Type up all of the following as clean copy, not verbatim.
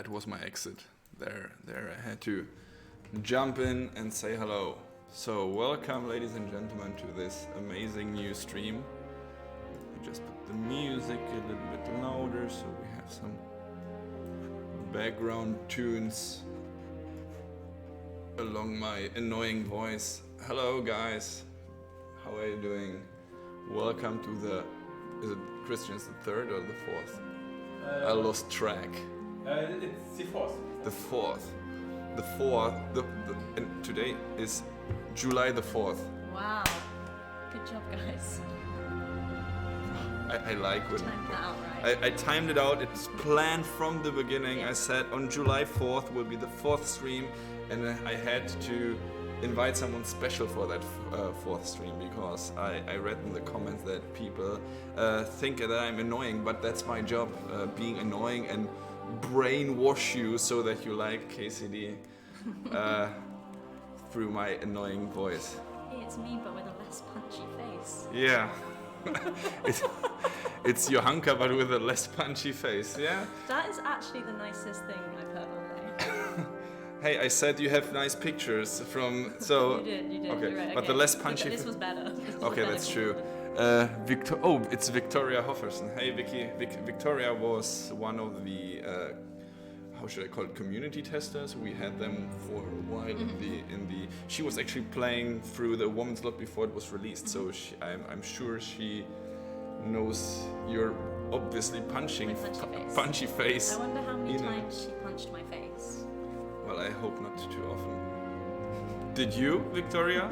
was my exit. There I had to jump in and say hello. So welcome, ladies and gentlemen, to this amazing new stream. We just put the music a little bit louder so we have some background tunes along my annoying voice. Hello guys, how are you doing? Welcome to the, is it Christian's the third or the fourth? I lost track. It's the fourth. The fourth. The fourth. And today is July the 4th. Wow. Good job, guys. I like when Timed that out right. I timed it out. It's planned from the beginning. I said on July 4th will be the fourth stream, and I had to invite someone special for that fourth stream because I read in the comments that people think that I'm annoying, but that's my job, being annoying and brainwash you so that you like KCD through my annoying voice. Hey, it's me, but with a less punchy face. Yeah. It's Johanka, but with a less punchy face, yeah? That is actually the nicest thing I've heard all day. Hey, I said you have nice pictures from, so... You did, okay. you're right. But okay. the less punchy... This was better. Okay, that's true. It's Victoria Hofferson. Hey, Vicky. Victoria was one of the, how should I call it, community testers. We had them for a while in the. She was actually playing through the Woman's Lot before it was released, so I'm sure she knows you're obviously punchy face. I wonder how many times she punched my face. Well, I hope not too often. Did you, Victoria?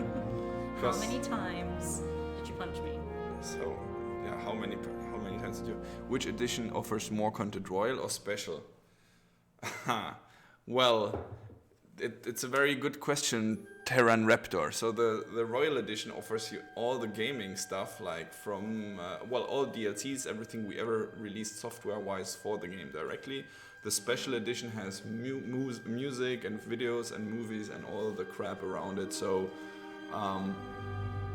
How many times did you punch me? So, yeah, how many times did you? Which edition offers more content, royal or special? Well, it's a very good question, Terran Raptor. So the royal edition offers you all the gaming stuff, like from all DLCs, everything we ever released software-wise for the game directly. The special edition has music and videos and movies and all the crap around it. So.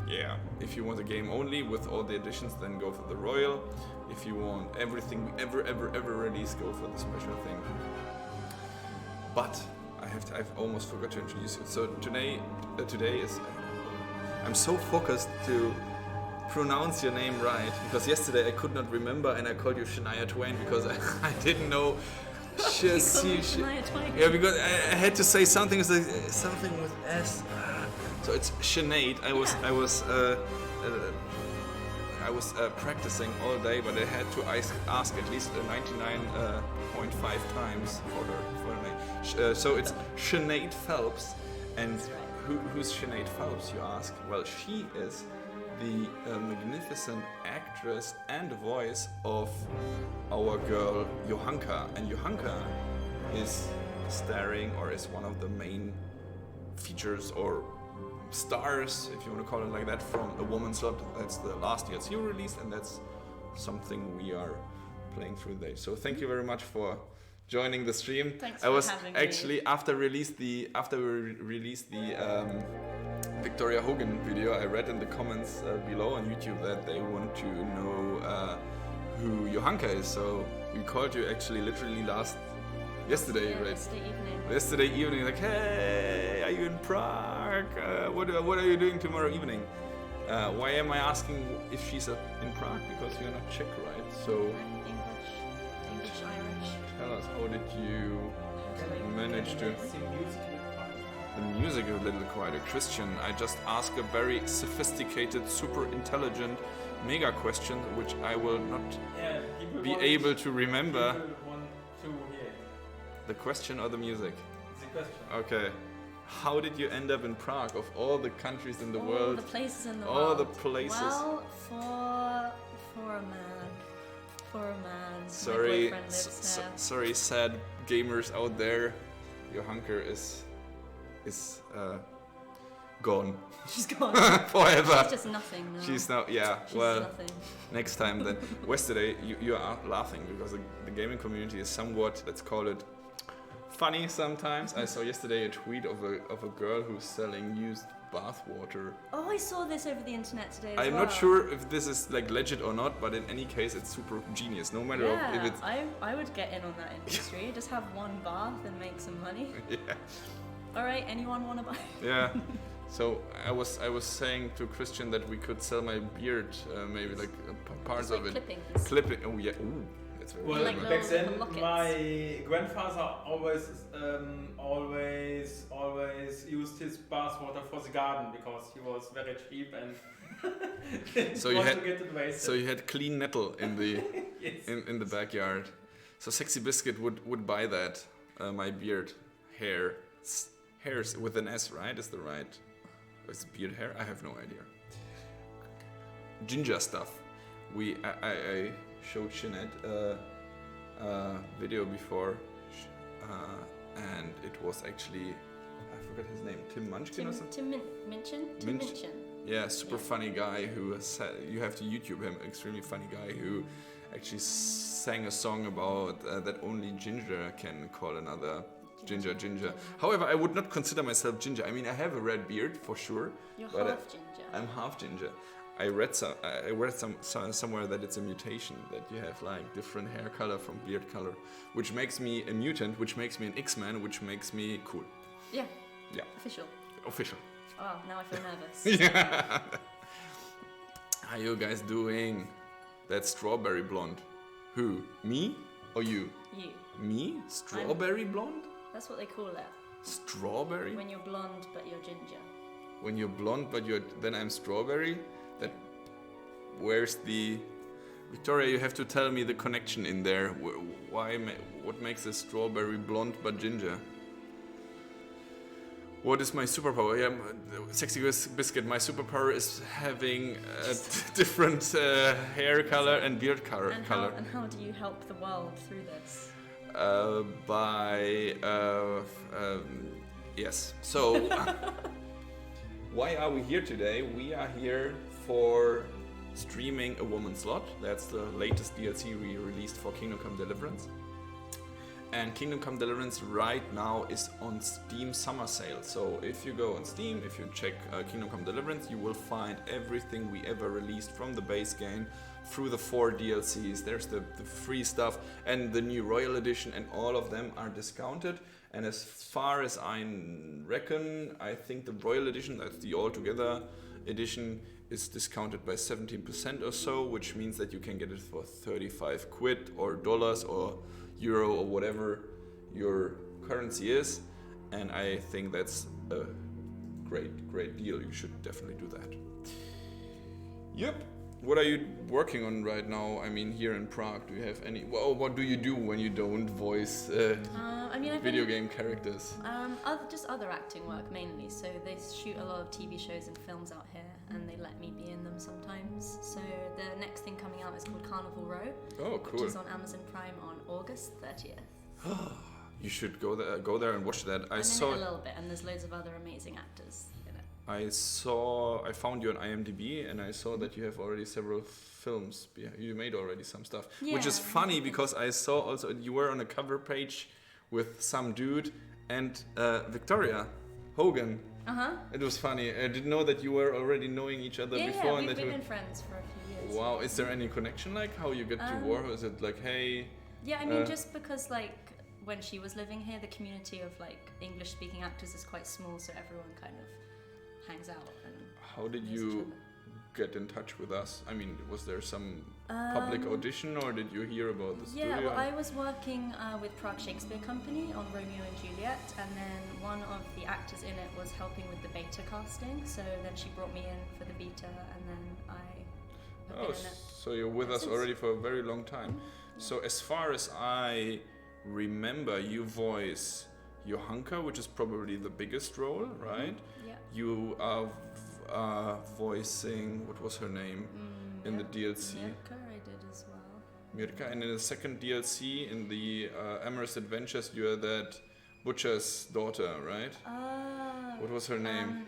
Yeah, if you want a game only with all the additions, then go for the Royal. If you want everything we ever release, go for the special thing. But I've almost forgot to introduce you. So today is, I'm so focused to pronounce your name right, because yesterday I could not remember and I called you Shania Twain because I didn't know. Shania Twain. Yeah, because I had to say something with S. So it's Sinead. I was practicing all day, but I had to ask at least 99.5 times for her name. So it's Sinead Phelps, and who's Sinead Phelps? You ask. Well, she is the magnificent actress and voice of our girl Johanka, and Johanka is starring or is one of the main features or stars, if you want to call it like that, from A Woman's Lot. That's the last DLC released, and that's something we are playing through today. So thank you very much for joining the stream. Thanks I was for having actually me. after we released the Victoria Hogan video, I read in the comments below on YouTube that they want to know who Johanka is. So we called you actually literally yesterday, right? Yesterday evening, like, hey, are you in Prague? What are you doing tomorrow evening? Why am I asking if she's in Prague? Because you're not Czech, right? So I'm English, Irish. tell us, how did you manage to... The music is a little quieter. Christian, I just asked a very sophisticated, super intelligent mega question, which I will not be able to remember. The question or the music? It's a question. Okay. How did you end up in Prague, of all the countries in the All world? the places in the world. All the places. Well, for a man. Sorry, My boyfriend lives there. sorry, sad gamers out there. Johanka is gone. She's gone. Forever. She's just nothing now. She's now, yeah. She's well, nothing. next time then. Yesterday, you are laughing because the gaming community is somewhat, let's call it, funny sometimes. I saw yesterday a tweet of a girl who's selling used bath water. Oh, I saw this over the internet today as I'm well. not sure if this is like legit or not, but in any case, it's super genius. No matter Yeah, if it's I would get in on that industry. Just have one bath and make some money. yeah. All right, anyone want to buy? Yeah. So I was saying to Christian that we could sell my beard, maybe like parts Just of like it. clippings. Clipping. Oh yeah. Ooh, that's very Well, Like clever. back little then, lockets. my grandfather always used his bathwater for the garden because he was very cheap and So didn't you want had- to get it wasted. So you had clean nettle in the Yes. in the backyard. So Sexy Biscuit would buy that. My beard hair. Hairs with an S, right? Is the right? Is it beard hair? I have no idea. Ginger stuff. I showed Jeanette a video before, and it was actually, I forgot his name, Tim Munchkin or something. Tim Minchin? Tim Minch- Minchin. Yeah, super Yeah. funny guy who you have to YouTube him. Extremely funny guy who actually sang a song about that only ginger can call another ginger. However, I would not consider myself ginger. I mean, I have a red beard for sure. You're but half ginger. I'm half ginger. I read somewhere that it's a mutation, that you have like different hair color from beard color, which makes me a mutant, which makes me an X-Man, which makes me cool. Yeah. Yeah. Official. Official. Oh, now I feel nervous. Yeah. How you guys doing? That strawberry blonde. Who? Me or you? You. Me? Strawberry blonde? That's what they call it. Strawberry? When you're blonde but you're ginger. When you're blonde, but then I'm strawberry. That where's the Victoria? You have to tell me the connection in there. What makes a strawberry blonde but ginger? What is my superpower? Yeah, Sexy Biscuit. My superpower is having a different hair color and beard color. And how do you help the world through this? Yes. So, why are we here today? We are here for streaming A Woman's Lot. That's the latest DLC we released for Kingdom Come Deliverance. And Kingdom Come Deliverance right now is on Steam Summer Sale. So if you go on Steam, if you check Kingdom Come Deliverance, you will find everything we ever released from the base game through the 4 DLCs. There's the free stuff and the new Royal Edition, and all of them are discounted. And as far as I reckon, I think the Royal Edition, that's the altogether edition, is discounted by 17% or so, which means that you can get it for 35 quid or dollars or euro or whatever your currency is. And I think that's a great deal. You should definitely do that. Yep. What are you working on right now? I mean, here in Prague, do you have any? Well, what do you do when you don't voice I've video game characters? Just other acting work mainly. So they shoot a lot of TV shows and films out here, and they let me be in them sometimes. So the next thing coming out is called Carnival Row, Oh, which cool. is on Amazon Prime on August 30th. You should go there and watch that. I'm in it a little bit, and there's loads of other amazing actors in it. I found you on IMDb, and I saw that you have already several films. You made already some stuff, which is Yeah. funny because I saw also you were on a cover page with some dude and Victoria Hogan. It was funny. I didn't know that you were already knowing each other before. We've and that been you... been friends for a few years. Wow, is there any connection, like how you get to Warhorse? Is it like, hey? Yeah, I mean, just because like when she was living here, the community of like English-speaking actors is quite small, so everyone kind of hangs out. And How did knows each you other. get in touch with us? I mean, was there some public audition, or did you hear about the studio? Yeah, well, I was working with Prague Shakespeare Company on Romeo and Juliet, and then one of the actors in it was helping with the beta casting. So then she brought me in for the beta, and then I have been in it. So you're with us since. already for a very long time. So as far as I remember, you voice Johanka, which is probably the biggest role, right? Yeah. You are voicing, what was her name in the DLC? Mirka I did as well. Mirka, and in the second DLC, in the Amorous Adventures, you're that butcher's daughter, right? What was her name?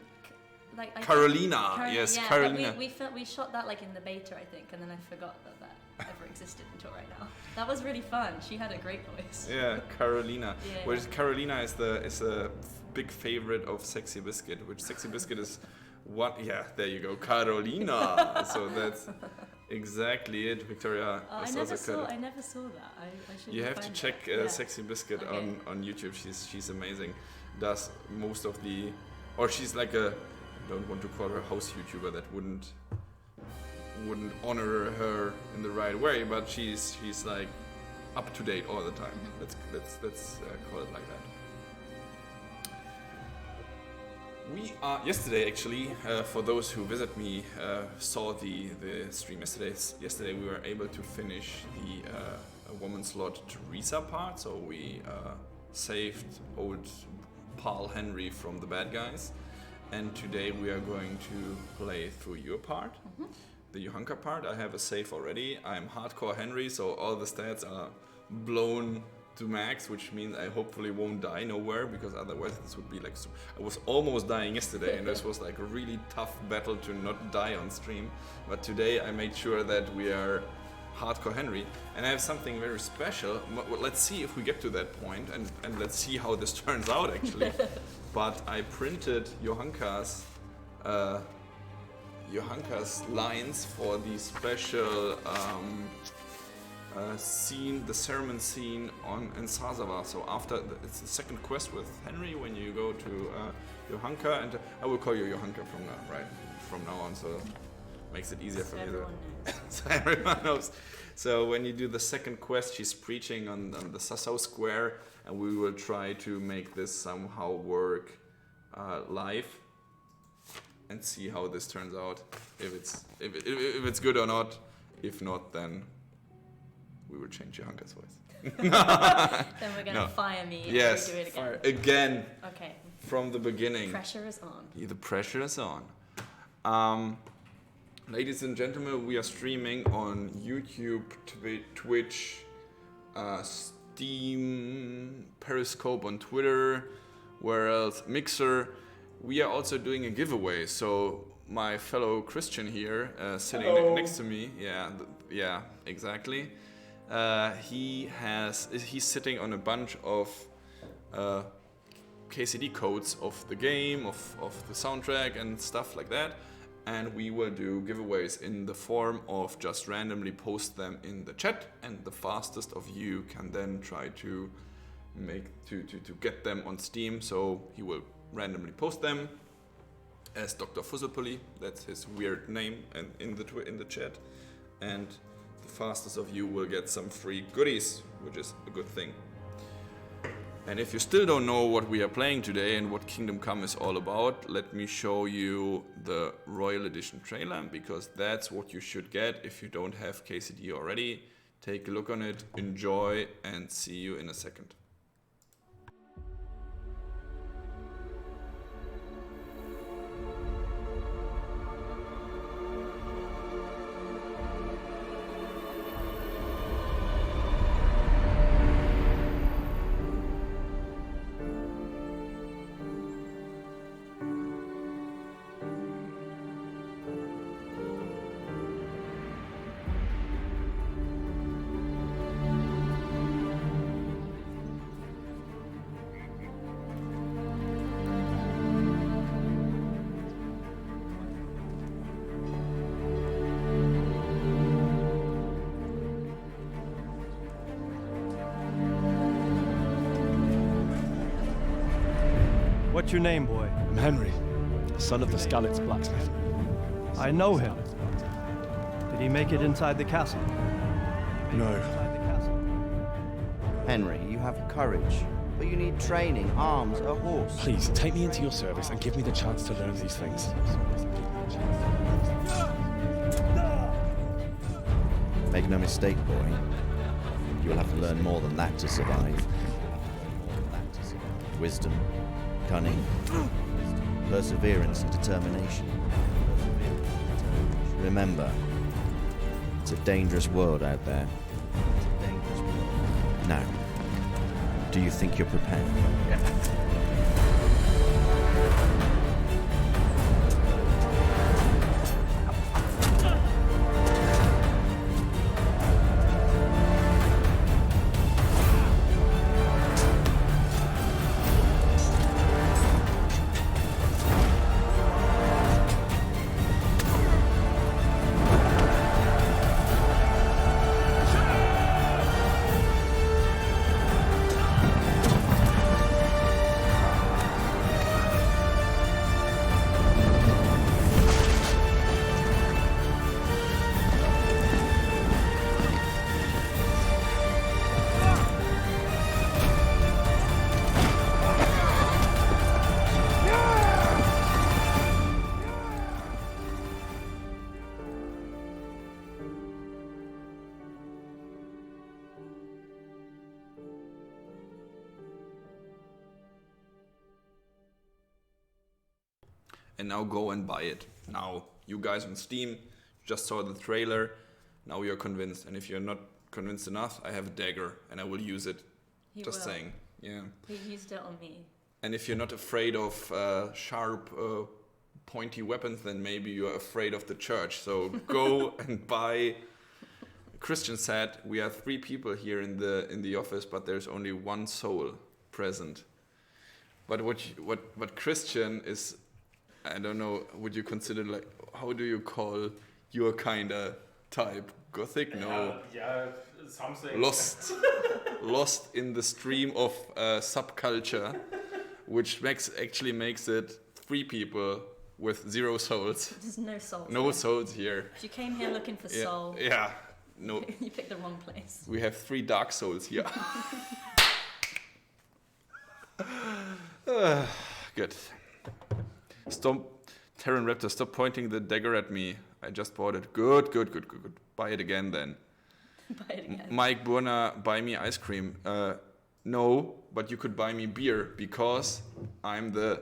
like Carolina. Yes, yeah, Carolina. We shot that like in the beta, I think, and then I forgot that ever existed until right now. That was really fun. She had a great voice. Yeah, Carolina. Yeah. Whereas Carolina is a big favorite of Sexy Biscuit, which Sexy Biscuit is what? Yeah, there you go, Carolina. So that's exactly it. Victoria. I never saw that. I should. You have to check Sexy Biscuit Okay. on YouTube. She's amazing. Does most of the, or she's like a, I don't want to call her house YouTuber. That wouldn't honor her in the right way. But she's like up to date all the time. Let's call it like that. We are yesterday actually. For those who visit me, saw the stream yesterday. Yesterday we were able to finish the woman's lot Teresa part. So we saved old Paul Henry from the bad guys, and today we are going to play through your part, the Johanka part. I have a save already. I'm hardcore Henry, so all the stats are blown to max, which means I hopefully won't die nowhere, because otherwise this would be like, I was almost dying yesterday and this was like a really tough battle to not die on stream. But today I made sure that we are hardcore Henry, and I have something very special. Let's see if we get to that point, and let's see how this turns out actually. But I printed Johanka's lines for the special scene, the sermon scene in Sazava. So after it's the second quest with Henry, when you go to Johanka, and I will call you Johanka from now on, so makes it easier for me. So everyone knows. So when you do the second quest, she's preaching on the Sassau Square, and we will try to make this somehow work live, and see how this turns out. If it's good or not. If not, then we will change Johanka's voice. Then we're gonna fire me. Yes, and do it again. fire again. Okay. From the beginning. Pressure is on. Yeah, the pressure is on. Ladies and gentlemen, we are streaming on YouTube, Twitch, Steam, Periscope on Twitter, where else? Mixer. We are also doing a giveaway. So my fellow Christian here, sitting next to me, yeah, exactly. He's sitting on a bunch of KCD codes of the game, of the soundtrack and stuff like that. And we will do giveaways in the form of just randomly post them in the chat, and the fastest of you can then try to get them on Steam. So he will randomly post them as Dr. Fusselpully, that's his weird name, and in the chat, and the fastest of you will get some free goodies, which is a good thing. And if you still don't know what we are playing today and what Kingdom Come is all about, let me show you the Royal Edition trailer, because that's what you should get if you don't have KCD already. Take a look on it, enjoy, and see you in a second. What's your name, boy? I'm Henry, son of the Skalitz blacksmith. I know him. Did he make it inside the castle? No. Henry, you have courage, but you need training, arms, a horse. Please, take me into your service and give me the chance to learn these things. Make no mistake, boy. You will have to learn more than that to survive. Wisdom, cunning, perseverance and determination. Remember, it's a dangerous world out there. Now, do you think you're prepared? and now go and buy it. Now, you guys on Steam just saw the trailer, now you're convinced, and if you're not convinced enough, I have a dagger, and I will use it. Just saying, yeah. He used it on me. And if you're not afraid of sharp, pointy weapons, then maybe you're afraid of the church. So go and buy. Christian said we are 3 people here in the office, but there's only 1 soul present. But what Christian is, I don't know, would you consider like, how do you call your kinda type? Gothic? No. Yeah, something. Lost in the stream of subculture, which actually makes it 3 people with 0 souls. There's no souls. No souls here. If you came here looking for soul, Yeah. No. you picked the wrong place. We have 3 dark souls here. Good. Stop, Terran Raptor, stop pointing the dagger at me. I just bought it. Good. Buy it again then. Buy it again. Mike Burner, buy me ice cream. No, but you could buy me beer because I'm the...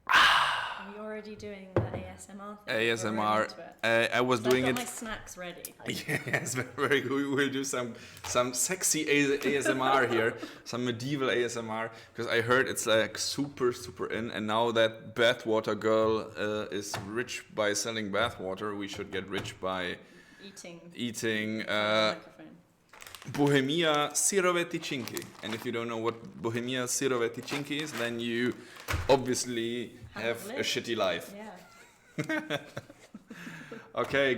Are you already doing the ASMR thing? ASMR. I was So doing I've it. got my snacks ready. Yes, very good. We will do some sexy ASMR here, some medieval ASMR, because I heard it's like super in. And now that bathwater girl is rich by selling bathwater, we should get rich by eating Microphone. Bohemia Sirovetticinki. And if you don't know what Bohemia Sirovetticinki is, then you obviously have a shitty life. Yeah. Okay,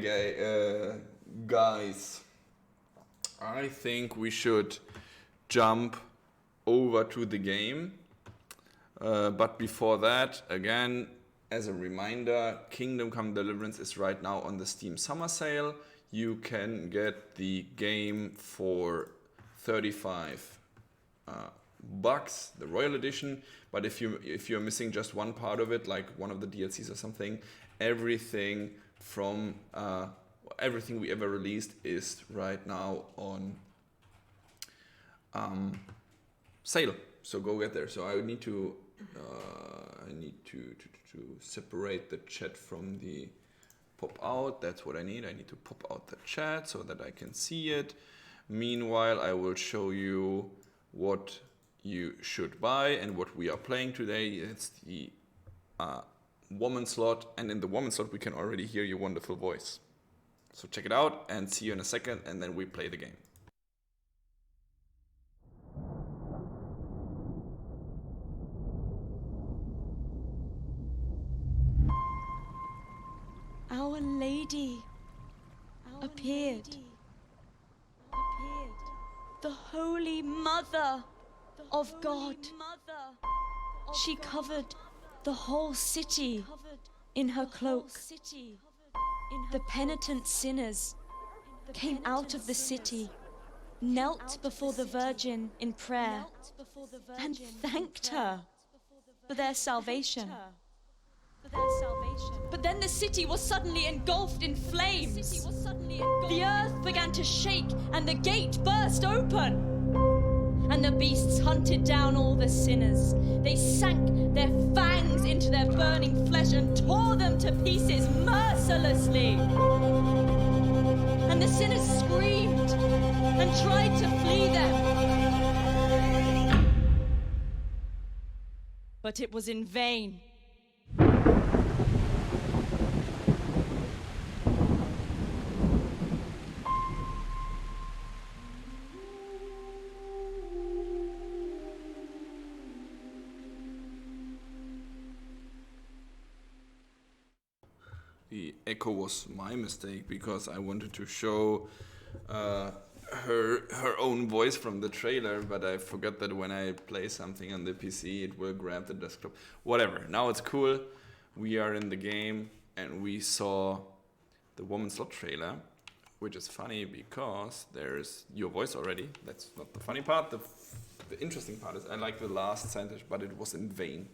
guys, I think we should jump over to the game. But before that, again, as a reminder, Kingdom Come Deliverance is right now on the Steam Summer Sale. You can get the game for 35 bucks, the Royal Edition. But if you're missing just one part of it, like one of the DLCs or something, everything we ever released is right now on sale. So go get there. So I need to separate the chat from the pop out. That's what I need. I need to pop out the chat so that I can see it. Meanwhile, I will show you what you should buy and what we are playing today. It's the woman slot, and in the woman slot we can already hear your wonderful voice. So check it out and see you in a second, and then we play the game. Our Lady appeared. The Holy Mother of God. She covered the whole city in her cloak. The penitent sinners came out of the city, knelt before the Virgin in prayer, and thanked her for their salvation. But then the city was suddenly engulfed in flames. The earth began to shake and the gate burst open. And the beasts hunted down all the sinners. They sank their fangs into their burning flesh and tore them to pieces mercilessly. And the sinners screamed and tried to flee them. But it was in vain. The echo was my mistake because I wanted to show her own voice from the trailer, but I forgot that when I play something on the PC, it will grab the desktop. Whatever. Now it's cool. We are in the game, and we saw the Woman Slot trailer, which is funny because there's your voice already. That's not the funny part. The interesting part is I like the last sentence, but it was in vain.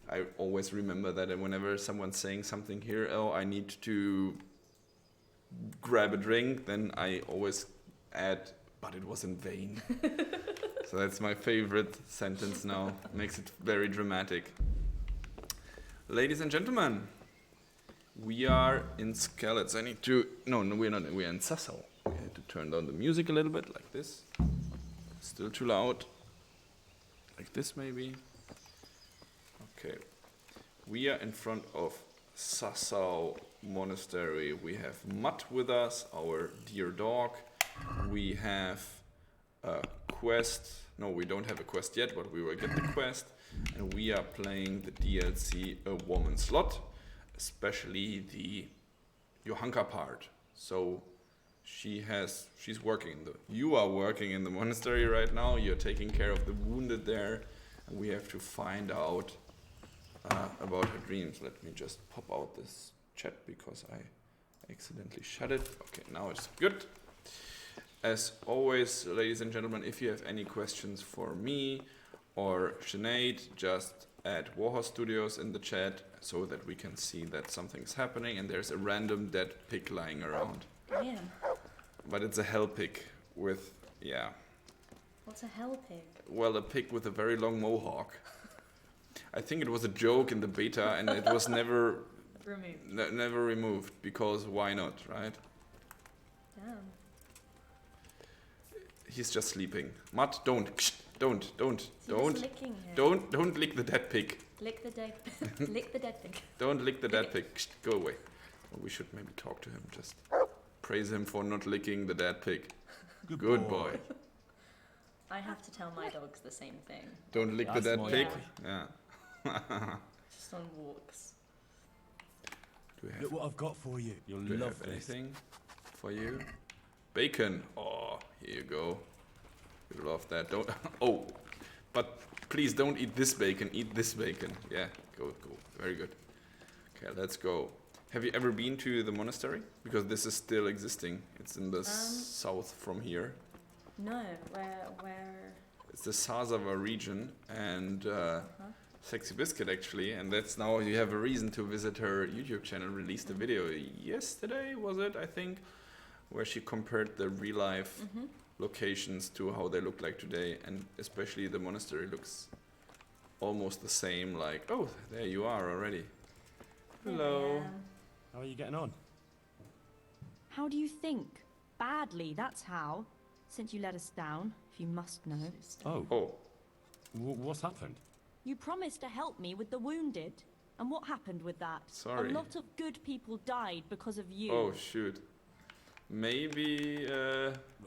I always remember that, and whenever someone's saying something here, oh, I need to grab a drink, then I always add, but it was in vain. So that's my favorite sentence now. Makes it very dramatic. Ladies and gentlemen, we are in Skalitz. I need to... No, we're not. We're in Sassau. We had to turn down the music a little bit, like this. Still too loud. Like this, maybe. Okay. We are in front of Sassau Monastery. We have Mutt with us, our dear dog. We have a quest. No, we don't have a quest yet, but we will get the quest. And we are playing the DLC A Woman's Lot, especially the Johanka part. So she's working you are working in the monastery right now. You're taking care of the wounded there, and we have to find out about her dreams. Let me just pop out this chat because I accidentally shut it. Okay, now it's good. As always, ladies and gentlemen, if you have any questions for me or Sinead, just add Warhorse Studios in the chat so that we can see that something's happening and there's a random dead pig lying around. Yeah. But it's a hell pig with, yeah. What's a hell pig? Well, a pig with a very long mohawk. I think it was a joke in the beta and it was never removed. Never removed, because why not, right? Damn. He's just sleeping. Matt, don't licking him. Don't lick the dead pig. Lick the dead lick the dead pig. Don't lick the dead pig. Go away. Well, we should maybe talk to him, just praise him for not licking the dead pig. Good boy. I have to tell my dogs the same thing. Don't lick the That's dead my pig. boy. Yeah. Just on walks. Do we have, Look what I've got for you. You'll do we love have this. anything for you? Bacon. Oh, here you go. You love that. Don't. Oh, but please don't eat this bacon. Eat this bacon. Yeah, go. Very good. Okay, let's go. Have you ever been to the monastery? Because this is still existing. It's in the south from here. No, where? It's the Sazava region, and Sexy Biscuit actually, and that's now you have a reason to visit her YouTube channel. Released a video yesterday, was it? I think, where she compared the real life locations to how they look like today, and especially the monastery looks almost the same. Like, oh, there you are already. Hello. How are you getting on? How do you think? Badly, that's how. Since you let us down, if you must know. Oh. Oh, What's happened? You promised to help me with the wounded. And what happened with that? Sorry. A lot of good people died because of you. oh shoot. Maybe.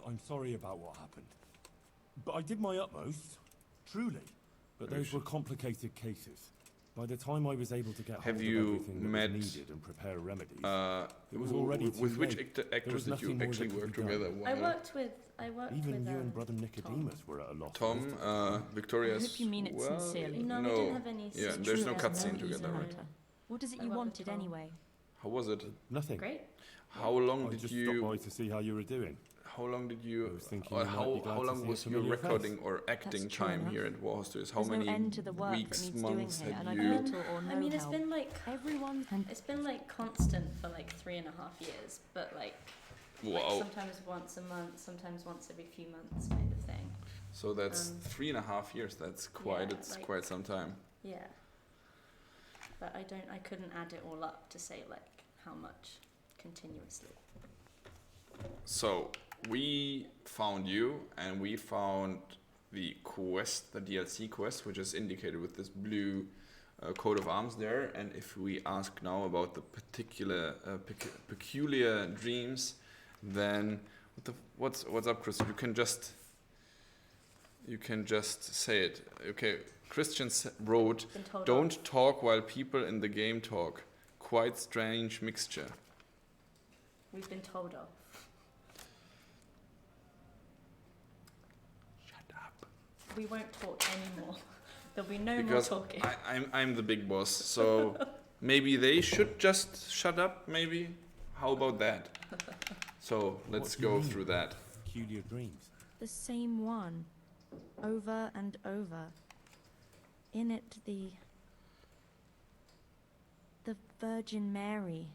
I'm sorry about what happened. But I did my utmost. Truly. But Maybe those were complicated cases. By the time I was able to get Have hold you of everything that met, was needed and prepare remedies, it was w- already with too which late. actors was did you nothing more actually that could work be done. together? I While worked with Even with you and brother Tom. Nicodemus were at a loss. Tom, Victoria. I hope you mean it well, sincerely. No, no. we didn't have any. Yeah, scenes there's no together. cutscene easy together, right? matter. What is it I you worked with wanted Tom. anyway? How was it? Nothing. Great. How long I did just you? stopped by to see how you were doing. How long did you? I was thinking or you might be glad how to long see a was your familiar face. recording or acting That's true time enough. here at Warhorse Studios? How There's many no end to the work weeks, that needs doing months here, and had I've you? little or no I mean, it's help. been like Everyone it's been like constant for like 3.5 years, but like Wow. sometimes once a month, sometimes once every few months, kind of thing. So that's 3.5 years. That's quite. yeah, It's like- quite some time. Yeah. But I couldn't add it all up to say like how much continuously. So we found you, and we found the quest, the DLC quest, which is indicated with this blue coat of arms there. And if we ask now about the particular peculiar dreams, then what's up, Chris? You can just say it. Okay, Christian wrote, Been told "Don't talk while people in the game talk. Quite strange mixture." We've been told off. Shut up. We won't talk anymore. There'll be no Because more talking. I'm the big boss, so maybe they should just shut up. Maybe. How about that? So let's What do you go mean? through that. Peculiar dreams. the same one, over and over. In it, the Virgin Mary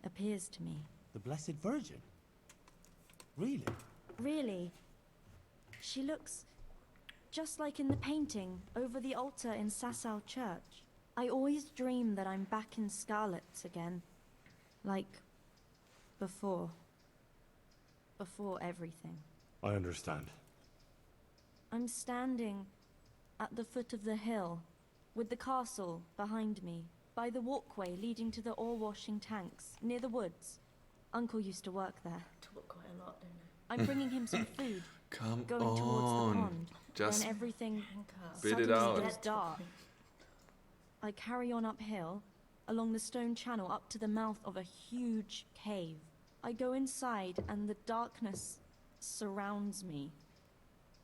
appears to me. The Blessed Virgin? Really? Really, she looks just like in the painting over the altar in Sasau Church. I always dream that I'm back in Scarlet again. Like before. Before everything. I understand. I'm standing at the foot of the hill, with the castle behind me, by the walkway leading to the ore-washing tanks, near the woods. Uncle used to work there. Talk quite a lot, don't I'm bringing him some food, Come going towards the pond. Just then everything spit it suddenly out. gets dark. I carry on uphill, along the stone channel up to the mouth of a huge cave. I go inside and the darkness surrounds me.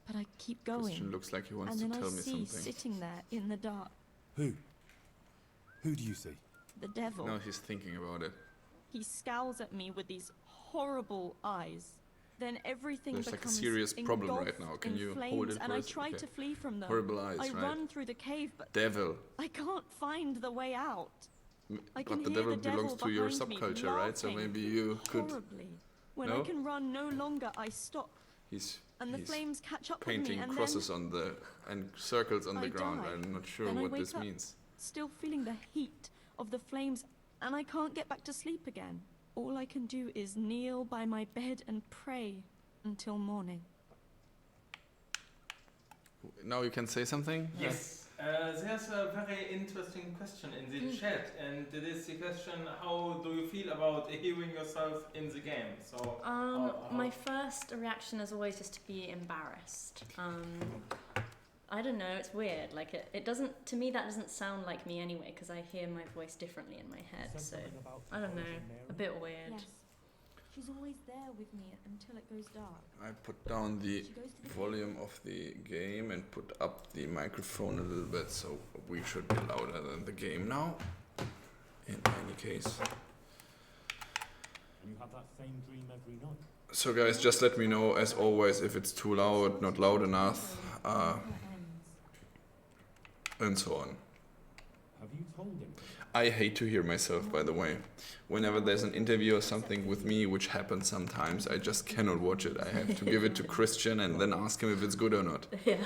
But I keep going. Christian looks like he wants and to then tell I me see something. sitting there in the dark, Who? Who do you see? the devil. No, he's thinking about it. He scowls at me with these horrible eyes. Then everything There's like a becomes serious problem right engulfed now. Can in you flames, hold it and for I a try second? to flee from them. Horrible eyes, I right? run through the cave, but Devil. I can't find the way out. I can But the hear devil the belongs devil to your behind me subculture, right? So laughing maybe you could. horribly. When No? I can run no longer, I stop, He's and the he's flames catch up with me, painting and crosses on the and circles on I the ground. die. I'm not sure Then I what wake this up. means. still feeling the heat of the flames, and I can't get back to sleep again. All I can do is kneel by my bed and pray until morning. Now you can say something? Yes, there's a very interesting question in the chat, and it is the question: how do you feel about hearing yourself in the game? So, My first reaction is always just to be embarrassed. I don't know, it's weird. Like it doesn't, to me that doesn't sound like me anyway, because I hear my voice differently in my head. So I don't know, a bit weird. Yes. She's always there with me until it goes dark. I put down the She goes to the volume of the game and put up the microphone a little bit, so we should be louder than the game now. In any case. And you have that same dream every night. So guys, just let me know as always if it's too loud, not loud enough, Never ends. and so on. Have you told him? I hate to hear myself, by the way. Whenever there's an interview or something with me, which happens sometimes, I just cannot watch it. I have to give it to Christian and then ask him if it's good or not. Yeah.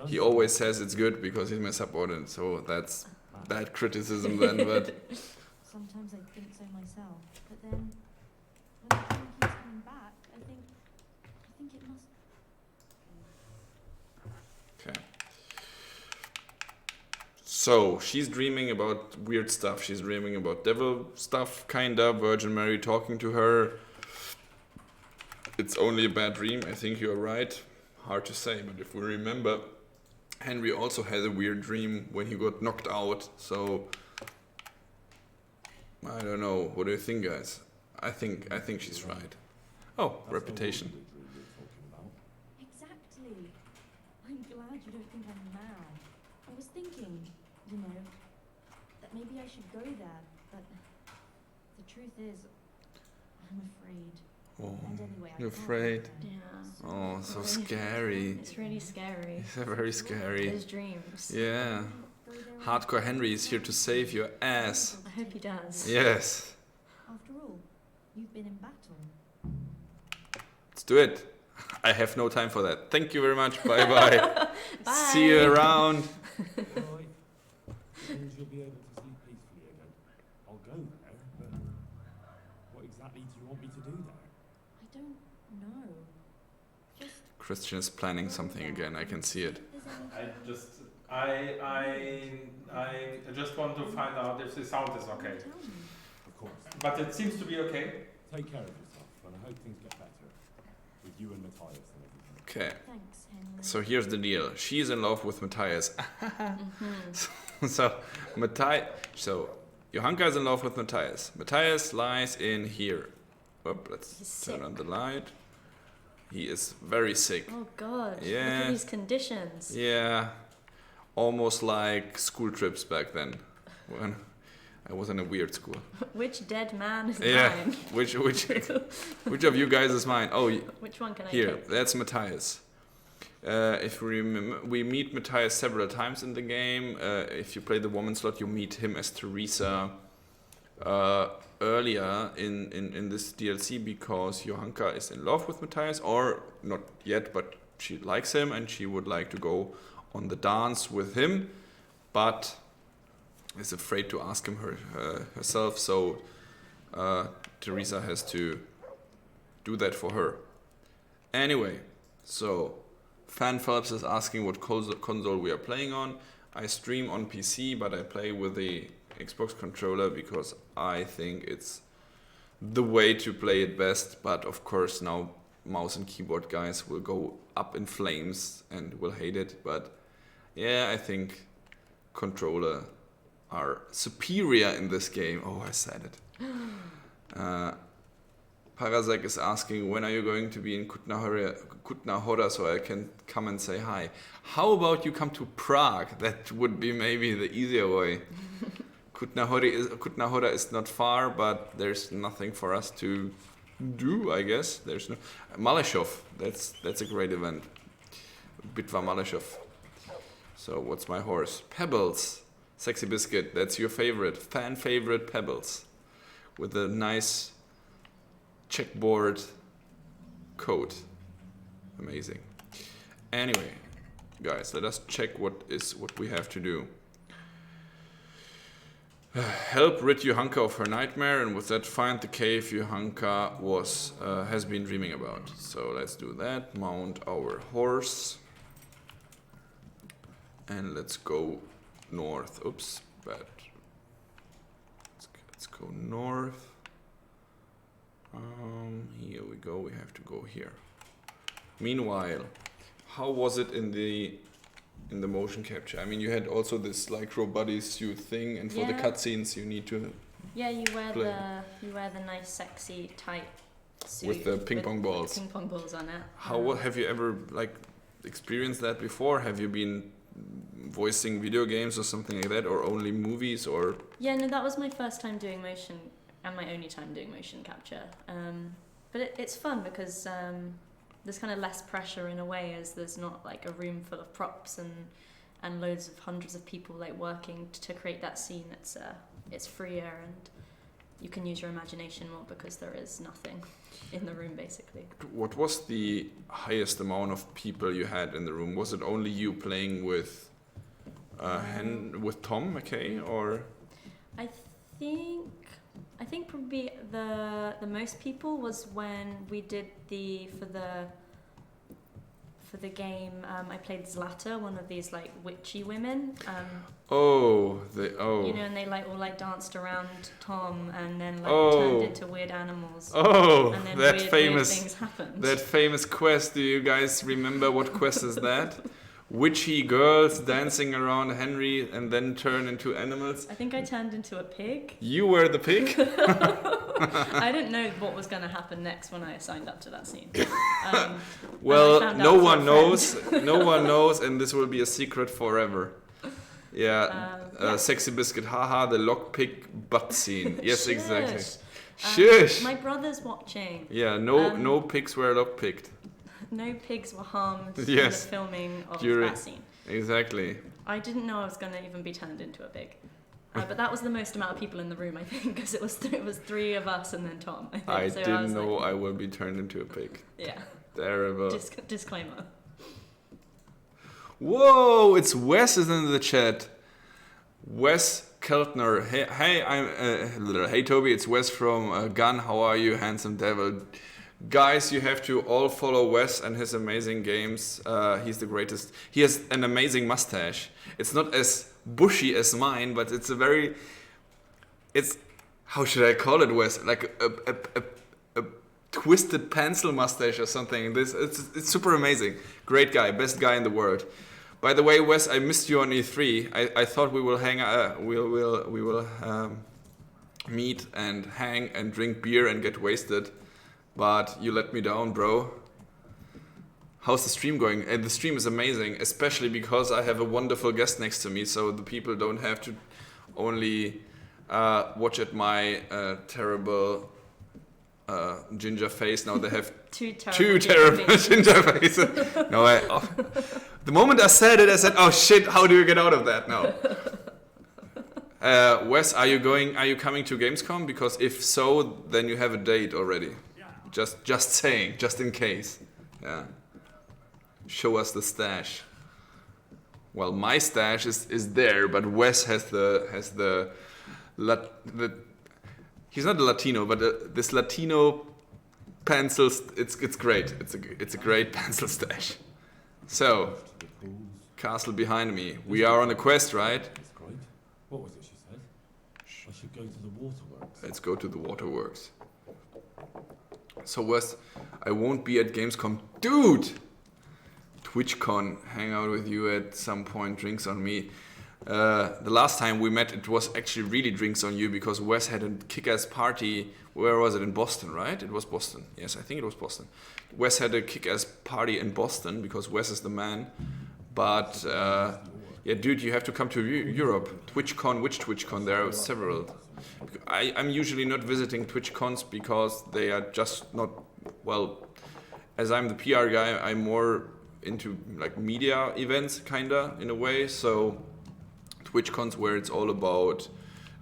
He always says it's good because he's my subordinate, so that's bad criticism then, but Sometimes I think so myself, but then when the dream keeps coming back, I think it must. okay. So, she's dreaming about weird stuff. She's dreaming about devil stuff, kinda, Virgin Mary talking to her. It's only a bad dream, I think you're right. Hard to say, but if we remember, Henry also had a weird dream when he got knocked out, so I don't know. What do you think, guys? I think she's right. Oh, reputation. Exactly. I'm glad you don't think I'm mad. I was thinking, you know, that maybe I should go there, but the truth is, I'm afraid. Oh, And anyway, I you're can't go afraid? there. Yeah. Oh, so scary. It's really scary. It's very scary. Those dreams. Yeah. Go there Hardcore Henry is here to save your ass. I hope he does. Yes. After all, you've been in battle. Let's do it. I have no time for that. Thank you very much. Bye bye. Bye. See you around. Right. As soon as you'll be able to sleep peacefully again, I'll go there, but what exactly do you want me to do there? I don't know. Just Christian is planning something again. I can see it. if there's I just want to find out if the sound is okay. tell me. Of course. But it seems to be okay. Take care of yourself, and I hope things get better. With you and Matthias and everything. Okay. Thanks, Henry. So here's the deal. She's in love with Matthias. So Johanka is in love with Matthias. Matthias lies in here. Whoop, let's He's turn on sick. the light. He is very sick. Oh God. Look Yeah. at these conditions. Yeah, almost like school trips back then, when I was in a weird school. Which dead man is Yeah, mine? which of you guys is mine? Oh, Which one can I here, kill? that's Matthias. If we remember, we meet Matthias several times in the game. If you play the woman slot, you meet him as Teresa earlier in this DLC because Johanka is in love with Matthias, or not yet, but she likes him and she would like to go on the dance with him, but is afraid to ask him herself. So Teresa has to do that for her. Anyway, so Fan Phelps is asking what console we are playing on. I stream on PC, but I play with the Xbox controller because I think it's the way to play it best. But of course now mouse and keyboard guys will go up in flames and will hate it. But yeah, I think controller are superior in this game. Oh, I said it. Parasek is asking, when are you going to be in Kutná Hora so I can come and say hi? How about you come to Prague? That would be maybe the easier way. Kutná Hora is not far, but there's nothing for us to do, I guess. There's no Malešov. That's a great event. Bitva Malešov. So what's my horse? Pebbles. Sexy Biscuit. That's your favorite. Fan favorite Pebbles. With a nice checkboard coat. Amazing. Anyway, guys, let us check what we have to do. Help rid Johanka of her nightmare, and with that find the cave Johanka has been dreaming about. So let's do that. Mount our horse. And let's go north. Oops, bad. Let's go north. Here we go. We have to go here. Meanwhile, how was it in the motion capture? I mean, you had also this like bodysuit thing, and for the cutscenes, you need to. Yeah, you wear the nice, sexy, tight suit with the ping pong balls. With ping pong balls on it. How have you ever like experienced that before? Have you been voicing video games or something like that, or only movies, or? Yeah, no, that was my first time doing motion. And my only time doing motion capture. But it's fun because there's kind of less pressure in a way, as there's not like a room full of props and loads of hundreds of people like working to create that scene. It's freer and you can use your imagination more because there is nothing in the room basically. What was the highest amount of people you had in the room? Was it only you playing with with Tom McKay, or? I think probably the most people was when we did for the game. I played Zlata, one of these like witchy women. You know, and they like all like danced around Tom and then like turned into weird animals. And then weird things happened. That famous quest. Do you guys remember what quest is that? Witchy girls dancing around Henry and then turn into animals. I think I turned into a pig. You were the pig? I didn't know what was going to happen next when I signed up to that scene. Well, no one knows. No one knows, and this will be a secret forever. Yeah, Sexy Biscuit, haha, the lockpick butt scene. Yes, Shush. Exactly. Shush! My brother's watching. Yeah, no pigs were lockpicked. No pigs were harmed in the filming of that scene. Exactly. I didn't know I was going to even be turned into a pig. But that was the most amount of people in the room, I think, because it was three of us and then Tom. I didn't know I will be turned into a pig. Yeah. Terrible. Disclaimer. Whoa, it's Wes is in the chat. Wes Keltner. Hey Toby, it's Wes from Gun. How are you, handsome devil? Guys, you have to all follow Wes and his amazing games. He's the greatest. He has an amazing mustache. It's not as bushy as mine, but it's how should I call it, Wes? Like a twisted pencil mustache or something. It's super amazing. Great guy, best guy in the world. By the way, Wes, I missed you on E3. I thought we will meet and hang and drink beer and get wasted. But you let me down, bro. How's the stream going? And the stream is amazing, especially because I have a wonderful guest next to me, so the people don't have to only watch at my terrible ginger face. Now they have two terrible ginger faces. No, the moment I said it, I said, "Oh shit! How do you get out of that now?" Wes, are you coming to Gamescom? Because if so, then you have a date already. Just saying, just in case. Yeah. show us the stash. Well, my stash is there, but Wes has the he's not a Latino, but this Latino pencil. It's great. It's a great pencil stash. So, castle behind me. We are on a quest, right? That's great. What was it she said? I should go to the waterworks. Let's go to the waterworks. So Wes, I won't be at Gamescom. Dude! TwitchCon, hang out with you at some point, drinks on me. The last time we met, it was actually really drinks on you because Wes had a kick-ass party. Where was it? In Boston, right? It was Boston. Yes, I think it was Boston. Wes had a kick-ass party in Boston because Wes is the man. But, yeah, dude, you have to come to Europe. TwitchCon, which TwitchCon? There are several. I'm usually not visiting TwitchCons because they are just not, well, as I'm the PR guy, I'm more into like media events, kinda, in a way. So TwitchCons where it's all about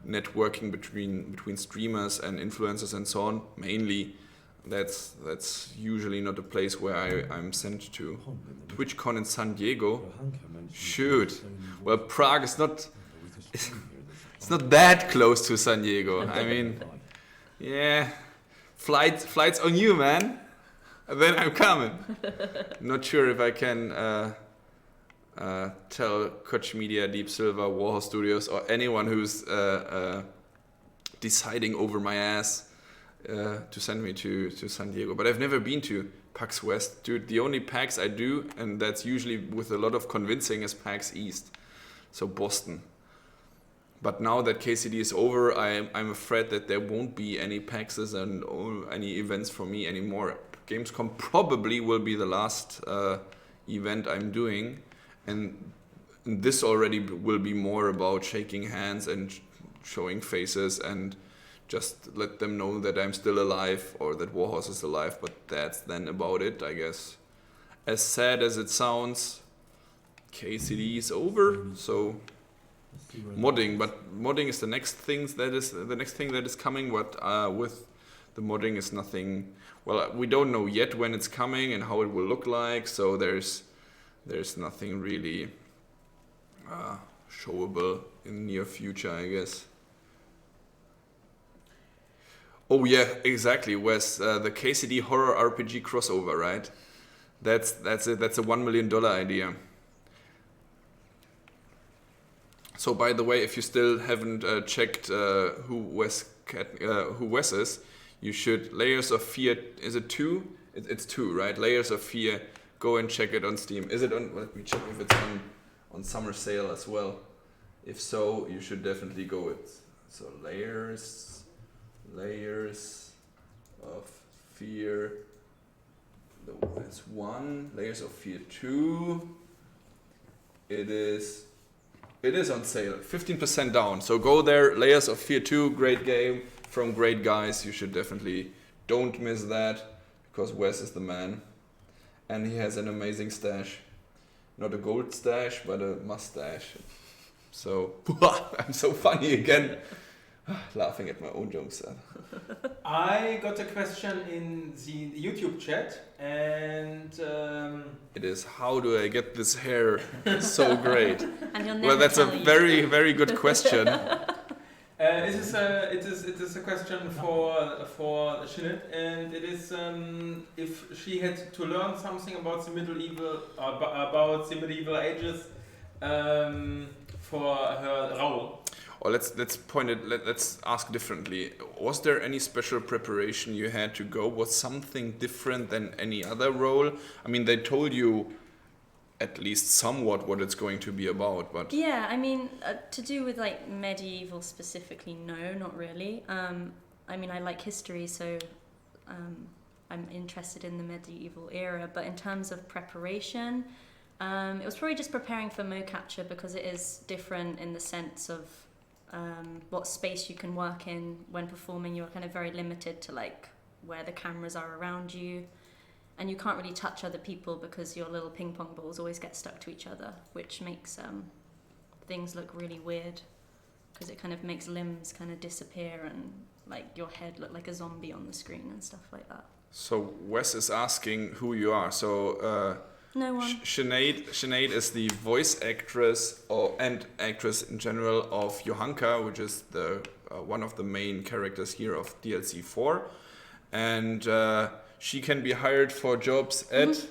networking between streamers and influencers and so on, mainly, that's usually not a place where I'm sent to. TwitchCon in San Diego? Shoot. Well, Prague is not... It's not that close to San Diego. I mean, yeah, flights on you, man. Then I'm coming. Not sure if I can tell Koch Media, Deep Silver, Warhorse Studios, or anyone who's deciding over my ass to send me to San Diego. But I've never been to PAX West. Dude, the only PAX I do, and that's usually with a lot of convincing, is PAX East. So Boston. But now that KCD is over, I'm afraid that there won't be any PAXs and any events for me anymore. Gamescom probably will be the last event I'm doing, and this already will be more about shaking hands and showing faces and just let them know that I'm still alive or that Warhorse is alive, but that's then about it, I guess. As sad as it sounds, KCD is over, so... Modding is the next thing that is coming. But with the modding is nothing. Well, we don't know yet when it's coming and how it will look like. So there's nothing really showable in the near future, I guess. Oh yeah, exactly, Wes. The KCD horror RPG crossover, right? That's a $1 million idea. So, by the way, if you still haven't checked who Wes is, you should. Layers of Fear. Is it 2? It's 2, right? Layers of Fear. Go and check it on Steam. Is it on? Let me check if it's on summer sale as well. If so, you should definitely go with. So Layers of Fear. That's 1. Layers of Fear 2. It is on sale, 15% down. So go there, Layers of Fear 2, great game from great guys. You should definitely don't miss that because Wes is the man. And he has an amazing stash. Not a gold stash, but a mustache. So, I'm so funny again. Laughing at my own jokes. I got a question in the YouTube chat and it is, how do I get this hair so great? And you'll never Well, that's a tell you. very, very good question. it is a question for Shinit, and it is if she had to learn something about the about the medieval ages for her role. Or let's ask differently. Was there any special preparation you had to go? Was something different than any other role? I mean, they told you at least somewhat what it's going to be about, but... Yeah, I mean, to do with like medieval specifically, no, not really. I mean, I like history, so I'm interested in the medieval era, but in terms of preparation, it was probably just preparing for mocapture because it is different in the sense of what space you can work in when performing. You're kind of very limited to like where the cameras are around you, and you can't really touch other people because your little ping pong balls always get stuck to each other, which makes things look really weird because it kind of makes limbs kind of disappear and like your head look like a zombie on the screen and stuff like that. So Wes is asking who you are. So No one. Sinead is the voice actress and actress in general of Johanka, which is the one of the main characters here of DLC 4, and she can be hired for jobs at.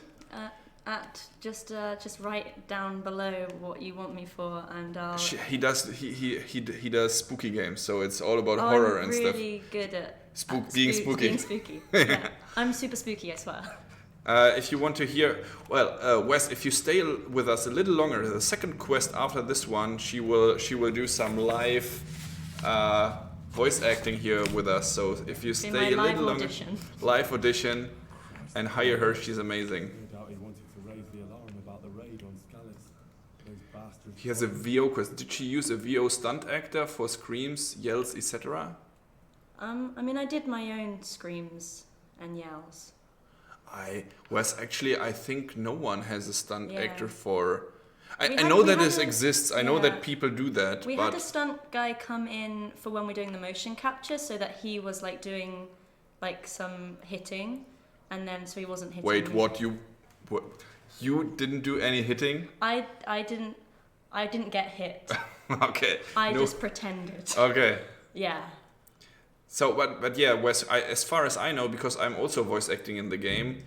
At just write down below what you want me for, and I'll. He does spooky games, so it's all about horror and stuff. I'm really good at being spooky. Being spooky. Yeah. I'm super spooky, I swear. If you want to hear, Wes, if you stay with us a little longer, the second quest after this one, she will do some live voice acting here with us. So if you stay a little longer, live audition, and hire her, she's amazing. No doubt he wanted to raise the alarm about the raid on Scallis. Those bastards. He has a VO quest. Did she use a VO stunt actor for screams, yells, etc.? I mean, I did my own screams and yells. I think no one has a stunt actor for. I We know that had this exists. I know that people do that. We but had a stunt guy come in for when we're doing the motion capture, so that he was like doing like some hitting, and then so he wasn't hitting. Wait, me. what you didn't do any hitting? I didn't get hit. Okay. I just pretended. Okay. Yeah. So, but yeah, Wes, as far as I know, because I'm also voice acting in the game,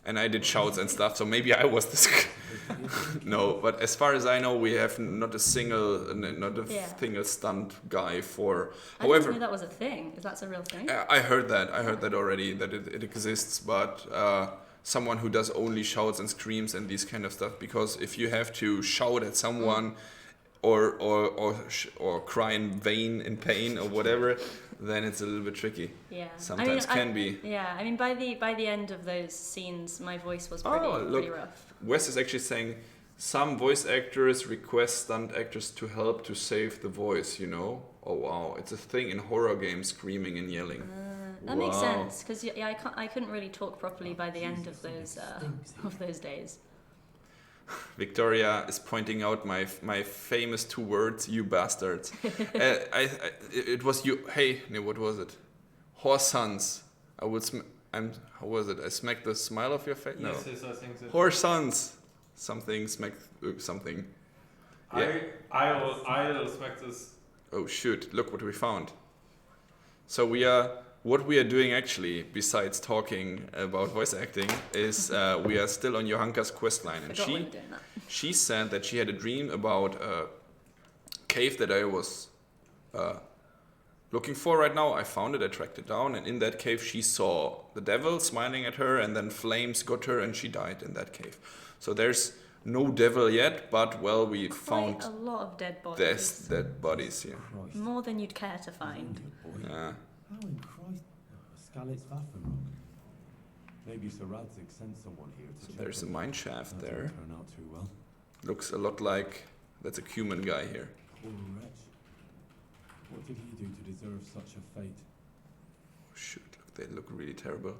and I did shouts and stuff, so maybe I was this. No, but as far as I know, we have not a single stunt guy for. However, I didn't know that was a thing. Is that a real thing? I heard that already, that it exists, but someone who does only shouts and screams and these kind of stuff, because if you have to shout at someone or cry in pain or whatever, then it's a little bit tricky. Yeah. Sometimes can be. Yeah. I mean, by the end of those scenes, my voice was pretty rough. Wes is actually saying some voice actors request stunt actors to help to save the voice. You know? Oh wow, it's a thing in horror games, screaming and yelling. That makes sense, because I couldn't really talk properly by the end of those days. Victoria is pointing out my famous 2 words, you bastards. It was you. Hey, no, what was it? Horse sons. I would. How was it? I smacked the smile off your face. No. Yes, I think so. Horse sons. Something smack. Something. Yeah. I'll smack this. Oh shoot! Look what we found. So what we are doing actually, besides talking about voice acting, is we are still on Johanka's quest line, and she said that she had a dream about a cave that I was looking for right now. I found it, I tracked it down, and in that cave she saw the devil smiling at her, and then flames got her, and she died in that cave. So there's no devil yet, but well, we found a lot of dead bodies. Dead bodies here. More than you'd care to find. Yeah. How in Christ? Scalit's Waffenrock. Maybe Sir Radzig sent someone here to check. There's a mine shaft there. Turn out too well. Looks a lot like that's a human guy here. Poor wretch. What did he do to deserve such a fate? Oh, shoot, look, they look really terrible.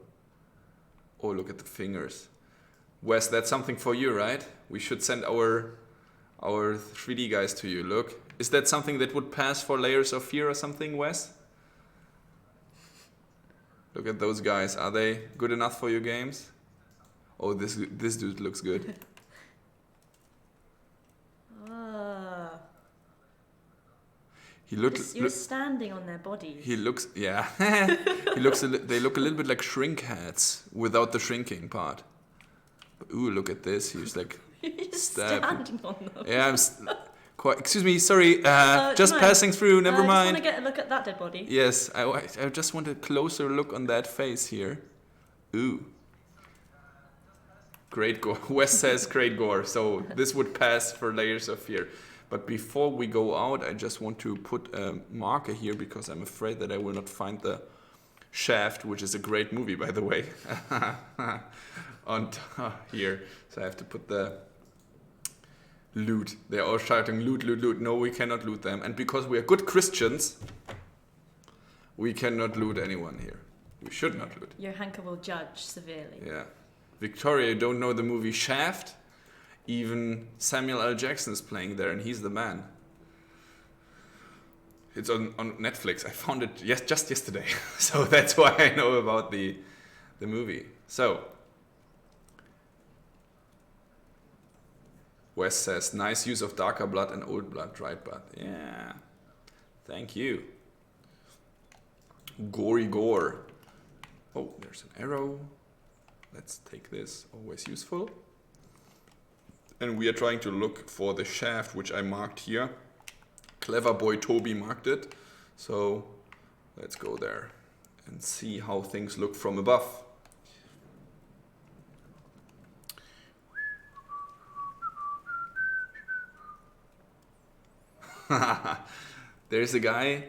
Oh, look at the fingers. Wes, that's something for you, right? We should send our 3D guys to you. Look, is that something that would pass for Layers of Fear or something, Wes? Look at those guys. Are they good enough for your games? Oh, this dude looks good. You're standing on their bodies. He looks, yeah. They look a little bit like shrink heads without the shrinking part. But, ooh, look at this. He's like standing on them. Yeah, excuse me, sorry. Just passing through. Never mind. I just want to get a look at that dead body. Yes, I just want a closer look on that face here. Ooh. Great gore. Wes says great gore. So this would pass for Layers of Fear. But before we go out, I just want to put a marker here because I'm afraid that I will not find the Shaft, which is a great movie, by the way, on here. So I have to put the loot. They're all shouting loot, loot, loot. No, we cannot loot them. And because we are good Christians, we cannot loot anyone here. We should not loot. Johanka will judge severely. Yeah. Victoria, you don't know the movie Shaft? Even Samuel L. Jackson is playing there, and he's the man. It's on Netflix. I found it just yesterday, so that's why I know about the movie. So Wes says, nice use of darker blood and old blood, dried blood. Yeah, thank you. Gory gore. Oh, there's an arrow. Let's take this, always useful. And we are trying to look for the shaft, which I marked here. Clever boy Toby marked it. So let's go there and see how things look from above. There's a guy,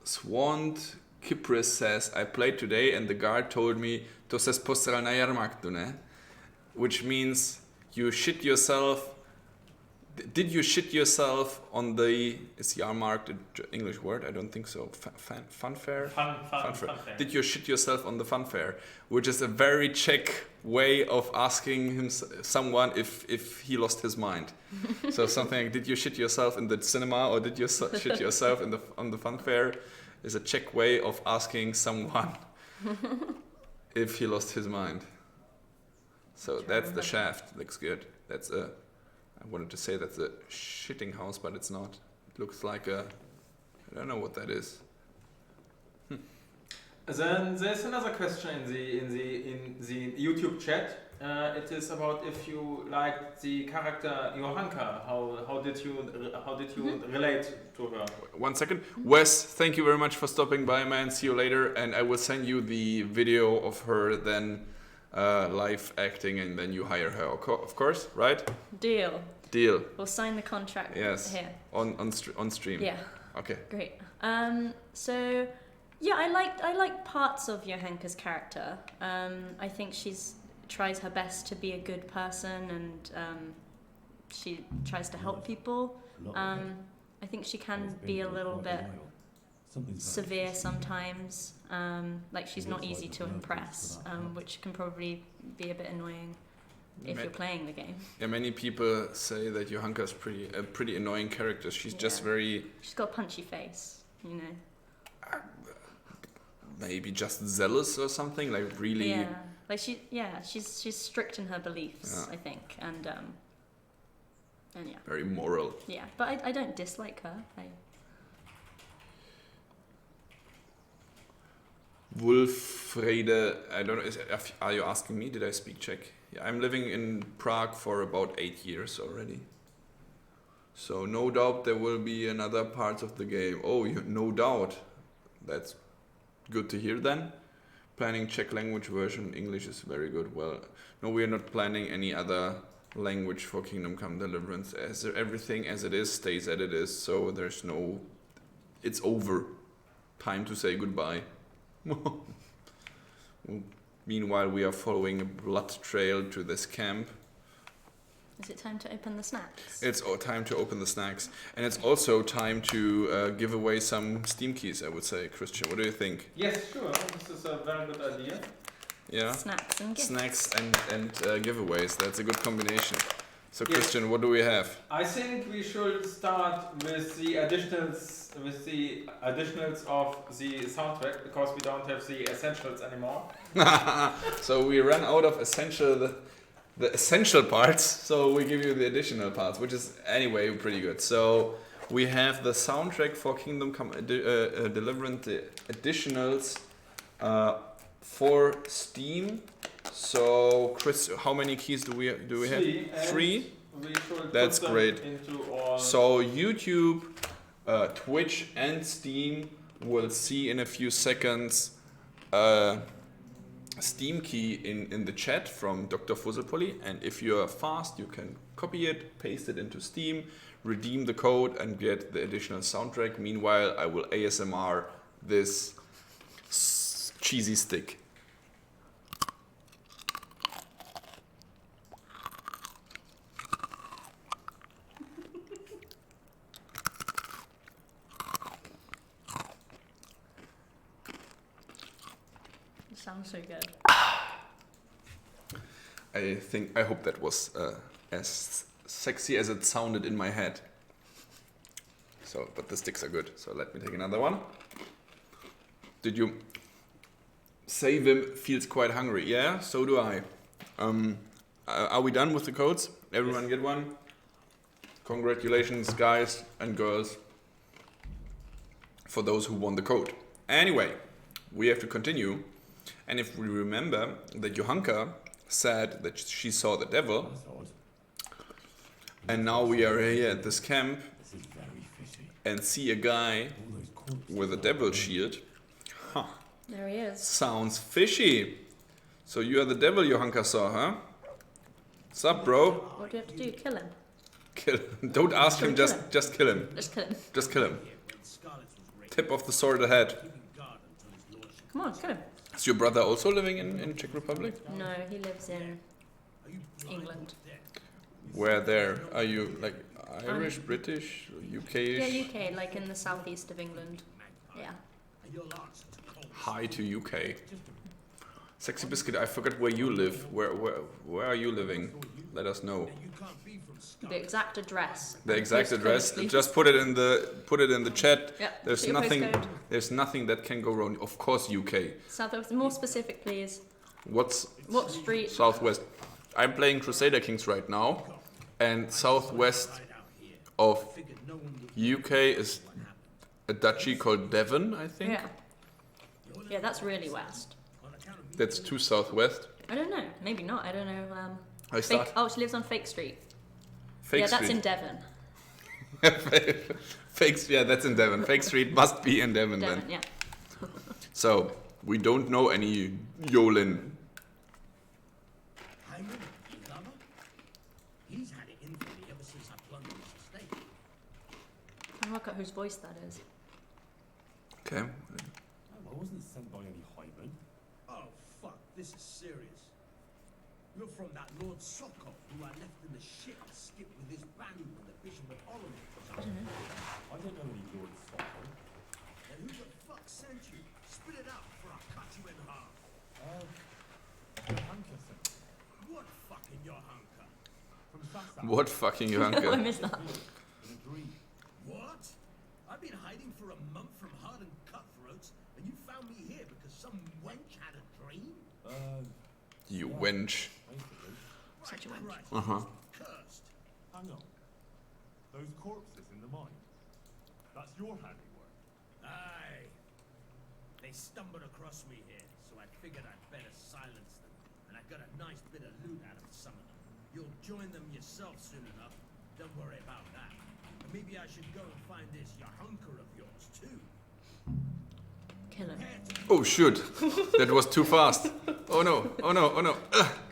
Swant Kypris says, I played today and the guard told me, to se spostral na jarmarktu, ne? Which means you shit yourself. Did you shit yourself on the, is Jahrmarkt an English word? I don't think so. Fun fair? Fun fair. Did you shit yourself on the fun fair? Which is a very Czech way of asking someone if he lost his mind. So something like, did you shit yourself in the cinema or did you shit yourself on the fun fair? Is a Czech way of asking someone if he lost his mind. So that's the shaft. Looks good. That's a, I wanted to say that's a shitting house, but it's not. It looks like a, I don't know what that is. Then there's another question in the YouTube chat. It is about if you liked the character Johanka. How did you relate to her? 1 second. Wes, thank you very much for stopping by, man. See you later, and I will send you the video of her then live acting, and then you hire her, of course, right? Deal. We'll sign the contract. Yes. Here. On stream. Yeah. Okay. Great. So yeah, I like parts of Johanka's character. I think she's tries her best to be a good person, and she tries to help people. I think she can be a little bit severe sometimes. Like she's not easy to impress, which can probably be a bit annoying if you're playing the game. Yeah, many people say that Johanka's a pretty annoying character. She's just very... She's got a punchy face, you know. Maybe just zealous or something, like really... Yeah, like she's strict in her beliefs, I think, and yeah. Very moral. Yeah, but I don't dislike her. Wolfrede, I don't know, are you asking me? Did I speak Czech? Yeah, I'm living in Prague for about 8 years already. So no doubt there will be another part of the game. Oh, no doubt. That's good to hear then. Planning Czech language version, English is very good. Well, no, we are not planning any other language for Kingdom Come Deliverance. Everything as it is stays as it is, so there's no... It's over. Time to say goodbye. Meanwhile, we are following a blood trail to this camp. Is it time to open the snacks? It's time to open the snacks. And it's also time to give away some Steam keys, I would say. Christian, what do you think? Yes, sure. This is a very good idea. Yeah? Snacks and gifts. Snacks and giveaways. That's a good combination. So, yes. Christian, what do we have? I think we should start with the additionals of the soundtrack, because we don't have the essentials anymore. So we ran out of the essential parts, so we give you the additional parts, which is anyway pretty good. So we have the soundtrack for Kingdom Come Deliverance, the additionals for Steam. So Chris, how many keys do we have? 3. We should That's put them great. into all. So YouTube, Twitch, and Steam will see in a few seconds Steam key in the chat from Dr. Fusselpolly, and if you're fast, you can copy it, paste it into Steam, redeem the code, and get the additional soundtrack. Meanwhile, I will ASMR this cheesy stick. Sounds so good. I hope that was as sexy as it sounded in my head. So, but the sticks are good. So let me take another one. Did you say Wim feels quite hungry? Yeah, so do I. Are we done with the codes? Everyone get one. Congratulations, guys and girls, for those who won the code. Anyway, we have to continue. And if we remember that Johanka said that she saw the devil, That's odd. and now we are here at this camp This is very fishy. and see a guy All those corpses. with a devil shield. Huh. There he is. Sounds fishy. So you are the devil Johanka saw, huh? What's up, bro? What do you have to do? Kill him. Kill him. Don't ask him, Kill just him. kill him. Just kill him. Just kill him. Tip of the sword ahead. Come on, kill him. Is your brother also living in Czech Republic? No, he lives in England. Where there? Are you like Irish, British, UK-ish? Yeah, UK, like in the southeast of England. Yeah. Hi to UK. Sexy Biscuit, I forgot where you live. Where are you living? Let us know. The exact address. The exact Postcode, address. please. Just put it in the chat. Yeah, There's put your nothing. postcode. There's nothing that can go wrong. Of course, UK. South. More specific, please. What's What street? southwest? I'm playing Crusader Kings right now, and southwest of UK is a duchy called Devon, I think. Yeah. Yeah, that's really west. That's too southwest. I don't know. Maybe not. I don't know. I start. Fake, oh, she lives on Fake Street. Fake yeah, Street. that's in Devon. Yeah, that's in Devon. Fake Street must be in Devon Devon, then. yeah. So we don't know any Yolin. He's had it in for me ever since I plundered his estate. Can work out whose voice that is. Okay. I wasn't sent by any highman. Oh, fuck, this is serious. You're from that Lord Sokol who I left in the shit to skip with his band when the Bishop of Holland was I out. don't know any Lord Sokol. Then who the fuck sent you? Spit it out before I cut you in half. Hankerson. What fucking your hunker? From Sassa. What fucking I Johanka? missed that. In a dream. What? I've been hiding for a month from hardened cutthroats, and you found me here because some wench had a dream? You wench. Basically. Such a wench. Right. Uh-huh. Cursed. Hang on. Those corpses in the mine. That's your handiwork. Aye. They stumbled across me here, so I figured I'd better silence them. And I got a nice bit of loot out of some of them. You'll join them yourself soon enough. Don't worry about that. And maybe I should go and find this Yahunker of yours too. Kill him. Oh shoot! That was too fast. Oh no! Oh no! Oh no!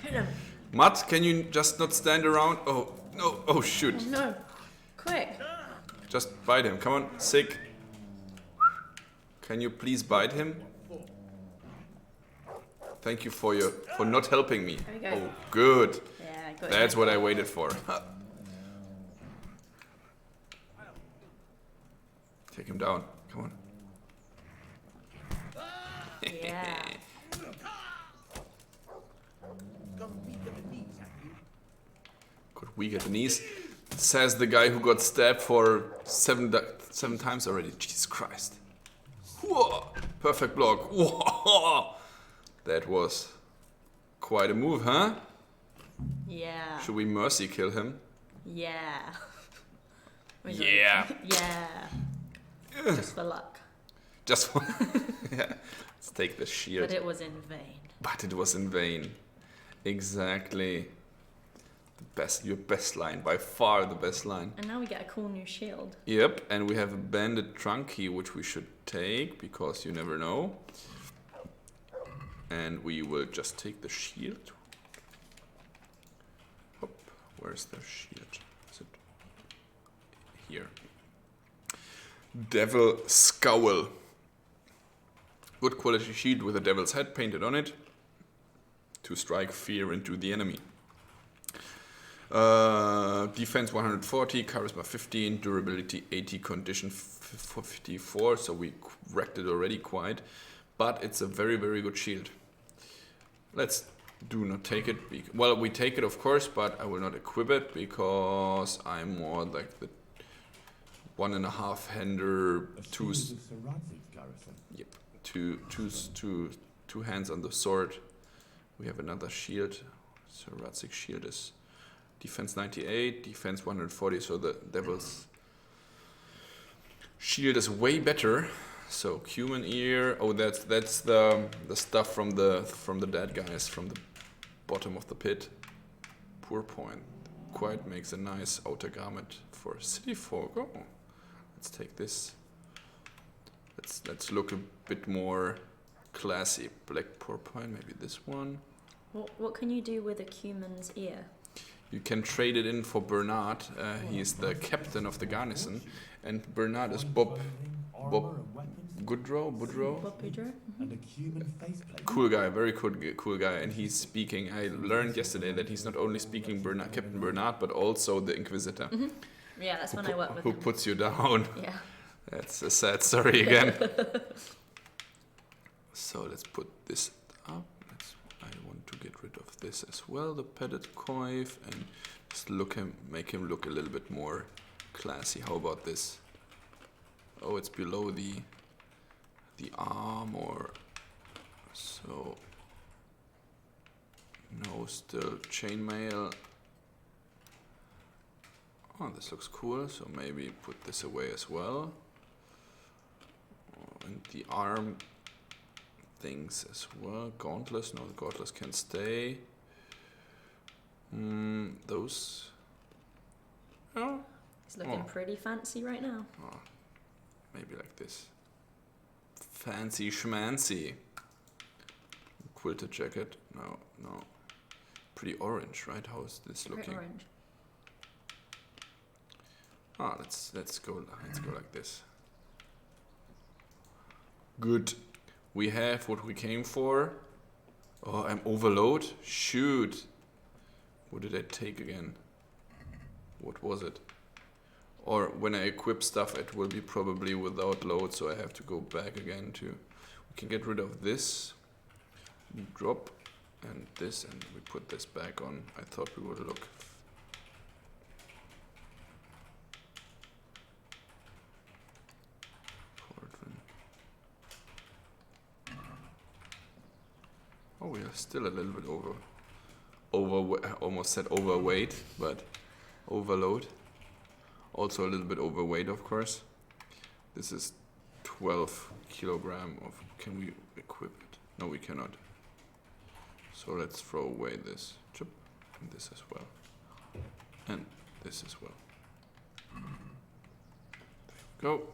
Kill him. Matt, can you just not stand around? Oh no! Oh shoot! No. Quick. Just bite him. Come on, sick. Can you please bite him? Thank you for not helping me. There we go. Oh, good. Yeah, got That's you. what I waited for. Take him down. Come on. Yeah. Got weak at the knees, have you? Got weak at the knees. Says the guy who got stabbed for seven times already. Jesus Christ. Whoa. Perfect block. Whoa. That was quite a move, huh? Yeah. Should we mercy kill him? Yeah. Yeah. Yeah. Just for luck. Just for yeah. Let's take the shield. But it was in vain. But it was in vain. Exactly. The best, your best line, by far the best line. And now we get a cool new shield. Yep, and we have a banded trunk key, which we should take, because you never know. And we will just take the shield. Hop, where's the shield? Is it here? Devil Scowl. Good quality shield with a devil's head painted on it to strike fear into the enemy. Defense 140, charisma 15, durability 80, condition 54, so we wrecked it already quite. But it's a very, very good shield. Let's do not take it. Well, we take it of course, but I will not equip it because I'm more like the 1.5 hander, two. Yep, two hands on the sword. We have another shield. So Radzik shield is defense 98, defense 140. So the devil's shield is way better. So human ear. Oh, that's the stuff from the dead guys from the bottom of the pit. Poor point. Quite makes a nice outer garment for city folk. Oh, let's take this. Let's look a bit more classy. Black porpoise, maybe this one. What can you do with a cuman's ear? You can trade it in for Bernard. He's the captain of the garrison, and Bernard is Bob Boudreaux. Bob Boudreaux? And a human faceplate. Cool guy, very cool guy, and he's speaking. I learned yesterday that he's not only speaking Captain Bernard, but also the Inquisitor. Mm-hmm. Yeah, that's when I work with who him. puts you down. Yeah. That's a sad story again. So let's put this up. I want to get rid of this as well, the padded coif, and just make him look a little bit more classy. How about this? Oh, it's below the arm, or so. No, still chainmail. Oh, this looks cool. So maybe put this away as well. Oh, and the arm things as well. Gauntlets. No, the gauntlets can stay. Those. Oh. It's looking pretty fancy right now. Oh, maybe like this. Fancy schmancy. Quilted jacket. No. Pretty orange, right? How is this looking? Pretty orange. Ah, let's go like this. Good. We have what we came for. Oh, I'm overload. Shoot. What did I take again? What was it? Or when I equip stuff, it will be probably without load, so I have to go back again to. We can get rid of this. Drop and this, and we put this back on. I thought we would look. Oh, we are still a little bit almost said overweight, but overload. Also a little bit overweight, of course. This is 12 kilogram of, can we equip it? No, we cannot. So let's throw away this chip, and this as well. And this as well. There we go.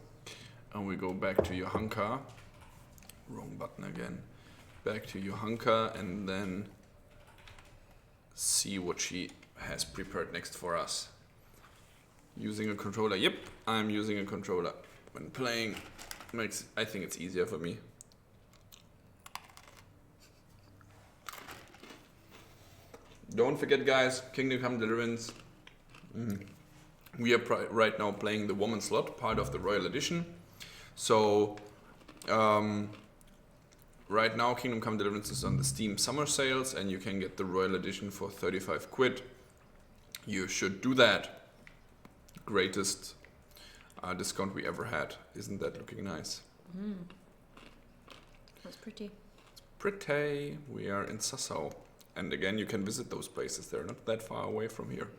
And we go back to Johanka. Wrong button again. Back to Johanka and then see what she has prepared next for us. Using a controller. Yep, I'm using a controller. When playing, I think it's easier for me. Don't forget, guys, Kingdom Come Deliverance. We are right now playing the Woman slot, part of the Royal Edition. So, right now Kingdom Come Deliverance is on the Steam summer sales, and you can get the Royal Edition for 35 quid. You should do that. Greatest discount we ever had. Isn't that looking nice? That's pretty. It's pretty. We are in Sassau. And again, you can visit those places. They're not that far away from here.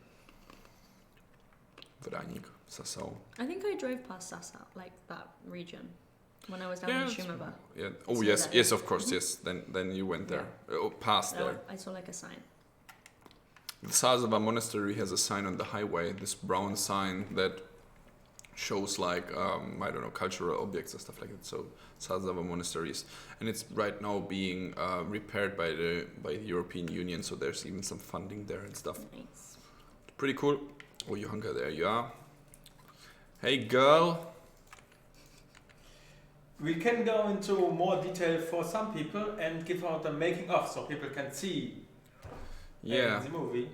Vranik, Sassau. I think I drove past Sassau, like that region, when I was down in Shumava. Yeah. Oh, yes, of course, yes. Then you went there. Oh, past there. I saw like a sign. The Sazava Monastery has a sign on the highway, this brown sign that shows like, I don't know, cultural objects and stuff like that. So Sazava Monasteries. And it's right now being repaired by the European Union, so there's even some funding there and stuff. Nice. Pretty cool. Oh, Johanka, there you are. Hey, girl. We can go into more detail for some people and give out the making of so people can see the movie.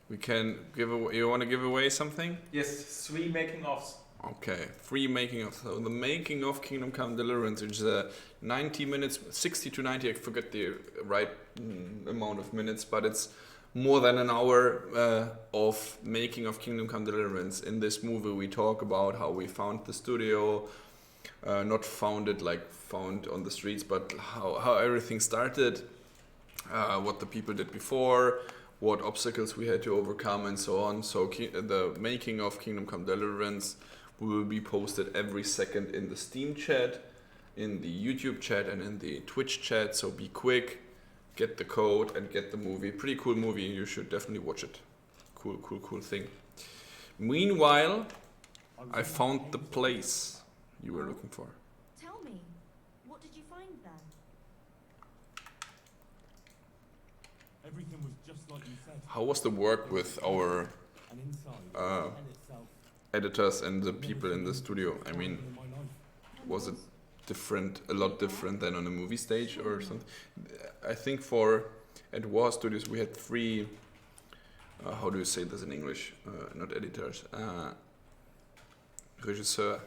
We can give away. You want to give away something? Yes, 3 making ofs. Okay, 3 making of. So the making of Kingdom Come Deliverance, which is 90 minutes, 60 to 90. I forget the right amount of minutes, but it's more than an hour of making of Kingdom Come Deliverance. In this movie, we talk about how we found the studio. Not found it like found on the streets, but how everything started, what the people did before, what obstacles we had to overcome and so on. So the making of Kingdom Come Deliverance will be posted every second in the Steam chat, in the YouTube chat, and in the Twitch chat. So be quick, get the code, and get the movie. Pretty cool movie. You should definitely watch it. Cool thing. Meanwhile, I found the place you were looking for. Tell me, what did you find there? Everything was just like you said. How was the work with our And inside, the pen itself, editors and the people in the studio? I mean, in my life. was it different, a lot different than on a movie stage or something? I think at Warhorse Studios we had 3, how do you say this in English? Not editors, regisseur,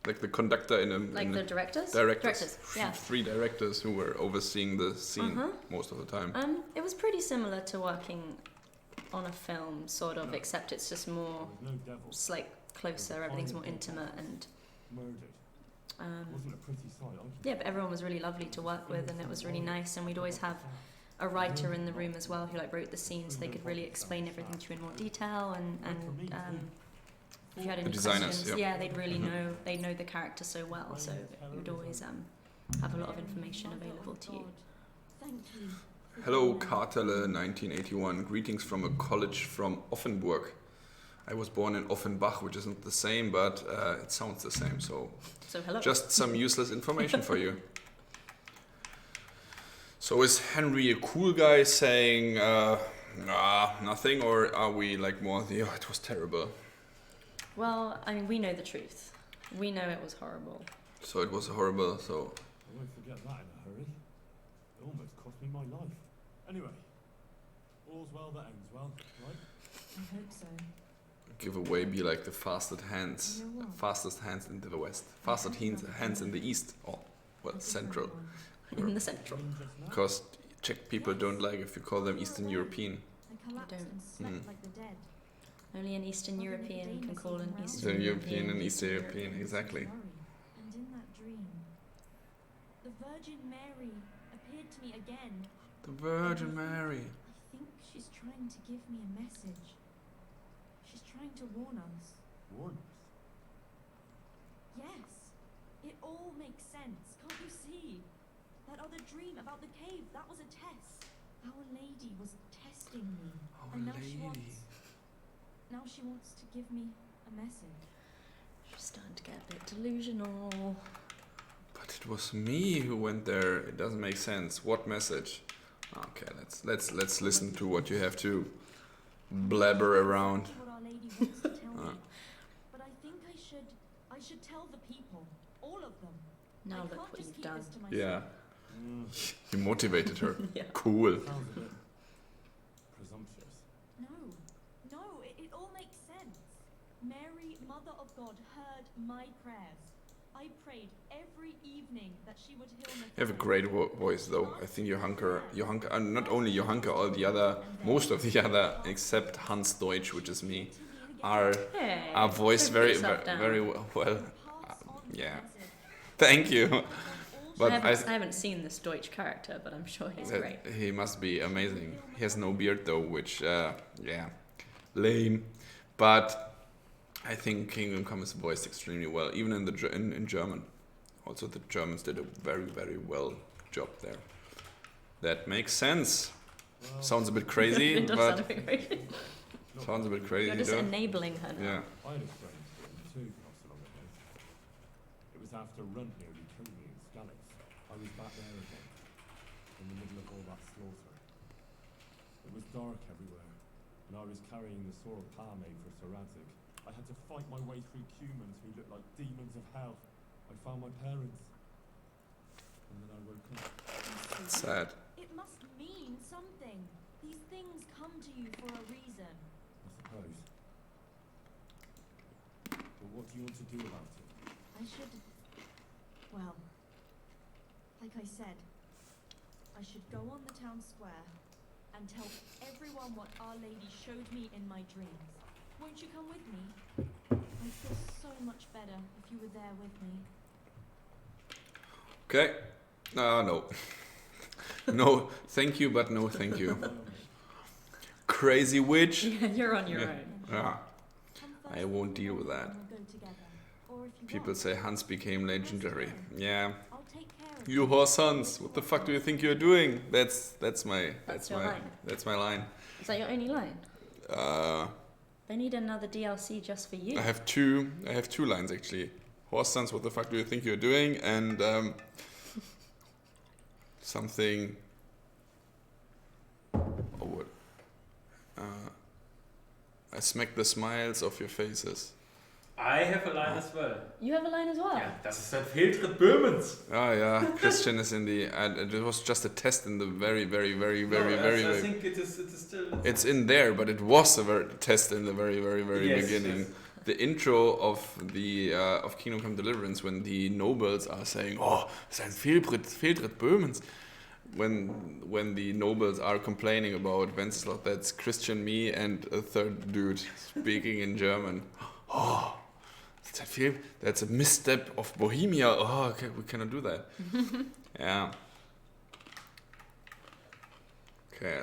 like the conductor in a... Like the directors? Directors. Yeah. 3 directors who were overseeing the scene most of the time. It was pretty similar to working on a film, sort of, except it's just more, There was no devil. it's like closer, everything's more intimate, and Murdered. Wasn't a pretty sight. yeah, but everyone was really lovely to work with, and it was really nice, and we'd always have a writer in the room as well who like wrote the scenes, so they could really explain everything to you in more detail, and if you had any designers, questions, yeah. they'd really know the character so well, so you'd always have a lot of information available to you. Thank you. Hello, Kartele 1981. Greetings from a college from Offenburg. I was born in Offenbach, which isn't the same, but it sounds the same. So hello. just some useless information for you. So is Henry a cool guy saying nothing, or are we like more the it was terrible? Well, I mean, we know the truth. We know it was horrible. So it was horrible. So I won't forget that in a hurry. It almost cost me my life. Anyway, all's well that ends well, right? I hope so. giveaway be like the fastest hands into the west, fastest hands in the east, or well, central. In the central. Because Czech people don't like if you call them Eastern European. They collapsed and slept like the dead. Only an Eastern European can call an Eastern European and Eastern European, exactly. And in that dream, the Virgin Mary appeared to me again. The Virgin Mary. I think she's trying to give me a message. She's trying to warn us. Warn us? Yes. It all makes sense. Can't you see? That other dream about the cave, that was a test. Our Lady was testing me. And now now she wants to give me a message. She's starting to get a bit delusional. But it was me who went there. It doesn't make sense. What message? Okay, let's listen to what you have to blabber around. What Our Lady wants to tell me. But I think I should tell the people, all of them. Now I look can't what just you've keep done. this to myself. Yeah. You motivated her. Yeah. Cool. Sounds a bit presumptuous. No, it all makes sense. Mary, Mother of God, heard my prayers. I prayed every evening that she would heal me. You have a great voice, though. I think Johanka, not only Johanka, all the other, most of the other, except Hans Deutsch, which is me, are voiced very well. Yeah. Thank you. But I haven't seen this Deutsch character, but I'm sure he's great. He must be amazing. He has no beard though, which lame. But I think Kingdom Come is voiced extremely well, even in German. Also, the Germans did a very, very well job there. That makes sense. Sounds a bit crazy, It does but sound a bit crazy. sounds a bit crazy. You're just though. enabling her now. Yeah. I had a strange dream too, not so long ago. It was after Runt nearly killed me in Scalix. I was back there again, in the middle of all that slaughter. It was dark everywhere, and I was carrying the sword Pa made for Sir Radzig. I had to fight my way through humans who looked like demons of hell. I found my parents, and then I woke up. Sad. It must mean something. These things come to you for a reason. I suppose. But what do you want to do about it? I should... Well, like I said, I should go on the town square and tell everyone what Our Lady showed me in my dreams. Won't you come with me? I'd feel so much better if you were there with me. Okay. No. No, thank you, but no thank you. Crazy witch. Yeah, you're on your Yeah. own. Yeah. Come I first won't thing deal in the with that. morning and we'll go together. Or if you People want, say Hans became legendary. Yeah. I'll take care of You horse Hans, what the fuck do you think you're doing? That's my That's your line. that's my line. Is that your only line? They need another DLC just for you. I have two lines actually. Horse Hans, what the fuck do you think you're doing? And something. Oh, what? I smack the smiles off your faces. I have a line as well. You have a line as well? Ja, das ist ein Fehltritt Böhmens. Oh yeah, Christian is in the. It was just a test in the very. I think it is still. It's in there, but it was a test in the very Yes, beginning. yes. The intro of the of Kingdom Come Deliverance, when the nobles are saying, "Oh, es ist ein Fehltritt Böhmens," when the nobles are complaining about Wenceslaus, that's Christian, me, and a third dude speaking in German. Oh, that's a misstep of Bohemia. Oh, okay, we cannot do that. Yeah. Okay,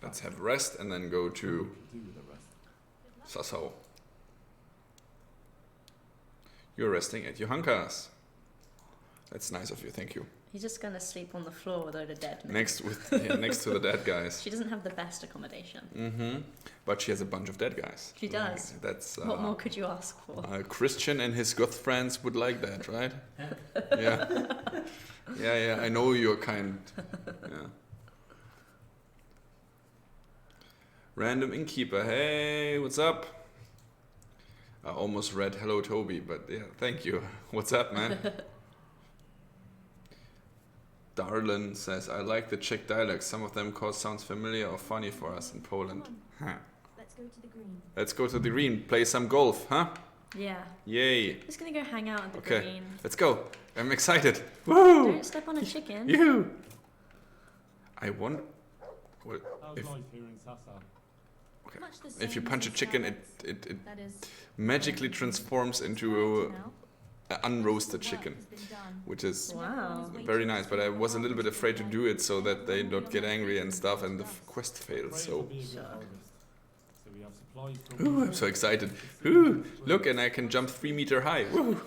let's have rest and then go to Do with the rest. Sassau. You're resting at Johankas. That's nice of you, thank you. He's just gonna sleep on the floor with all the dead men. Next to the dead guys. She doesn't have the best accommodation. Mm-hmm. But she has a bunch of dead guys. She does. That's What more could you ask for? Christian and his goth friends would like that, right? Yeah. Yeah, I know you're kind. Yeah. Random innkeeper. Hey, what's up? I almost read hello Toby, but yeah, thank you. What's up, man? Darlin says, I like the Czech dialects. Some of them sounds familiar or funny for us in Poland. Huh. Let's go to the green. Let's go to the green, play some golf, huh? Yeah. Yay. Just gonna go hang out at the Okay, green. let's go. I'm excited. Woo! Don't step on a chicken. Yoo! I want. What, How's if life here in Sassau? okay. Much the If you same punch a as chicken, salads. it That is, magically transforms into now. an unroasted Work chicken, has been done. which is Wow. very nice. But I was a little bit afraid to do it so that they don't get angry and stuff, and the quest fails. Pray So. it'll be a good harvest. So we have supplies from Ooh, I'm so excited. Ooh, look, and I can jump 3 meter high. Woo.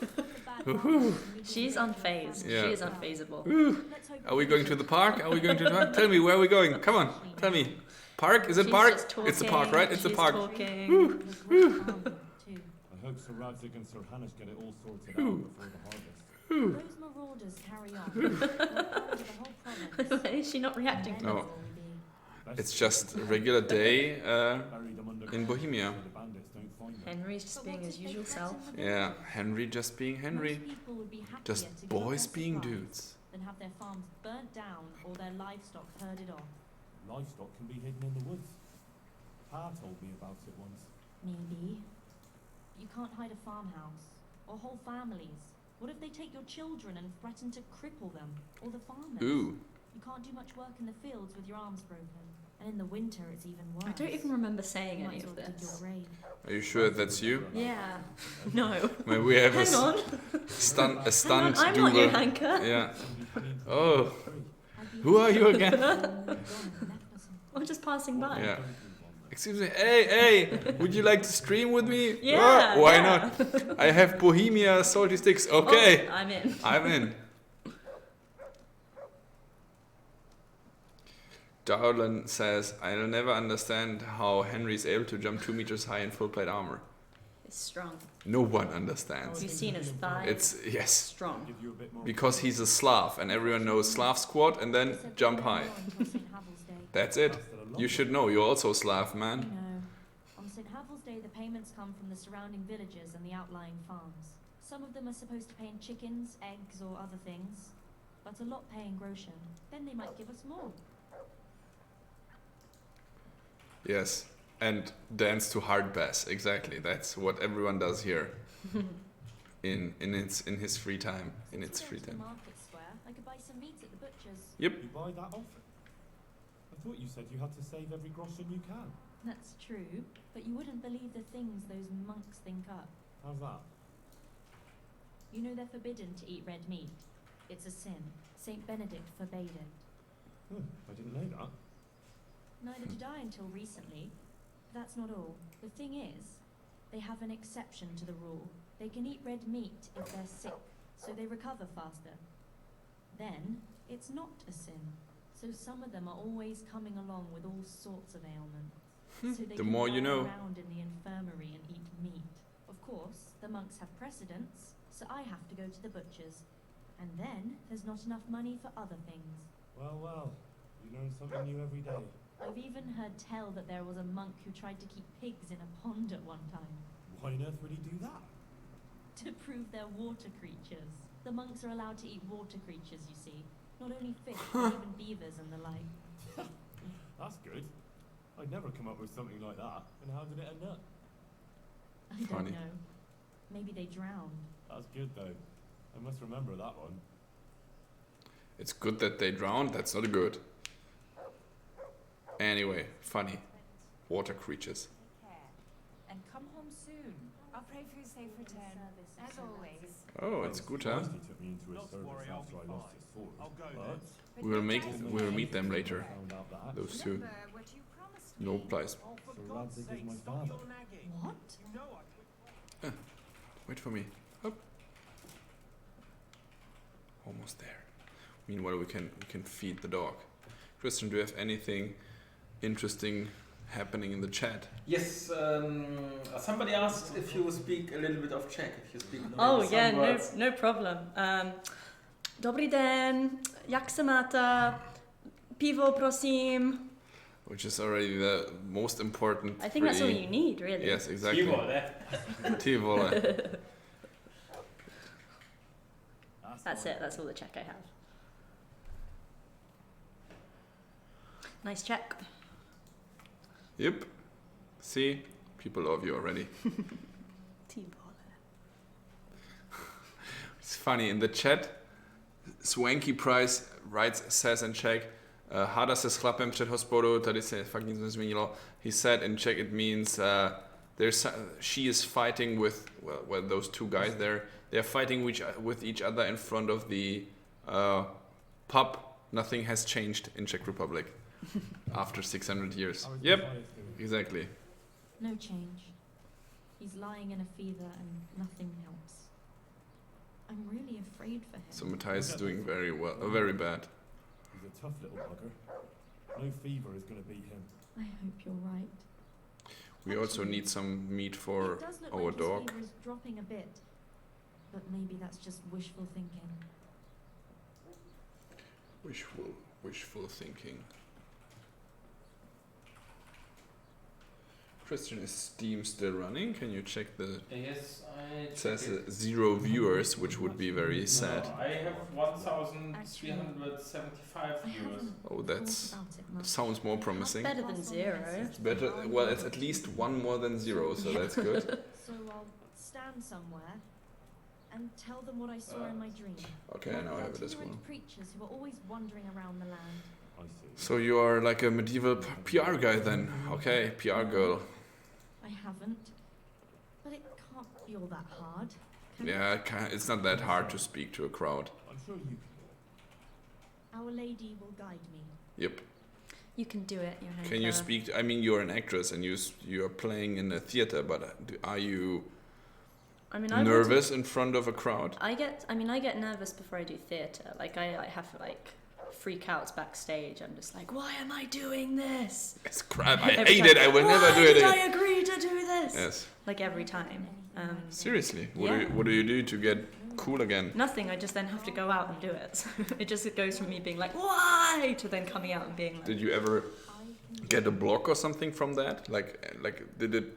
She's unfazed. Yeah. She is unfazable. Ooh. Are we going to the park? Are we going to the park? Tell me, where are we going? Come on, tell me. Park? Is it She's park? just It's the park, right? It's the she's park. Talking. Ooh. I hope Sir Radzig and Sir Hannes get it all sorted out before the harvest. Those marauders carry on. They're part of the whole province. Why is she not reacting to No. this? Best It's just a regular day bury them under in ground Bohemia. so the bandits don't find them. Henry's just being his usual self. Yeah, Henry just being Henry. Most people would be happier Just to give up boys their being supplies dudes. than have their farms burnt down or their livestock herded off. Livestock can be hidden in the woods. Pa told me about it once. Maybe. You can't hide a farmhouse or whole families. What if they take your children and threaten to cripple them or the farmers? Ooh. You can't do much work in the fields with your arms broken. And in the winter, it's even worse. I don't even remember saying You might any as of well dig your this. grave. Are you sure that's you? Yeah. No. Maybe we have Hang on. a stunt Hang on. I'm not doer. Johanka. Yeah. Somebody came in Oh, I'd be who are you again? gone and left us I'm just passing by. Yeah. Excuse me. Hey, would you like to stream with me? Yeah, Oh, why yeah. not? I have Bohemia salty sticks. Okay. Oh, I'm in. I'm in. Darlin says, I'll never understand how Henry's able to jump 2 meters high in full plate armor. It's strong. No one understands. Have you seen his thighs? It's, yes, strong. Give you a bit more. because he's a Slav and everyone knows Slav squat and then jump high. That's it. You should know, you're also Slav, man. No. On St. Havel's Day, the payments come from the surrounding villages and the outlying farms. Some of them are supposed to pay in chickens, eggs, or other things, but a lot pay in groschen. Then they might give us more. Yes, and dance to hard bass. Exactly, that's what everyone does here. in his free time. In its free To the time. market square, I could buy some meat at the butcher's. Yep. You buy that often? I thought you said you had to save every groschen you can. That's true, but you wouldn't believe the things those monks think up. How's that? You know they're forbidden to eat red meat. It's a sin. Saint Benedict forbade it. I didn't know that. Neither did I until recently. That's not all. The thing is, they have an exception to the rule. They can eat red meat if they're sick, so they recover faster. Then, it's not a sin. So some of them are always coming along with all sorts of ailments. So they The can more you lie know. around in the infirmary and eat meat. Of course, the monks have precedence, so I have to go to the butcher's. And then, there's not enough money for other things. Well, you learn something new every day. I've even heard tell that there was a monk who tried to keep pigs in a pond at one time. Why on earth would he do that? To prove they're water creatures. The monks are allowed to eat water creatures, you see. Not only fish, but even beavers and the like. That's good. I'd never come up with something like that. And how did it end up? I Funny. don't know. Maybe they drowned. That's good though. I must remember that one. It's good that they drowned. That's not good. Anyway, funny. Water creatures. Take care. And come home soon. I'll pray for your safe return, as always. Oh, it's good, huh? He took me into his service after I lost his sword. But We'll meet them later. found out that. Those two. Remember what you promised No me. place. So Ranzig is my father. What? Wait for me. Up. Almost there. Meanwhile, we can feed the dog. Christian, do you have anything interesting happening in the chat? Yes, somebody asked if you speak a little bit of Czech. If you speak. Oh maybe yeah, some words. no problem. Dobrý den, jak se máte? Pivo, prosím. Which is already the most important. I think that's all you need, really. Yes, exactly. Tivole. Tivole. That's it. That's all the Czech I have. Nice Czech. Yep. See, people love you already. Tivole. It's funny in the chat. Swanky Price says in Czech, hada se s chlapem před hospodou, tady se fakt nic nezměnilo. He said in Czech it means she is fighting with those two guys there. They're fighting with each other in front of the pub. Nothing has changed in Czech Republic after 600 years. Yep, exactly. No change. He's lying in a fever and nothing helps. I'm really afraid for him. So Matthias is doing very well, very bad. He's a tough little bugger. No fever is going to beat him. I hope you're right. We also need some meat for It does look our like dog. his fever is dropping a bit. But maybe that's just wishful thinking. Wishful thinking. Christian, is Steam still running? Can you check the... Yes, It says 0 viewers, which would be very sad. No, I have 1,375 viewers. Oh, that's sounds more promising. Better than 0. It's better. Well, it's at least 1 more than 0, so that's good. So I'll stand somewhere and tell them what I saw in my dream. Okay, I now have it as well. Itinerant preachers who are always wandering around the land. I see. So you are like a medieval PR guy then? Okay, PR girl. I haven't. But it can't be all that hard. Can Yeah, it's not that hard to speak to a crowd. I'm sure you can. Our Lady will guide me. Yep. You can do it, Johanka. Can you speak? I mean, you're an actress and you are playing in a theater, but are you I mean, nervous in front of a crowd? I get nervous before I do theatre. Like I have like freakouts backstage. I'm just like, why am I doing this? It's crap. I Every hate time, it. I will never do it Why did I again. agree to do this? Yes. Like every time. Seriously, Yeah. what do you do to get cool again? Nothing. I just then have to go out and do it. It just goes from me being like, why, to then coming out and being like. Did you ever get a block or something from that? Like did it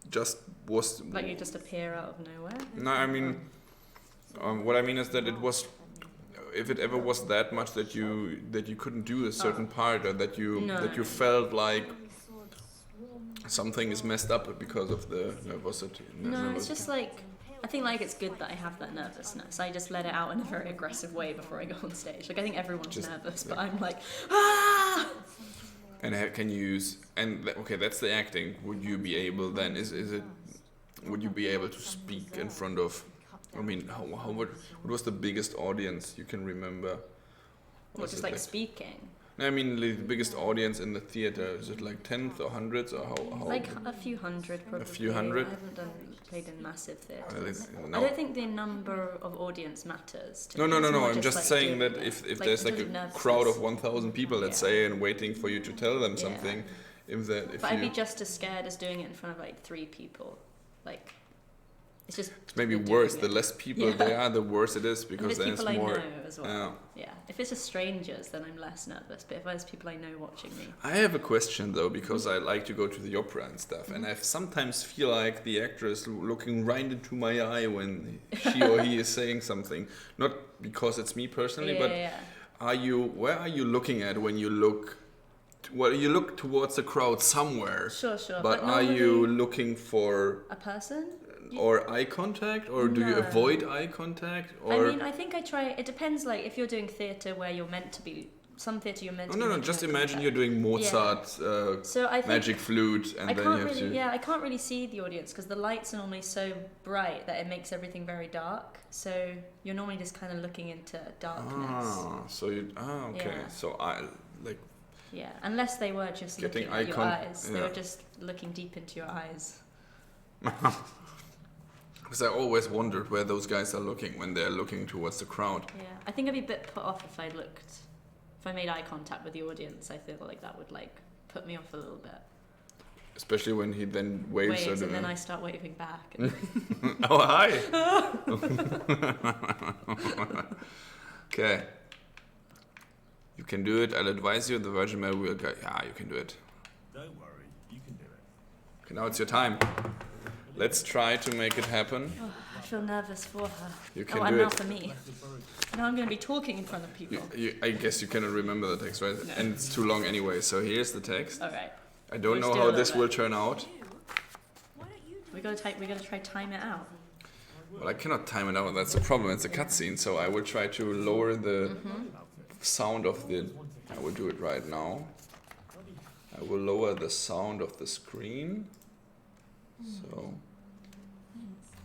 just was? Like you just appear out of nowhere? No, I mean, what I mean is that it was. If it ever was that much that you couldn't do a certain part, or that you felt like something is messed up because of the nervosity. No, it's just like, I think like it's good that I have that nervousness. I just let it out in a very aggressive way before I go on stage. Like I think everyone's nervous, but I'm like, ah! And can you use okay? That's the acting. Would you be able then? Would you be able to speak in front of? I mean, what was the biggest audience you can remember Or just like speaking? I mean, the biggest audience in the theater, is it like tens or hundreds or how? Like a few hundred probably. A few hundred? I haven't played in massive theatres. No. I don't think the number of audience matters. No. I'm just saying that if like, there's like a crowd of 1,000 people, let's say, and waiting for you to tell them something, but I'd be just as scared as doing it in front of like 3 people. Like, it's just... It's maybe worse. The less people there are, the worse it is, because then it's more... I know as well. Yeah. If it's just strangers, then I'm less nervous. But if there's people I know watching me... I have a question, though, because I like to go to the opera and stuff, and I sometimes feel like the actor is looking right into my eye when she or he is saying something. Not because it's me personally, but where are you looking at when you look... Well, you look towards the crowd somewhere. Sure. But are you looking for... A person? Or eye contact, or do you avoid eye contact? Or I mean, I think I try. It depends. Like, if you're doing theatre where you're meant to be, some theatre you're meant to be. No. Just imagine you're doing Mozart, so I think Magic Flute, and then you have to. Yeah, I can't really see the audience because the lights are normally so bright that it makes everything very dark. So you're normally just kind of looking into darkness. Okay. Yeah. So I like. Yeah, unless they were just looking at your eyes. They were just looking deep into your eyes. Because I always wondered where those guys are looking when they're looking towards the crowd. Yeah, I think I'd be a bit put off if I made eye contact with the audience. I feel like that would like put me off a little bit. Especially when he then waves and then I start waving back. Oh, hi! Okay. You can do it. I'll advise you. The Virgin Mary will go. Yeah, you can do it. Don't worry, you can do it. Okay, now it's your time. Let's try to make it happen. Oh, I feel nervous for her. You can and do now it. For me. Now I'm going to be talking in front of people. I guess you cannot remember the text, right? No. And it's too long anyway. So here's the text. All right. I don't know how this will turn out. We gotta try time it out. Well, I cannot time it out. That's the problem. It's a cutscene, so I will try to lower the sound of the. I will do it right now. I will lower the sound of the screen. So.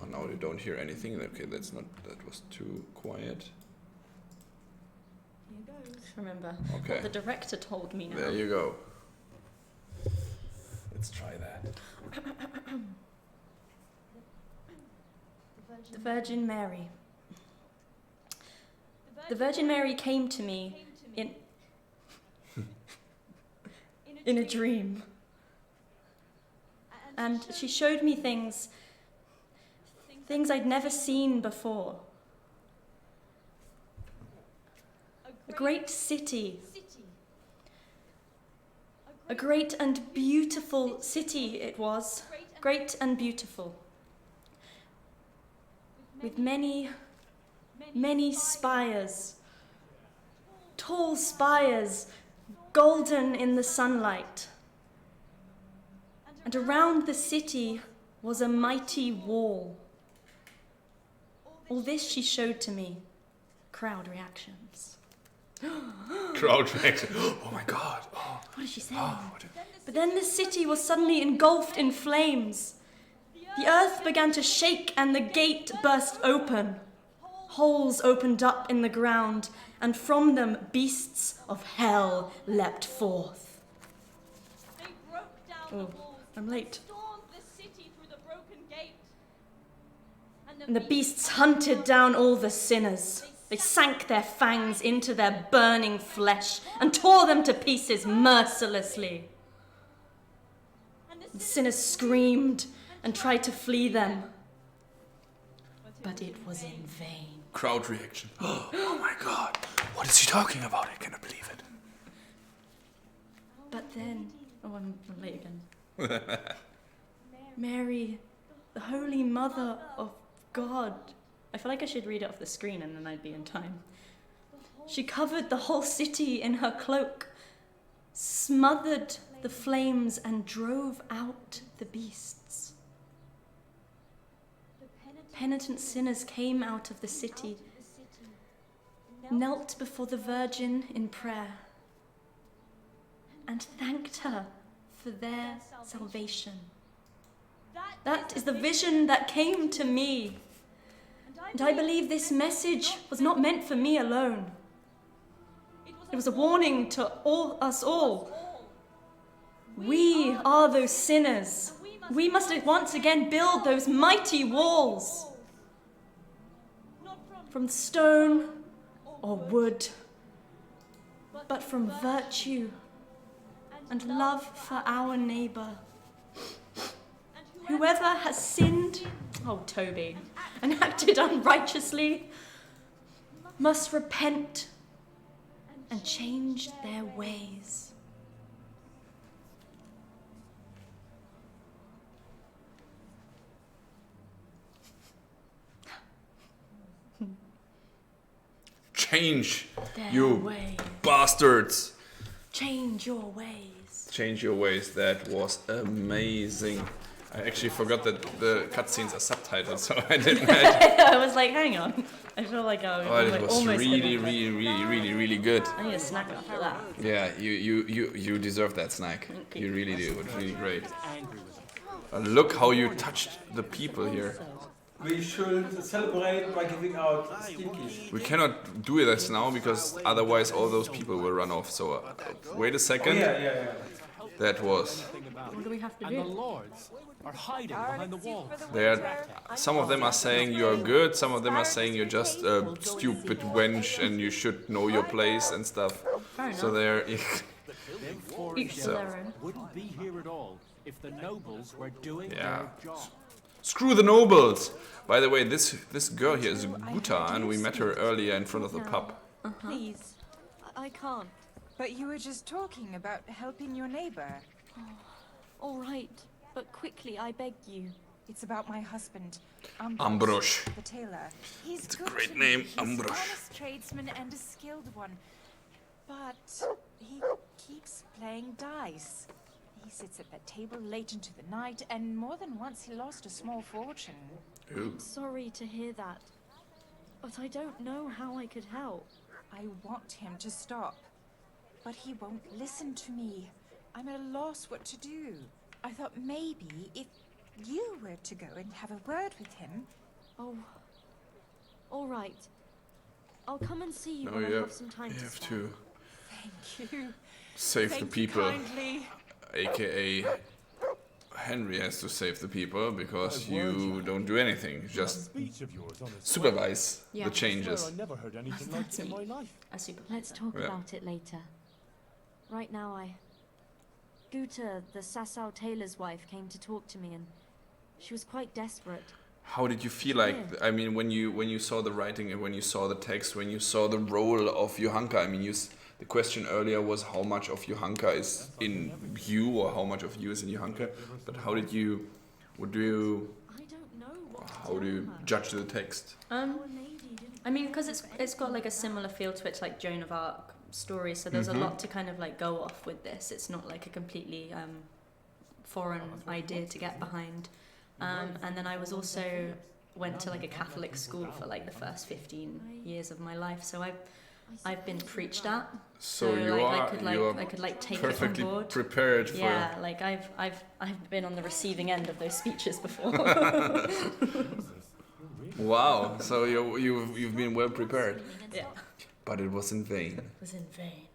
Oh, now you don't hear anything. Okay, that was too quiet. Just remember what the director told me now. There you go. Let's try that. The Virgin Mary. The Virgin Mary came to me in a dream. And she showed me things I'd never seen before. A great city. A great and beautiful city it was. Great and beautiful. With many, many spires. Tall spires, golden in the sunlight. And around the city was a mighty wall. All this she showed to me. Crowd reactions. Crowd reaction. Oh my God. Oh. What did she say? But then the city was suddenly engulfed in flames. The earth began to shake and the gate burst open. Holes opened up in the ground, and from them beasts of hell leapt forth. Oh, I'm late. And the beasts hunted down all the sinners. They sank their fangs into their burning flesh and tore them to pieces mercilessly. The sinners screamed and tried to flee them, but it was in vain. Crowd reaction. Oh my God. What is he talking about? I cannot believe it. But then... Oh, I'm late again. Mary, the Holy Mother of God. I feel like I should read it off the screen and then I'd be in time. She covered the whole city in her cloak, smothered the flames and drove out the beasts. Penitent sinners came out of the city, knelt before the Virgin in prayer, and thanked her for their salvation. That is the vision that came to me. And I believe this message was not meant for me alone. It was a warning to us all. We are those sinners. We must once again build those mighty walls. From stone or wood, but from virtue and love for our neighbour. Whoever has sinned, oh Toby, and acted unrighteously must repent and change their ways. Change, Their you ways. bastards. Change your ways. Change your ways. That was amazing. I actually forgot that the cutscenes are subtitled, so I didn't imagine. I was like, hang on. I feel like I Oh, it like was almost really good. I need a snack after that. Yeah, you deserve that snack. You really do. It's really great. Look how you touched the people here. We should celebrate by giving out stinkies. We cannot do this now because otherwise all those people will run off. So wait a second. Oh, yeah. That was. What do we have to And the do? lords are hiding behind the walls. Some of them are saying you're good. Some of them are saying you're just a stupid wench and you should know your place and stuff. So they're. Each to their own. Wouldn't be here at all if the nobles were doing Yeah. their job. Screw the nobles! By the way, this girl here is Guta, and we met her earlier in front of the pub. Please, I can't. But you were just talking about helping your neighbor. All right, but quickly, I beg you. It's about my husband, Ambrosch. the tailor. He's It's a good great to me. name, He's Ambrosch. an honest tradesman and a skilled one. But he keeps playing dice. He sits at that table late into the night, and more than once he lost a small fortune. Ooh. Sorry to hear that, but I don't know how I could help. I want him to stop, but he won't listen to me. I'm at a loss what to do. I thought maybe if you were to go and have a word with him. Oh, all right. I'll come and see you No, when I you have some time you to have spare. to Thank you. save the Thank you people. kindly. AKA Henry has to save the people because you don't do anything. You just Speech of yours on his supervise Yeah. the changes. I never heard anything like it in my life. A super. Let's talk Yeah. about it later. Right now, Guta, the Sassau tailor's wife, came to talk to me, and she was quite desperate. How did you feel like? I mean, when you saw the writing and when you saw the text, when you saw the role of Johanka. I mean, the question earlier was how much of Johanka is in you or how much of you is in Johanka. But how did you? Would you? I don't know what to How do tell you her. judge the text? Our lady didn't I mean, because it's got like a similar feel to it, like Joan of Arc story. So there's a lot to kind of like go off with this. It's not like a completely foreign idea to get behind. And then I was also went to like a Catholic school for like the first 15 years of my life. So I've been preached at. So you like, are I could like take it perfectly on board. prepared for. Yeah, like I've been on the receiving end of those speeches before. Wow. So you've been well prepared, Yeah, but it was in vain. it was in vain.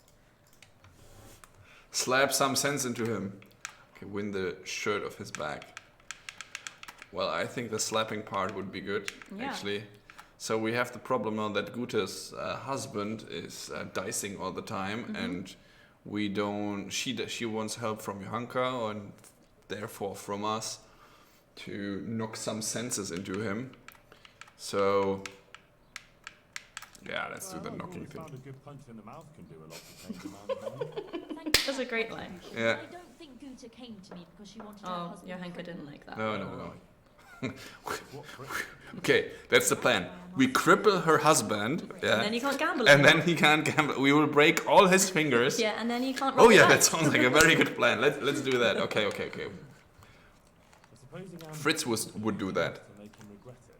Slap some sense into him. Okay, win the shirt off his back. Well, I think the slapping part would be good, Yeah. actually. So we have the problem now that Guta's husband is dicing all the time, and we don't. She wants help from Johanka and therefore from us to knock some senses into him. So yeah, let's do the knocking thing. Found a good punch in the mouth can do a lot to change a man's mind. That's a great line. Yeah. I don't think Guta came to me because she wanted her Oh, husband. Johanka didn't like that. No. Okay, that's the plan. We cripple her husband, yeah, And then you can't gamble and anymore. then he can't gamble. We will break all his fingers. Yeah, and then you can't. Oh roll yeah, the that dice. sounds like a very good plan. Let's do that. Okay. Supposing Fritz would do that. to make him regret it.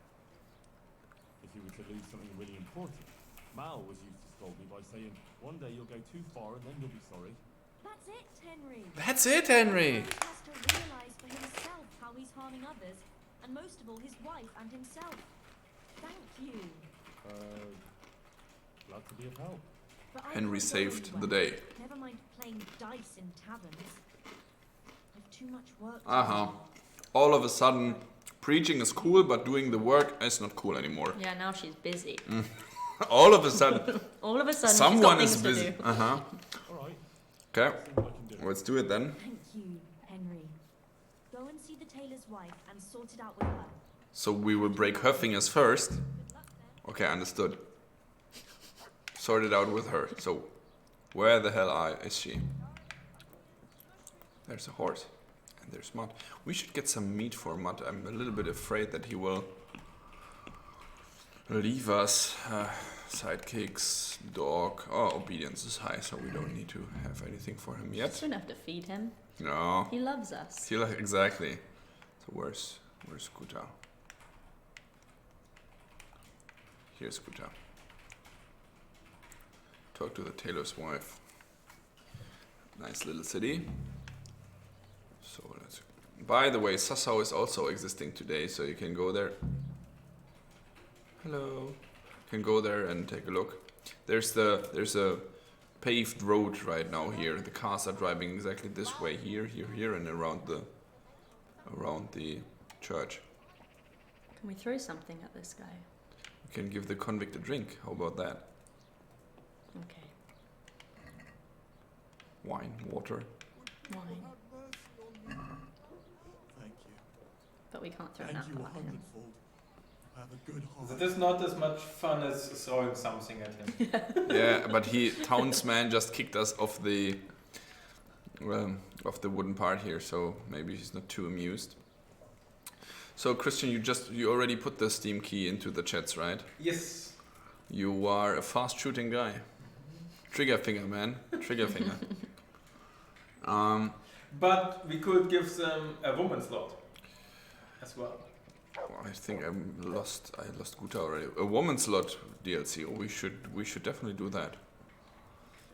If you were to lose something really important. Mal was used to scold me by saying, one day you'll go too far and then you'll be sorry. That's it, Henry. That's it, Henry. He has to realize for himself how he's harming others, and most of all his wife and himself. Thank you. Glad to be of help. But I Henry can't go saved the anywhere. day. Never mind playing dice in taverns. I've too much work to Uh-huh. do. All of a sudden, preaching is cool, but doing the work is not cool anymore. Yeah, now she's busy. All of a sudden, All of a sudden, someone she's is got things busy. to do. Uh-huh. Alright, Okay, see what I can do. let's do it then. Thank you, Henry. Go and see the tailor's wife and sort it out with her. So we will break her fingers first. Okay, understood. Sort it out with her. So, where the hell is she? There's a horse. And there's Mud. We should get some meat for Mud. I'm a little bit afraid that he will leave us. Sidekicks, dog. Oh, obedience is high, so we don't need to have anything for him You yet. don't have to feed him. No. He loves us. Exactly. So where's Scooter? Here's Scooter. Talk to the tailor's wife. Nice little city. So let's. By the way, Sassau is also existing today, so you can go there. Hello. You can go there and take a look. There's a paved road right now here. The cars are driving exactly this way here, and around the church. Can we throw something at this guy? You can give the convict a drink. How about that? Okay. Wine, water. Wine. Thank you. But we can't throw an Thank you apple at him. 100-fold. Have a good heart. That is not as much fun as throwing something at him. Yeah, but townsman just kicked us off the wooden part here, so maybe he's not too amused. So Christian, you already put the Steam key into the chats, right? Yes. You are a fast shooting guy. Trigger finger, man. Trigger finger. But we could give them a woman slot as well. I think I lost Guta already. A woman slot DLC. We should definitely do that.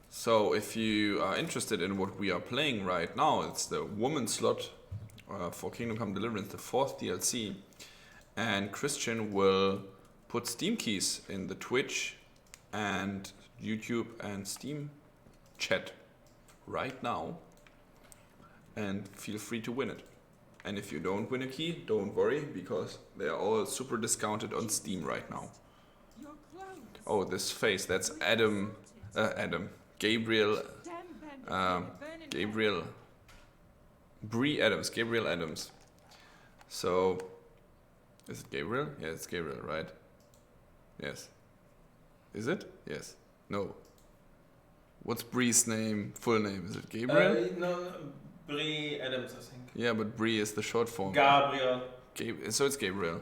So if you are interested in what we are playing right now, it's the woman slot for Kingdom Come Deliverance, the 4th DLC, and Christian will put Steam keys in the Twitch and YouTube and Steam chat right now, and feel free to win it. And if you don't win a key, don't worry, because they are all super discounted on Steam right now. Oh, this face, that's Gabriel Adams. So, is it Gabriel? Yeah, it's Gabriel, right? Yes. Is it? Yes. No. What's Bree's full name? Is it Gabriel? No, Bree Adams, I think. Yeah, but Bree is the short form. Gabriel. So it's Gabriel.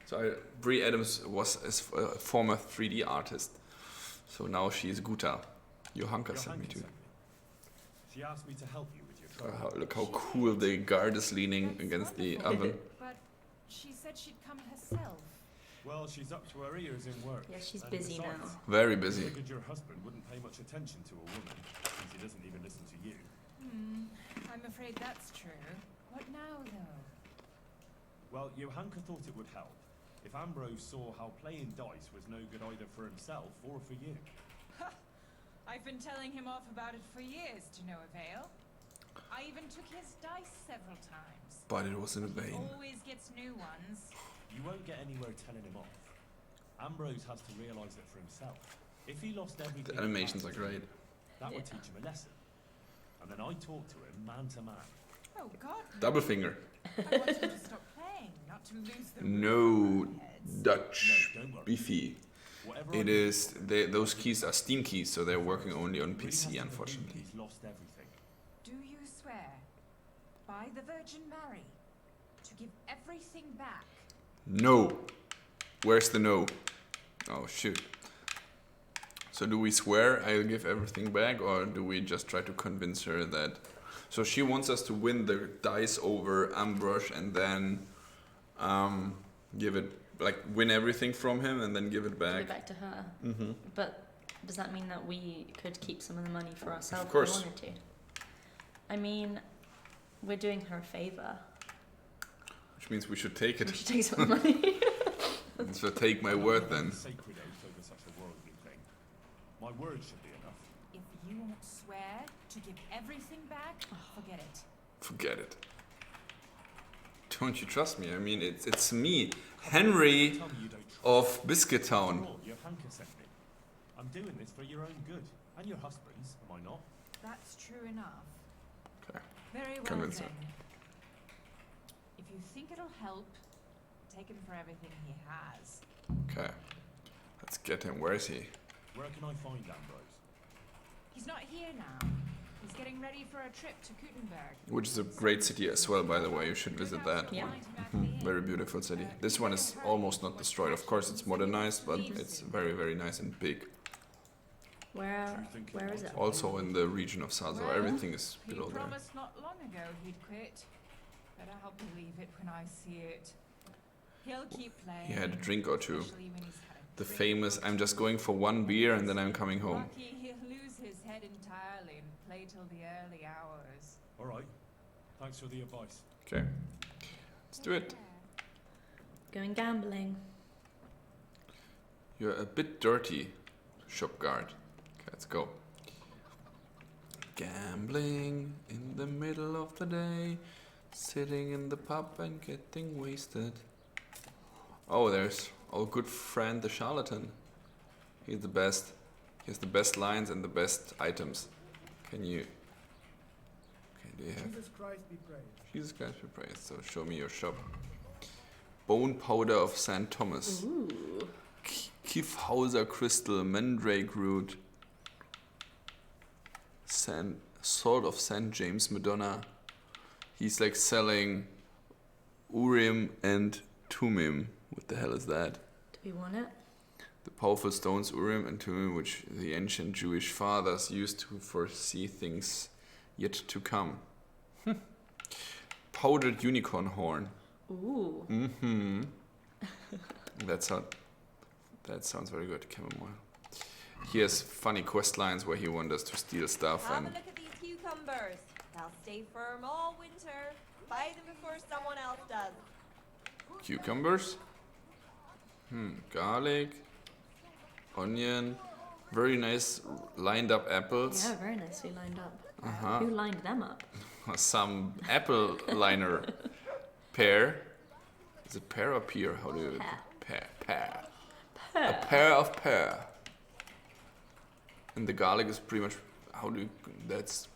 So Bree Adams was a former 3D artist. So now she is Guta. Johanka sent me to. She asked me to help you with your trouble. Look how cool the guard is leaning against the oven. But she said she'd come herself. Well, she's up to her ears in work. Yeah, she's and busy besides, now. Very I busy. figured your husband wouldn't pay much attention to a woman, since he doesn't even listen to you. I'm afraid that's true. What now, though? Well, Johanka thought it would help if Ambrose saw how playing dice was no good either for himself or for you. I've been telling him off about it for years to no avail. I even took his dice several times. But it was in He vain. always gets new ones. You won't get anywhere telling him off. Ambrose has to realise it for himself. If he lost everything... The animations are great. That would teach him a lesson. And then I talk to him man to man. Oh, God. Double finger. I want him to stop playing, not to lose the No heads. Dutch No, don't worry. beefy. Whatever It I is those keys are Steam keys, so they're working only on really has to PC, believe unfortunately. He's lost everything. Do you swear, by the Virgin Mary, to give everything back? No. Where's the no? Oh shoot. So do we swear I'll give everything back, or do we just try to convince her that... So she wants us to win the dice over Ambrose and then give it, like win everything from him and then give it Give back. it back to her. Mm-hmm. But does that mean that we could keep some of the money for ourselves Of course. if we wanted to? I mean, we're doing her a favour. Which means we should take We it. should take some money. So take my word then. Sacred oath over such a worldly thing. My word should be enough. you won't swear to give everything back? Forget it. Forget it. Don't you trust me? I mean, it's me, Henry Tell me you don't trust of me. Biscuit After Town. all, your hanker sent me. I'm doing this for your own good. And your husband's, am I not? That's true enough. Okay. Very well Convince then. her. If you think it'll help, take him for everything he has. Okay. Let's get him. Where is he? Where can I find Ambrose? He's not here now. He's getting ready for a trip to Gutenberg. Which is a great city as well, by the way. You should visit that. Yeah. Very beautiful city. This one is almost not destroyed. Of course, it's modernized, but it's very, very nice and big. Where is it? Also in the region of Salzburg. Well, Everything is He below there. promised not long ago he'd quit. But I'll believe it when I see it. He'll keep playing. He had a drink or two. especially when he's had a The drink famous, or I'm just two. going for one beer and then I'm coming home. Lucky he'll lose his head entirely and play till the early hours. All right. Thanks for the advice. Okay. Let's do it. Going gambling. You're a bit dirty, shop guard. Okay, let's go. Gambling in the middle of the day, sitting in the pub and getting wasted. Oh, there's our good friend the charlatan. He's the best. He has the best lines and the best items. Can you? Okay, do you have? Jesus Christ be praised. Jesus Christ be praised. So show me your shop. Bone powder of St. Thomas. Ooh. Kiffhauser crystal, mandrake root. Sword of St. James Madonna. He's like selling Urim and Tumim. What the hell is that? Do we want it? The powerful stones Urim and Tumim, which the ancient Jewish fathers used to foresee things yet to come. Powdered unicorn horn. Ooh. Mm-hmm. That sounds very good. Chamomile. He has funny quest lines where he wants us to steal stuff Have and a look at these cucumbers. They'll stay firm all winter. Buy them before someone else does. cucumbers. Garlic, onion, very nice lined up apples. Yeah, very nicely lined up. Uh-huh. Who lined them up? Some apple liner. Pear. Is it pear or pear? How do you? Pear. Pear. A pair of pear. And the garlic is pretty much, how do you, that's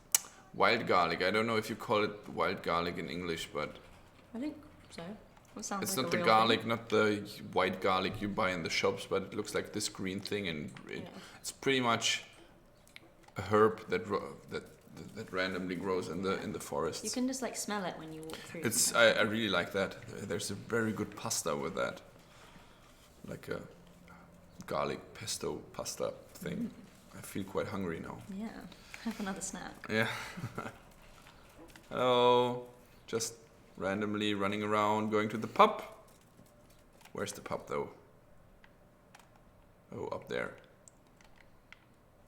wild garlic. I don't know if you call it wild garlic in English, but I think so. It sounds it's like not a the real garlic, thing. not the white garlic you buy in the shops, but it looks like this green thing, and it's pretty much a herb that randomly grows in the forests. You can just like smell it when you walk through. It's I really like that. There's a very good pasta with that, like a garlic pesto pasta thing. I feel quite hungry now. Yeah, have another snack. Yeah. Hello. Just randomly running around, going to the pub. Where's the pub though? Oh, up there.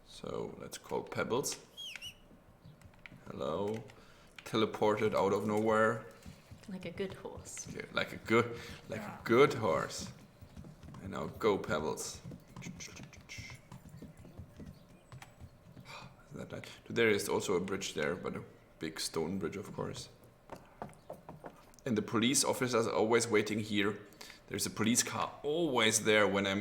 So let's call Pebbles. Hello. Teleported out of nowhere. Like a good horse. Yeah, like a good horse. And now go Pebbles. That nice. There is also a bridge there, but a big stone bridge, of course. And the police officers are always waiting here. There's a police car always there when I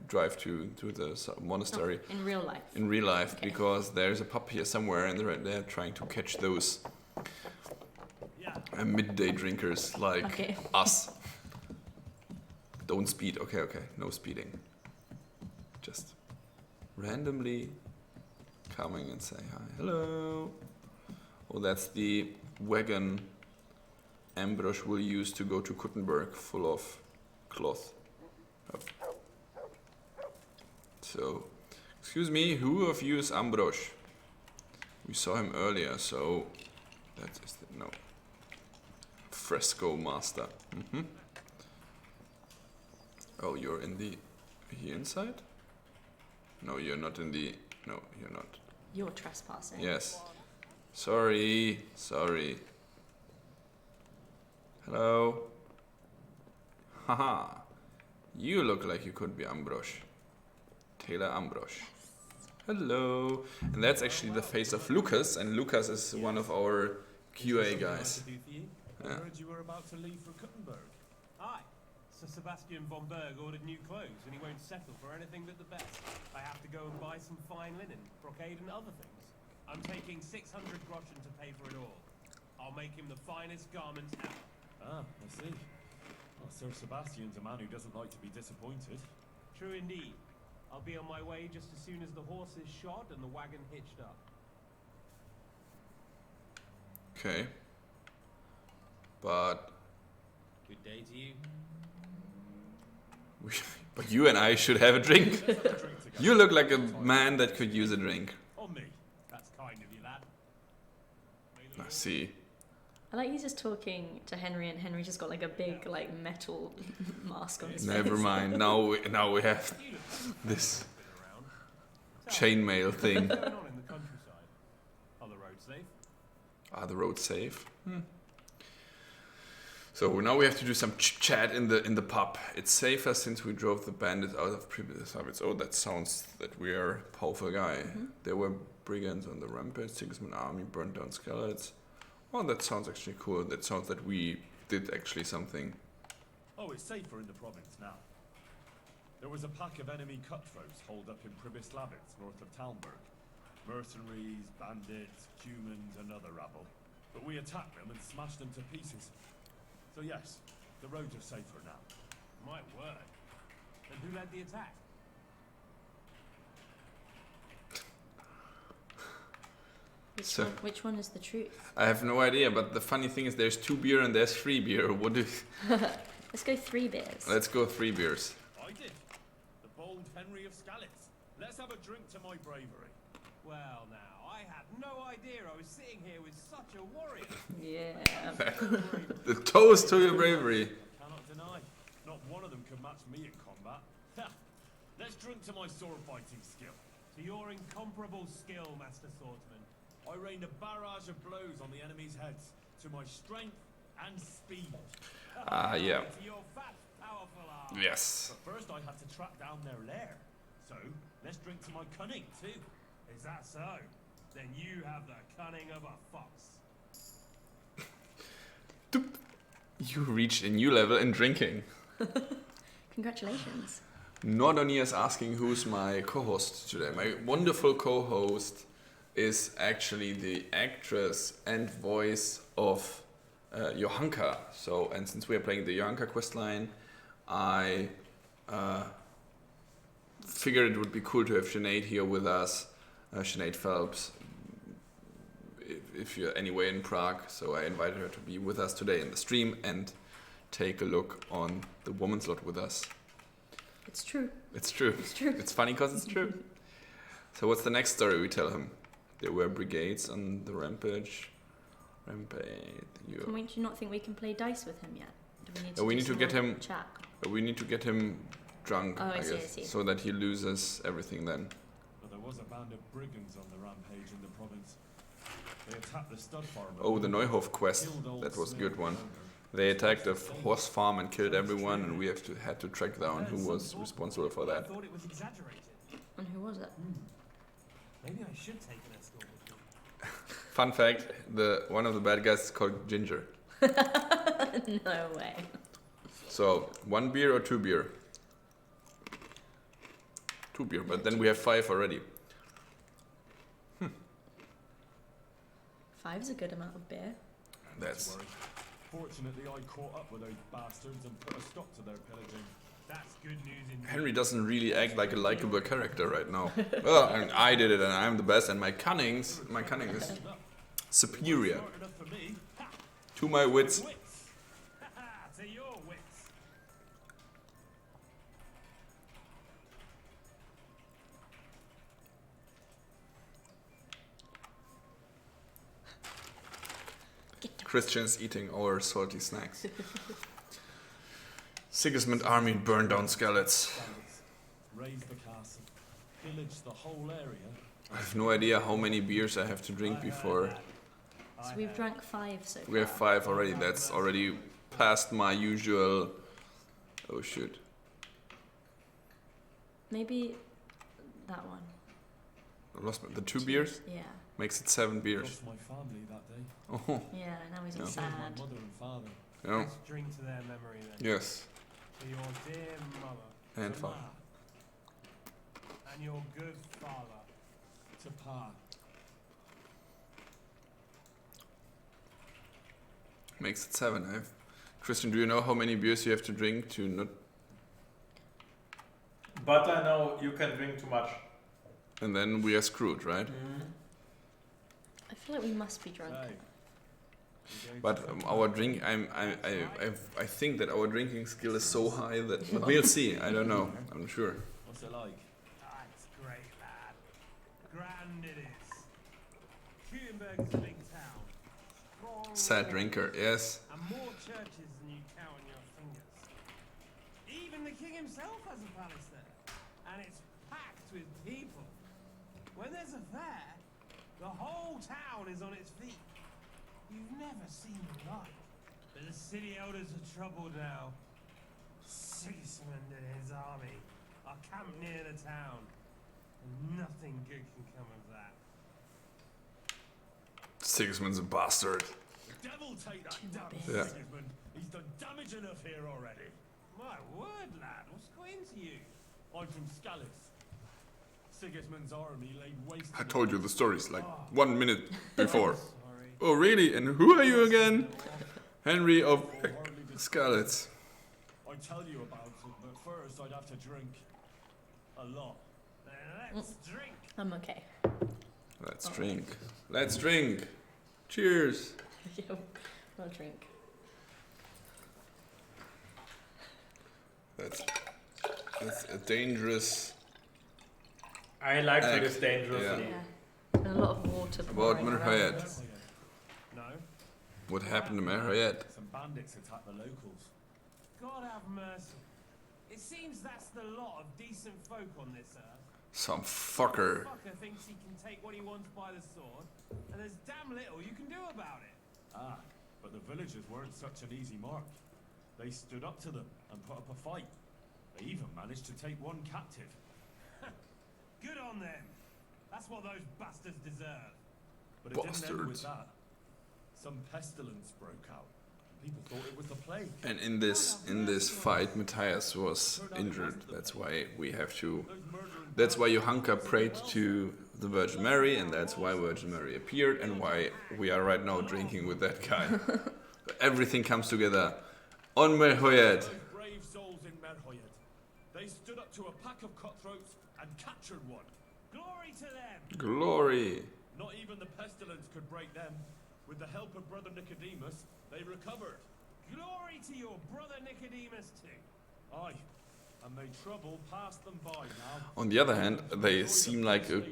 drive to the monastery. Oh, in real life. In real life, okay. Because there's a pub here somewhere, and they're trying to catch those midday drinkers like us. Don't speed. Okay, no speeding. Just randomly coming and say hi. Hello. Oh, that's the wagon Ambrose will use to go to Gutenberg, full of cloth. Oh. So, excuse me, who of you is Ambrose? We saw him earlier, so that is no. Fresco master. Oh, you're in the here inside? No, you're not in the. No, you're not. You're trespassing. Yes. Sorry. Hello. Haha. You look like you could be Ambrose. Taylor Ambrose. Hello. And that's actually the face of Lucas, and Lucas is one of our QA guys. I heard you were about to leave for Kuttenberg. Aye. Sir Sebastian von Berg ordered new clothes and he won't settle for anything but the best. I have to go and buy some fine linen, brocade and other things. I'm taking 600 groschen to pay for it all. I'll make him the finest garments ever. Ah, I see. Well, Sir Sebastian's a man who doesn't like to be disappointed. True indeed. I'll be on my way just as soon as the horse is shod and the wagon hitched up. Okay. But Good day to you. but you and I should have a drink. You look like a man that could use a drink. On me. That's kind of you, lad. I see. I like he's just talking to Henry, and Henry just got like a big like metal mask on his face. Never mind. Now we have this chainmail thing. What's going on in the countryside? Are the roads safe? Are the roads safe? So now we have to do some chat in the pub. It's safer since we drove the bandits out of previous habits. Oh, that sounds that we are a powerful guy. There were brigands on the rampage. Sigismund army burned down skeleton. Oh, that sounds actually cool. That sounds that we did actually something. Oh, it's safer in the province now. There was a pack of enemy cutthroats holed up in Pribyslavitz, north of Talmberg. Mercenaries, bandits, humans, and other rabble. But we attacked them and smashed them to pieces. So yes, the roads are safer now. My word. And who led the attack? Which one is the truth? I have no idea, but the funny thing is there's 2 beer and there's 3 beer. What do? Let's go 3 beers. Let's go 3 beers. I did. The bold Henry of Skalitz. Let's have a drink to my bravery. Well now, I had no idea I was sitting here with such a warrior. Yeah. The toast to your bravery. Cannot deny. Not one of them can match me in combat. Ha! Let's drink to my sword fighting skill. To your incomparable skill, Master Swordsman. I rained a barrage of blows on the enemy's heads to my strength and speed. Yeah. To your fat, powerful arm. Yes. But first I had to track down their lair. So, let's drink to my cunning too. Is that so? Then you have the cunning of a fox. You reached a new level in drinking. Congratulations. Nordoni is asking who's my co-host today. My wonderful co-host is actually the actress and voice of Johanka. So, and since we are playing the Johanka questline, I figured it would be cool to have Sinead here with us. Sinead Phelps, if you're anywhere in Prague. So I invited her to be with us today in the stream and take a look on the woman's lot with us. It's true. It's true. It's true. It's funny because it's true. So what's the next story we tell him? There were brigades on the rampage. Can we, do you not think we can play dice with him yet? Do we do need to some get more him. chat? We need to get him drunk, Oh, I see, I guess, see. so that he loses everything then. But there was a band of brigands on the rampage in the province. They attacked the stud farm. Oh, the Neuhof quest. That was a good one. They attacked a horse farm and killed everyone, and we had to track down who was responsible for I that. thought it was exaggerated. And who was it? Maybe I should take an escort with me. Fun fact: one of the bad guys is called Ginger. No way. So 1 beer or 2 beer? 2 beer, but then we have 5 already. 5 is a good amount of beer. That's. Fortunately, I caught up with those bastards and put a stop to their pillaging. That's good news indeed. Henry doesn't really act like a likable character right now. Well, and I did it, and I'm the best, and my cunning is superior Smart enough for me. Ha! to my wits. To your wits. Christians eating our salty snacks. Sigismund army burned down skeletons. Raise the castle, pillage the whole area. I have no idea how many beers I have to drink before. So we've drank 5 so far. We have 5 already. That's already past my usual. Oh shoot. Maybe that one. I lost the 2 beers? Yeah. Makes it 7 beers. Lost my family that day. Oh. Yeah, now he's all Yeah. sad. My mother and father. Yeah. Let's drink to their memory then. Yes. To your dear mother. And to father. Ma, and your good father. To Pa. Makes it 7. Christian, do you know how many beers you have to drink to not... But I know you can drink too much. And then we are screwed, right? I feel like we must be drunk. But our drink, I think that our drinking skill is so high that but we'll see. I don't know. I'm sure. What's it like? Ah, it's great, lad. Grand it is. Kuenberg is a big town. Strong Sad drinker, yes. and more churches than you count on your fingers. Even the king himself has a palace there, and it's packed with people. When there's a fair, the whole town is on its feet. You've never seen the like. But the city elders are troubled now. Sigismund and his army are camped near the town, and nothing good can come of that. Sigismund's a bastard. The devil take that damn Yeah. Sigismund. He's done damage enough here already. My word, lad, what's got into you? I'm from Scallis. Sigismund's army laid waste. I told you the stories like 1 minute before. Sorry. Oh really? And who are you again? Henry of Skalitz. I'd tell you about it, but first I'd have to drink. A lot. Then let's drink. I'm okay. Let's drink. Let's drink. Cheers. Yeah, we'll drink. That's a dangerous. I like act. that it's dangerous. Yeah. Yeah. And a lot of water About pouring around Merhayet. us. No. What happened to Merhayet? Some bandits attacked the locals. God have mercy. It seems that's the lot of decent folk on this earth. Some fucker. Fucker thinks he can take what he wants by the sword, and there's damn little you can do about it. Ah, but the villagers weren't such an easy mark. They stood up to them and put up a fight. They even managed to take one captive. Good on them. That's what those bastards deserve. But it didn't end with Bastards. that. Some pestilence broke out. People thought it was the plague. And in this fight, Matthias was injured. That's why we have to. That's why Johanka prayed to the Virgin Mary, and that's why Virgin Mary appeared, and why we are right now drinking with that guy. Everything comes together. On Merhayet. Those brave souls in Merhayet. They stood up to a pack of cutthroats and captured one. Glory to them. Glory. Not even the pestilence could break them. With the help of Brother Nicodemus, they recovered. Glory to your brother Nicodemus too. Aye, and may trouble pass them by now. On the other hand, they seem like a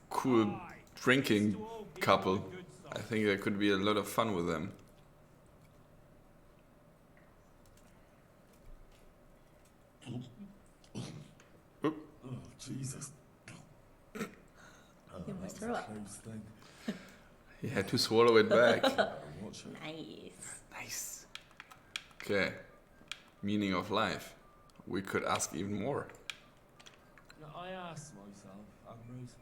cool drinking couple. I think there could be a lot of fun with them. Oh, Jesus. You almost threw up. He had to swallow it back. Nice. Nice. Okay. Meaning of life. We could ask even more. Now, I asked myself, Ambrose,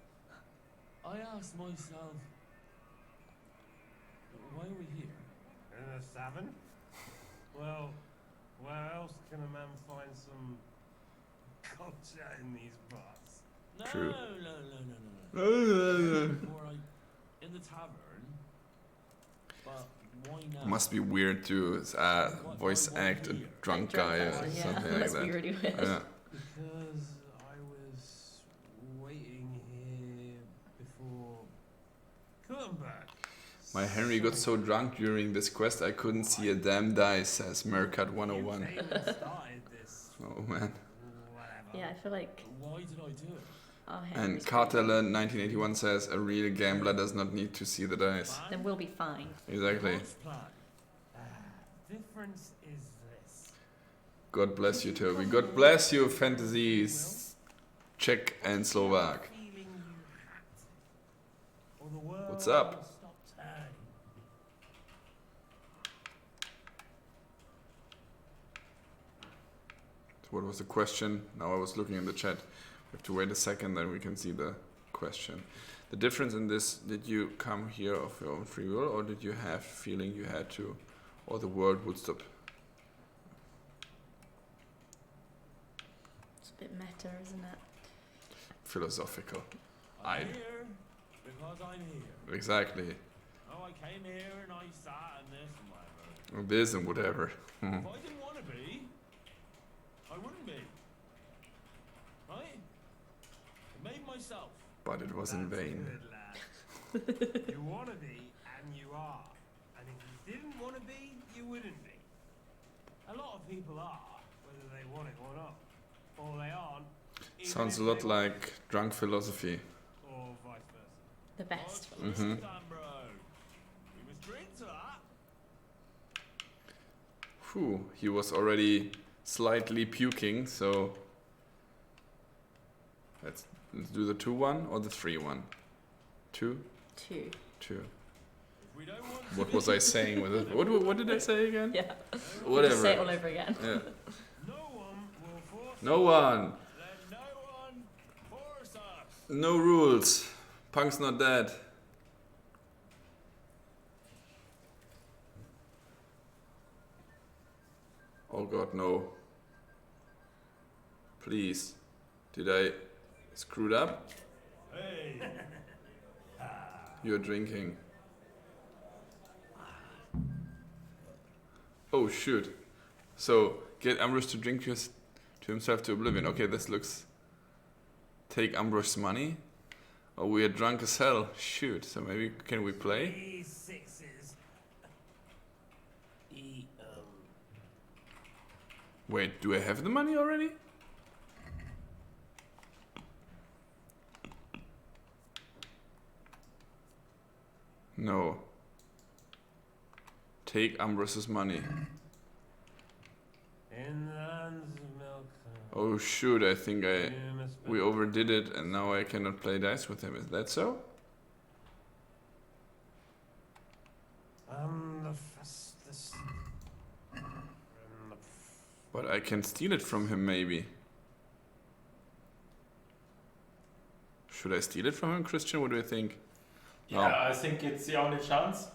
why are we here? In a savin? Well, where else can a man find some culture in these parts? No, True. no. Alright, in the tavern, but why now? Must be weird to voice act a drunk guy or Yeah, something like must that. be really weird. Yeah. Because I was waiting here before Kuenberg. My Henry got so drunk during this quest I couldn't see a damn dice, says Mercat 101. Oh man. Yeah, I feel like. Why did I do it? Our And Henry's Cartella 1981 says a real gambler does not need to see the dice. Then we'll be fine. Exactly. Difference is this. God bless you, Toby. God bless you, fantasies Czech and Slovak. What's up? What was the question? Now I was looking in the chat. We have to wait a second, then we can see the question. The difference in this, did you come here of your own free will, or did you have feeling you had to, or the world would stop? It's a bit meta, isn't it? Philosophical. I'm here because I'm here. Exactly. Oh, I came here and I sat and this and whatever. Or this and whatever. If I didn't want to be, I wouldn't be. Right? I made myself. But it was in vain. You want to be, and you are. And if you didn't want to be, you wouldn't be. A lot of people are, whether they want it or not. Or they aren't. even Sounds a if lot they like drunk philosophy. Or vice versa. The best. Mm-hmm. We must drink to that. Phew, he was already slightly puking, so let's do the 2-1 or the 3-1. 2? 2. 2. If we don't want What was I saying with it? What did I say again? Yeah. Whatever. Just say it all over again. Yeah. No one will force No one. Let no one force us. No rules. Punk's not dead. Oh god, no. Please. Did I screw it up? Hey. You're drinking. Oh shoot. So, get Ambrose to drink to himself to oblivion. Okay, this looks... Take Ambrose's money? Oh, we are drunk as hell. Shoot, so maybe can we play? E6s. Wait, do I have the money already? No. Take Ambrose's money. In the lands of milk. Oh shoot, I think You must we overdid it and now I cannot play dice with him. Is that so? the fastest. But I can steal it from him maybe. Should I steal it from him, Christian? What do you think? Yeah, I think it's the only chance.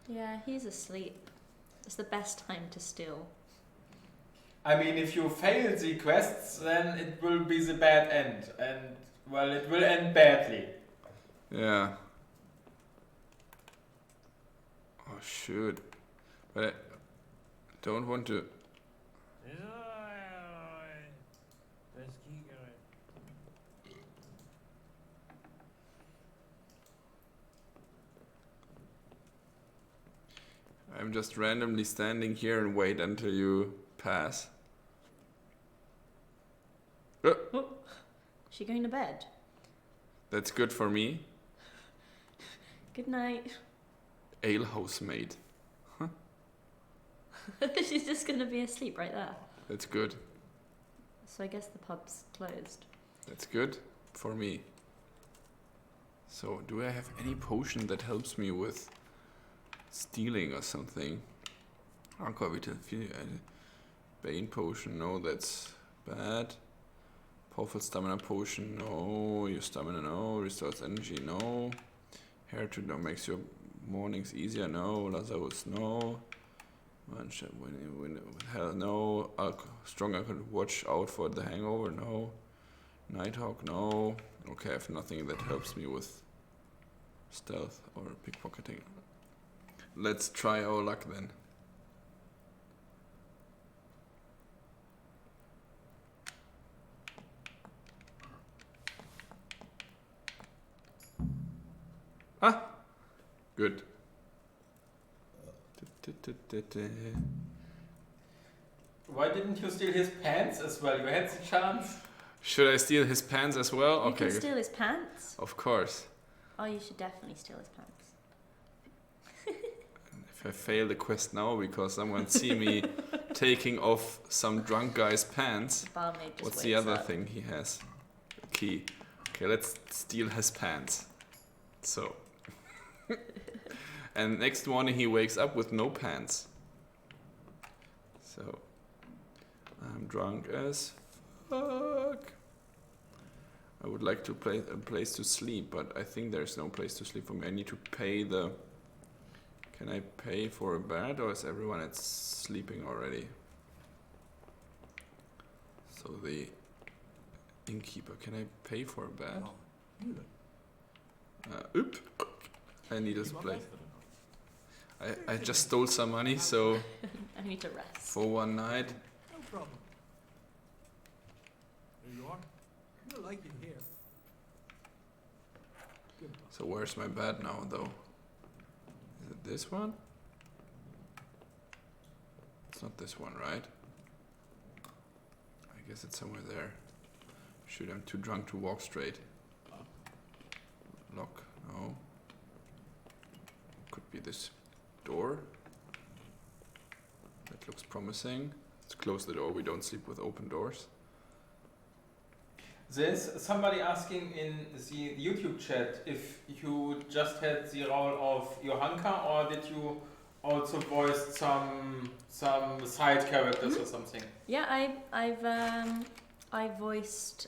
Yeah, he's asleep. It's the best time to steal. I mean, if you fail the quests, then it will be the bad end. And, well, it will end badly. Yeah. Oh shoot. But I don't want to... Let's keep going. I'm just randomly standing here and wait until you pass. Oh. Is she going to bed? That's good for me. Good night. Ale housemaid. She's just going to be asleep right there. That's good. So I guess the pub's closed. That's good for me. So, do I have any potion that helps me with stealing or something? Aqua Vital, Bane potion, no, that's bad. Powerful stamina potion, no. Your stamina, no. Restores energy, no. Hair to no, makes your mornings easier, no. Lazarus, no. Hell, no. Strong alcohol, watch out for the hangover, no. Nighthawk, no. Okay, I have nothing that helps me with stealth or pickpocketing. Let's try our luck then. Ah! Good. Why didn't you steal his pants as well? You had the chance. Should I steal his pants as well? You Okay. can steal his pants? Of course. Oh, you should definitely steal his pants. If I fail the quest now because someone see me taking off some drunk guy's pants, Barmaid just what's the wakes other up. thing he has? A key. Okay, let's steal his pants. So. And next morning he wakes up with no pants. So. I'm drunk as fuck. I would like to play a place to sleep, but I think there's no place to sleep for me. I need to pay the... Can I pay for a bed, or is everyone at sleeping already? So the innkeeper, can I pay for a bed? Oop! I need this place. I just stole some money, so... I need to rest. For one night. No problem. There you are. You'll like it here. So where's my bed now, though? Is it this one? It's not this one, right? I guess it's somewhere there. Shoot, I'm too drunk to walk straight. Lock, no. Could be this door. That looks promising. Let's close the door, we don't sleep with open doors. There's somebody asking in the YouTube chat if you just had the role of Johanka, or did you also voice some side characters or something? Yeah, I voiced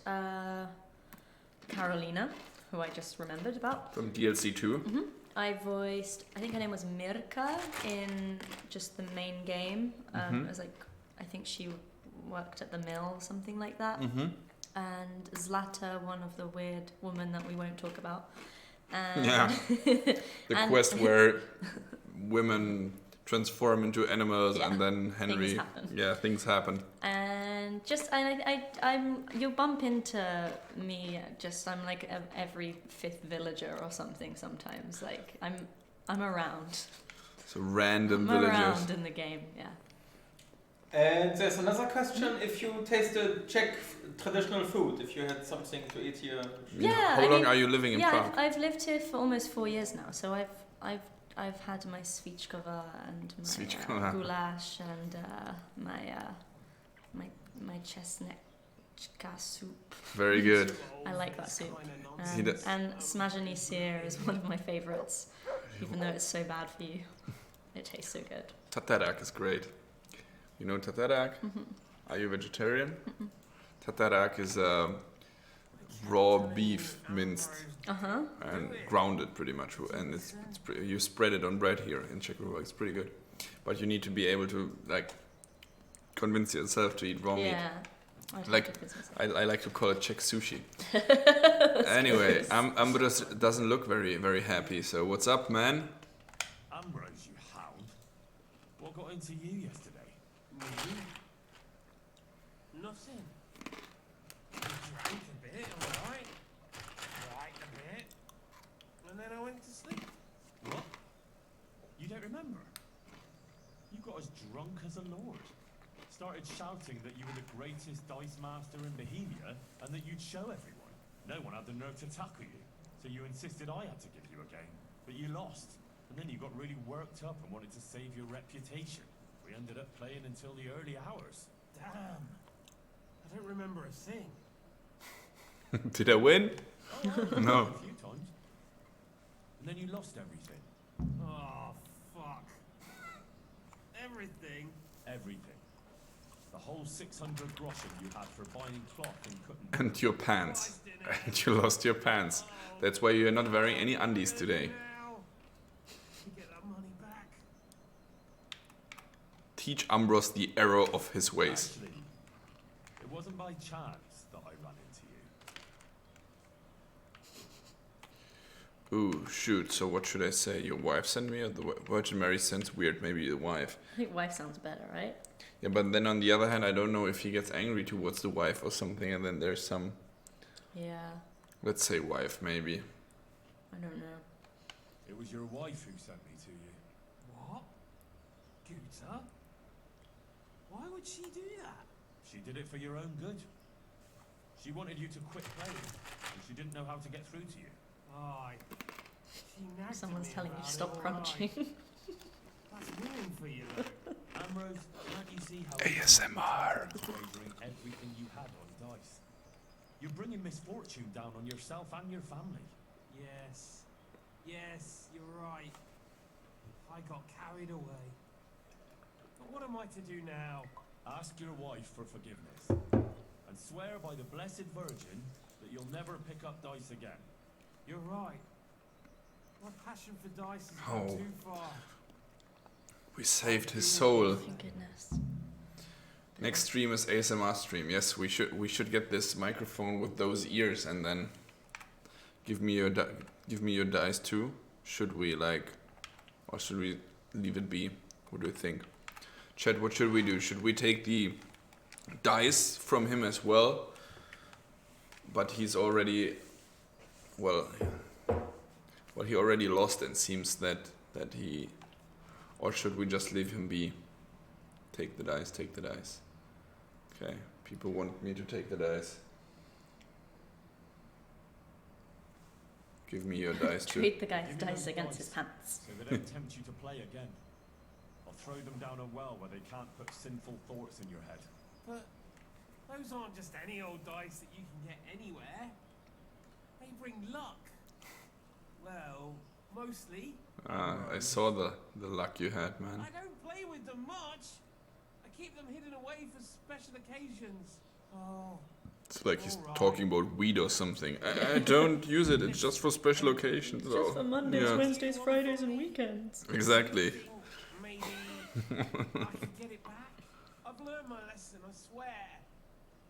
Carolina, who I just remembered about. From DLC 2? Mm-hmm. I voiced, I think her name was Mirka in just the main game. It was like, I think she worked at the mill, something like that. And Zlata, one of the weird women that we won't talk about. Yeah. The quest where women transform into animals, and then Henry... Things happen. Yeah, things happen. And just, you bump into me, I'm like every fifth villager or something sometimes. Like, I'm around. So random I'm villagers. around in the game, yeah. And there's another question, if you tasted Czech traditional food, if you had something to eat here. Yeah. How long are you living in Prague? I've lived here for almost 4 years now, so I've had my svíčková and my goulash and my chestnut soup. Very good. I like that soup. And smažený sír is one of my favorites, even though it's so bad for you. It tastes so good. Tatarák is great. You know tatarák? Are you vegetarian? Tatarák is raw beef minced and grounded pretty much, and you spread it on bread here in Czech Republic. It's pretty good, but you need to be able to like convince yourself to eat raw meat. Like I like to call it Czech sushi. Anyway, Ambrose doesn't look very happy. So what's up, man? Ambrose, you hound! What got into you yesterday? Nothing. Drank a bit, alright. Right a bit. And then I went to sleep. What? You don't remember? You got as drunk as a lord. Started shouting that you were the greatest dice master in Bohemia and that you'd show everyone. No one had the nerve to tackle you, so you insisted I had to give you a game. But you lost. And then you got really worked up and wanted to save your reputation. We ended up playing until the early hours. Damn. I don't remember a thing. Did I win? Oh, No. A few times. And then you lost everything. Oh, fuck. Everything? Everything. The whole 600 groschen you had for buying cloth and cutting. And your pants. And you lost your pants. That's why you're not wearing any undies today. Get that money back. Teach Ambrose the error of his ways. Actually, it wasn't by chance that I ran into you. Ooh, shoot. So what should I say? Your wife sent me, or the Virgin Mary sends weird? Maybe the wife. I think wife sounds better, right? Yeah, but then on the other hand, I don't know if he gets angry towards the wife or something, and then there's some... Yeah. Let's say wife, maybe. I don't know. It was your wife who sent me to you. What? Guta? Why would she do that? She did it for your own good. She wanted you to quit playing, and she didn't know how to get through to you. Aye. She nagged Someone's me telling you about to it stop all crunching. night. That's winning for you, though. Ambrose, can't you see how ASMR. wagering everything you had on dice? You're bringing misfortune down on yourself and your family. Yes. Yes, you're right. I got carried away. But what am I to do now? Ask your wife for forgiveness, and swear by the Blessed Virgin that you'll never pick up dice again. You're right. My passion for dice has Oh. gone too far. We saved his soul. Thank goodness. Next stream is ASMR stream. Yes, we should get this microphone with those ears and then give me your dice too. Should we or should we leave it be? What do you think? Chat, what should we do? Should we take the dice from him as well? But he's already, he already lost, and seems that he, or should we just leave him be? Take the dice, take the dice. Okay, people want me to take the dice. Give me your dice too. Treat the guy's dice against his pants. So they don't tempt you to play again. I'll throw them down a well where they can't put sinful thoughts in your head. But those aren't just any old dice that you can get anywhere. They bring luck. Well, mostly. I saw the luck you had, man. I don't play with them much. I keep them hidden away for special occasions. Oh. It's like he's talking about weed or something. I don't use it. It's just for special occasions. Just for Mondays, Wednesdays, Fridays, and weekends. Exactly. Maybe I can get it back. I've learned my lesson, I swear.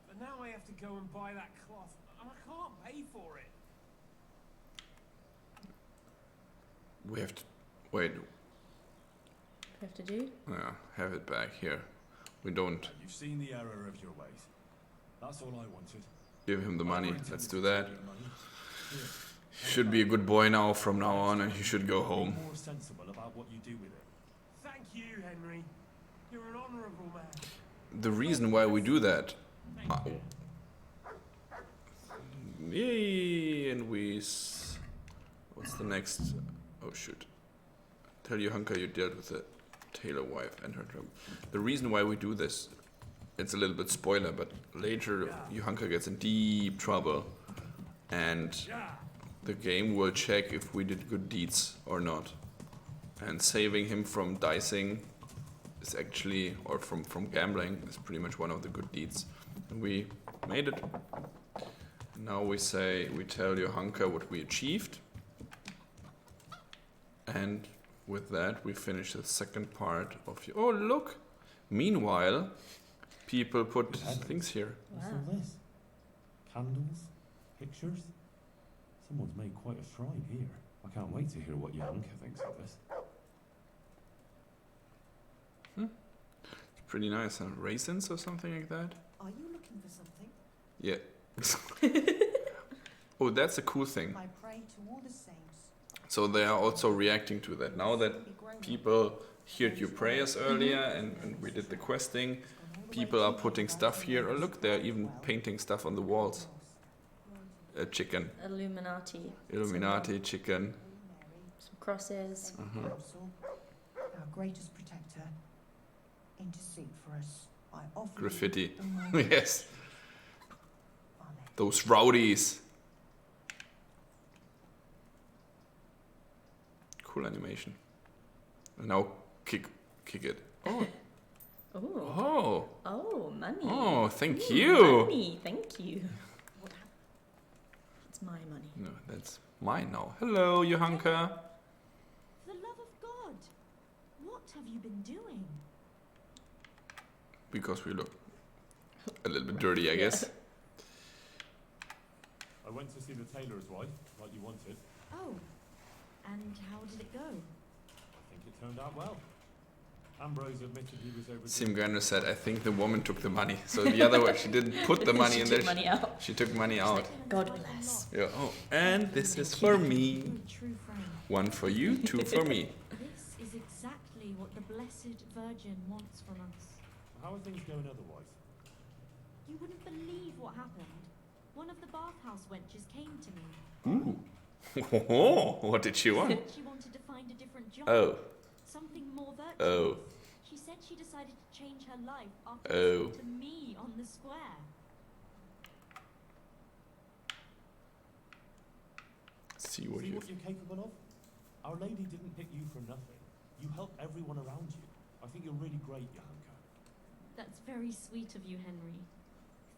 But now I have to go and buy that cloth, and I can't pay for it. We have to wait. We have to do? Yeah, have it back here. We don't You've seen the error of your ways. That's all I wanted. give him the money. Let's do that. Your money. Here, He should be a good boy now from now on, and he should go home. be more sensible about what you do with it. Thank you, Henry. You're an honourable man. The reason why we do that. Yay! And what's the next? Oh shoot! Tell you, Hunker, you dealt with the tailor wife and her trouble. The reason why we do this, it's a little bit spoiler, but later Johanka gets in deep trouble, and the game will check if we did good deeds or not. And saving him from dicing is actually, or from gambling, is pretty much one of the good deeds. And we made it. Now we tell Johanka what we achieved. And with that, we finish the second part of. Oh, look! Meanwhile, people put things here. What's all this? Candles? Pictures? Someone's made quite a shrine here. I can't wait to hear what Johanka thinks of this. It's pretty nice, huh? Raisins or something like that? Are you looking for something? Yeah. Oh, that's a cool thing. I pray to all the saints. So they are also reacting to that. Now that people heard your prayers earlier and we did the questing, people are putting stuff here. Oh look, they're even painting stuff on the walls. A chicken. Illuminati, chicken. Some crosses. Our greatest protector, intercede for us. I offer you Graffiti. all my Yes. Those rowdies. Cool animation. And now kick it. Oh. Oh. Oh. Oh, money. Oh, thank Ooh, you. Money, thank you. It's my money. No, that's mine now. Hello, Johanka. For the love of God, what have you been doing? Because we look a little bit dirty, I guess. I went to see the tailor's wife, like you wanted. Oh, and how did it go? I think it turned out well. Ambrose admitted he was over. Simgander said, I think the woman took the money. So the other way, she didn't put the money in there. She took money out. She took money out. God bless. Yeah. Oh, and this is for me. One for you, two for me. This is exactly what the Blessed Virgin wants from us. How are things going otherwise? You wouldn't believe what happened. One of the bathhouse wenches came to me. Ooh. Oh, what did she want? She wanted to find a different job. Oh. Something more virtuous. Oh. She said she decided to change her life after Oh. listening to me on the square. See what you're capable of? Our Lady didn't pick you for nothing. You help everyone around you. I think you're really great, Johanka. That's very sweet of you, Henry.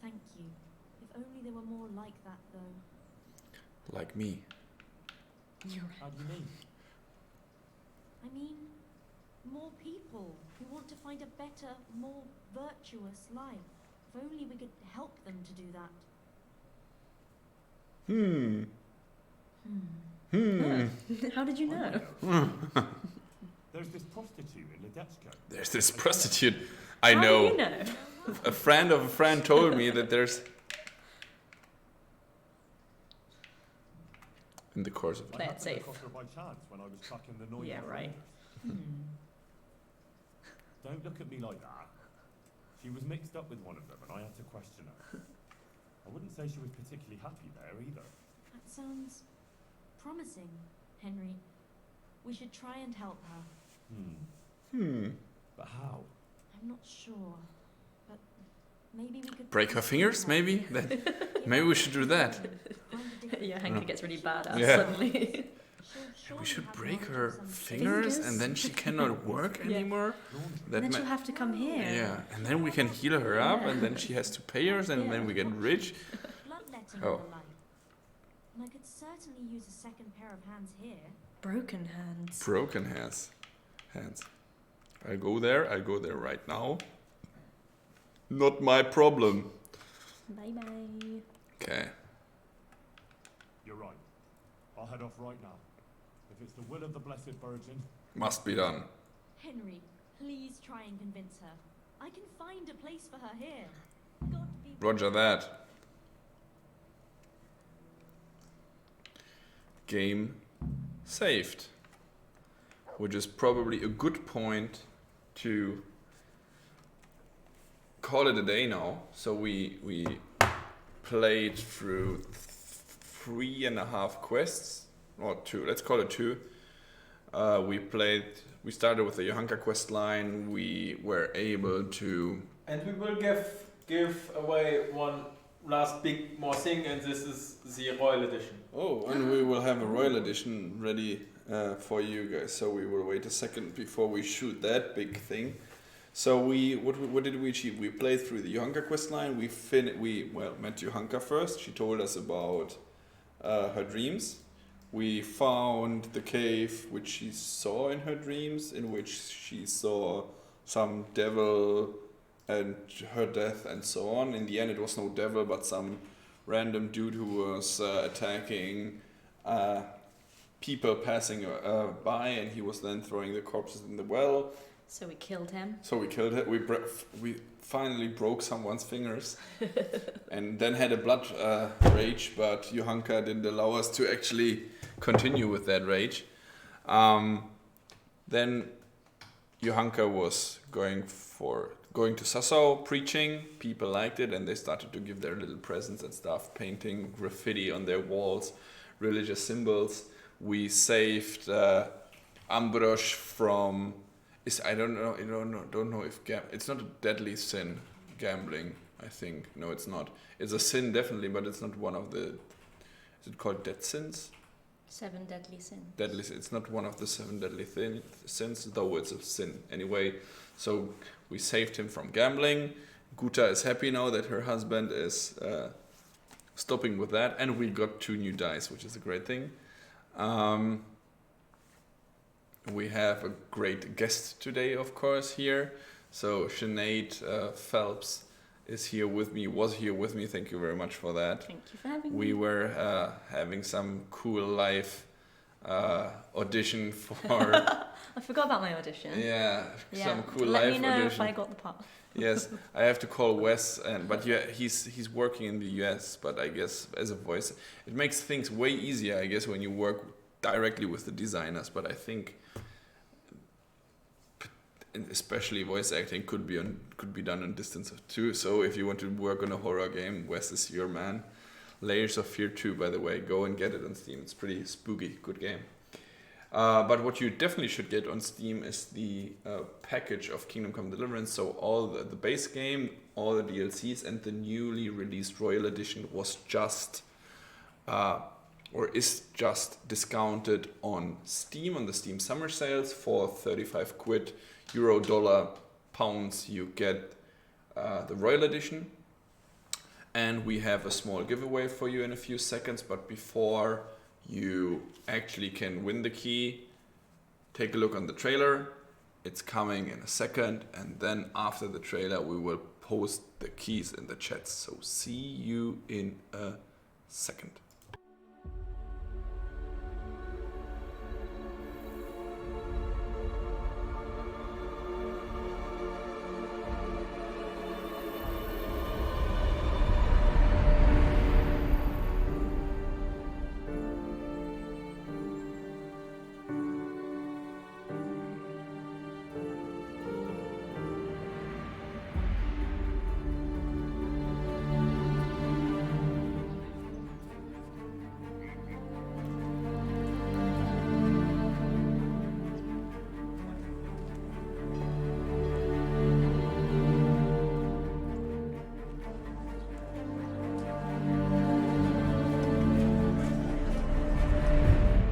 Thank you. If only there were more like that, though. Like me. You're How do you mean? I mean, more people who want to find a better, more virtuous life. If only we could help them to do that. How did you know? There's this prostitute in Ledechko. There's this prostitute. I How know. do you know? A friend of a friend told me that there's... In the course of... Play it safe. I happened across her by chance when I was tracking the noise. Yeah, off right. Warhorse. Don't look at me like that. She was mixed up with one of them and I had to question her. I wouldn't say she was particularly happy there either. That sounds promising, Henry. We should try and help her. But how? I'm not sure, but maybe we could Break her fingers, maybe? Maybe we should do that. Yeah, Hanka gets really badass Yeah. suddenly. We should break her fingers and then she cannot work anymore. Then she'll have to come here. Yeah, and then we can heal her up and then she has to pay us and then we get rich. Bloodletting Oh. of the light. And I could certainly use a second pair of hands here. Broken hands. Broken hands. I'll go there right now. Not my problem. Bye bye. Okay. You're right. I'll head off right now. If it's the will of the Blessed Virgin... Must be done. Henry, please try and convince her. I can find a place for her here. God be Roger that. Game saved. Which is probably a good point to call it a day now. So we played through 3.5 quests, or 2. Let's call it 2. We started with the Johanka quest line. We were able to, And we will give away one last big more thing, and this is the Royal Edition. oh, and we will have a Royal Edition ready for you guys. So we will wait a second before we shoot that big thing. So what did we achieve? We played through the Johanka quest line. We met Johanka first. She told us about her dreams. We found the cave which she saw in her dreams, in which she saw some devil and her death and so on. In the end, it was no devil, but some random dude who was attacking people passing by, and he was then throwing the corpses in the well. So we killed him. So we killed it. We finally broke someone's fingers, and then had a blood rage. But Johanka didn't allow us to actually continue with that rage. Then Johanka was going to Sassau preaching. People liked it, and they started to give their little presents and stuff, painting graffiti on their walls, religious symbols. We saved Ambrosch from. I don't know if it's not a deadly sin, gambling. I think no, it's not. It's a sin definitely, but it's not one of the. Is it called dead sins? 7 deadly sins. Deadly. It's not one of the 7 deadly sins, though it's a sin anyway. So we saved him from gambling. Guta is happy now that her husband is stopping with that, and we got 2 new dice, which is a great thing. We have a great guest today, of course, here. So Sinead Phelps is here with me, was here with me. Thank you very much for that. Thank you for having me. We were having some cool live audition for... I forgot about my audition. Yeah, some cool Let live me know audition. if I got the part. Yes, I have to call Wes, but yeah, he's working in the US, but I guess as a voice, it makes things way easier, I guess, when you work directly with the designers, but I think especially voice acting could be done on distance of 2. So if you want to work on a horror game, Wes is your man. Layers of Fear 2, by the way, go and get it on Steam. It's pretty spooky, good game. But what you definitely should get on Steam is the package of Kingdom Come Deliverance. So all the base game, all the DLCs, and the newly released Royal Edition was just is just discounted on Steam, on the Steam summer sales for 35 quid, euro, dollar, pounds. You get the Royal Edition. And we have a small giveaway for you in a few seconds, but before you actually can win the key, take a look on the trailer. It's coming in a second, and then after the trailer we will post the keys in the chat. So see you in a second.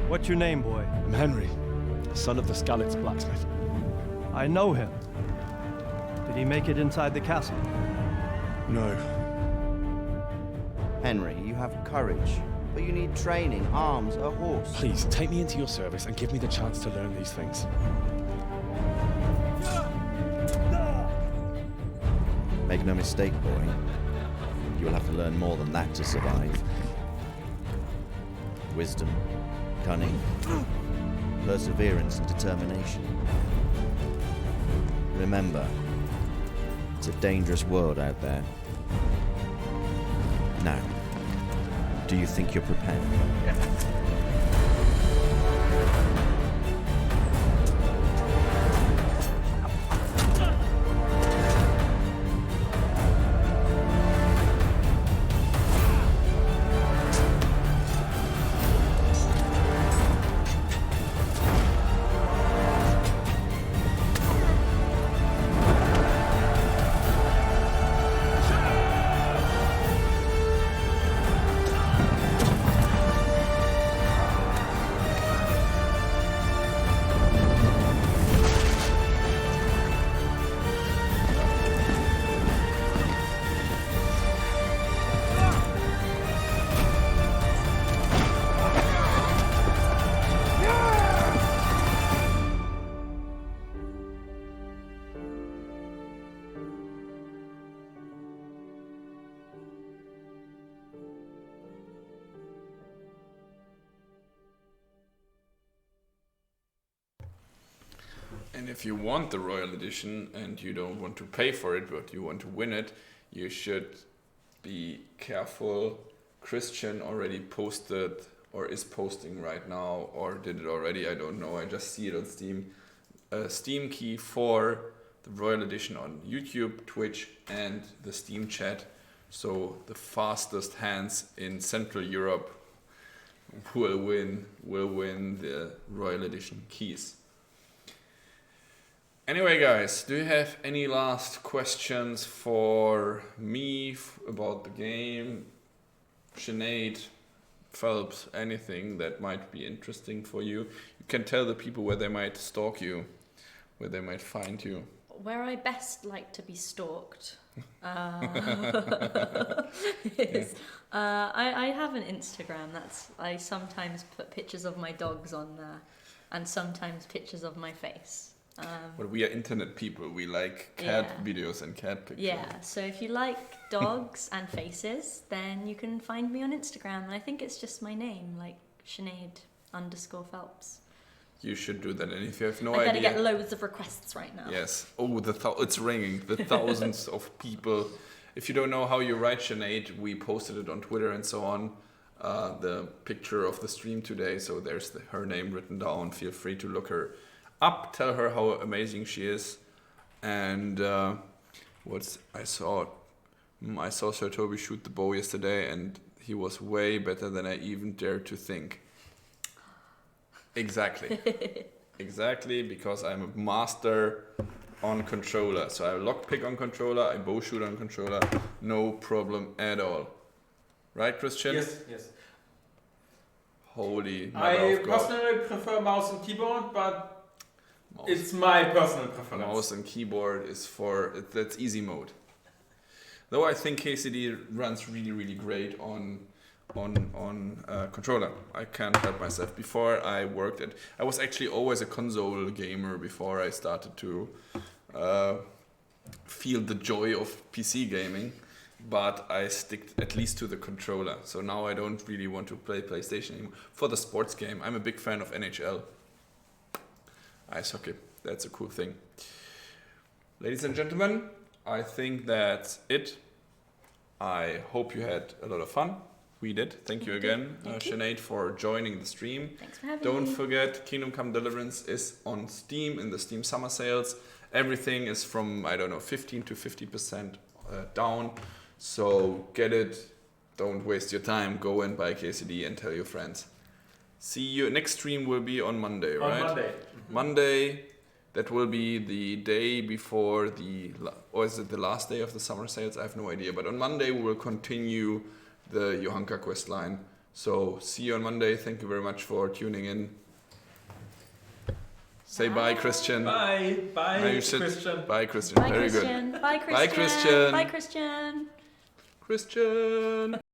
What's your name, boy? I'm Henry, son of the Skalitz blacksmith. I know him. Did he make it inside the castle? No. Henry, you have courage, but you need training, arms, a horse. Please, take me into your service and give me the chance to learn these things. Make no mistake, boy. You will have to learn more than that to survive. Wisdom, cunning, perseverance and determination. Remember, it's a dangerous world out there. Now, do you think you're prepared? And if you want the Royal Edition and you don't want to pay for it, but you want to win it, you should be careful. Christian already posted or is posting right now, or did it already, I don't know, I just see it on Steam. A Steam key for the Royal Edition on YouTube, Twitch and the Steam chat. So the fastest hands in Central Europe will win the Royal Edition keys. Anyway, guys, do you have any last questions for me about the game? Sinead, Phelps, anything that might be interesting for you? You can tell the people where they might stalk you, where they might find you. Where I best like to be stalked is, I have an Instagram. I sometimes put pictures of my dogs on there, and sometimes pictures of my face. But we are internet people. We like cat videos and cat pictures. Yeah, so if you like dogs and faces, then you can find me on Instagram. And I think it's just my name, like Sinead_Phelps. You should do that. And if you have no idea... I'm going to get loads of requests right now. Yes. Oh, it's ringing. The thousands of people. If you don't know how you write Sinead, we posted it on Twitter and so on. The picture of the stream today. So there's her name written down. Feel free to look her up, tell her how amazing she is. And I saw Sir Toby shoot the bow yesterday, and he was way better than I even dared to think. Exactly. Exactly, because I'm a master on controller. So I lockpick on controller, I bow shoot on controller, no problem at all. Right, Christian? Yes. Holy mother I of God. personally prefer mouse and keyboard, but it's my personal preference. Mouse and keyboard is that's easy mode. Though I think KCD runs really great on controller. I can't help myself. Before I was actually always a console gamer before I started to feel the joy of PC gaming. But I stick at least to the controller. So now I don't really want to play PlayStation anymore. For the sports game, I'm a big fan of NHL. Ice hockey, that's a cool thing. Ladies and gentlemen, I think that's it. I hope you had a lot of fun. We did. Thank you again, Sinead, for joining the stream. Thanks for having Don't me. forget, Kingdom Come Deliverance is on Steam in the Steam summer sales. Everything is from, 15 to 50% down. So get it. Don't waste your time. Go and buy KCD and tell your friends. See you. Next stream will be on Monday, right? On Monday. Monday. That will be the day before or is it the last day of the summer sales? I have no idea. But on Monday we will continue the Johanka quest line. So see you on Monday. Thank you very much for tuning in. Say bye, Christian. Bye. Bye, Now you sit. Christian. Bye, Christian. Bye, Very Christian. good. Bye, Christian. Bye, Christian. Bye, Christian. Christian.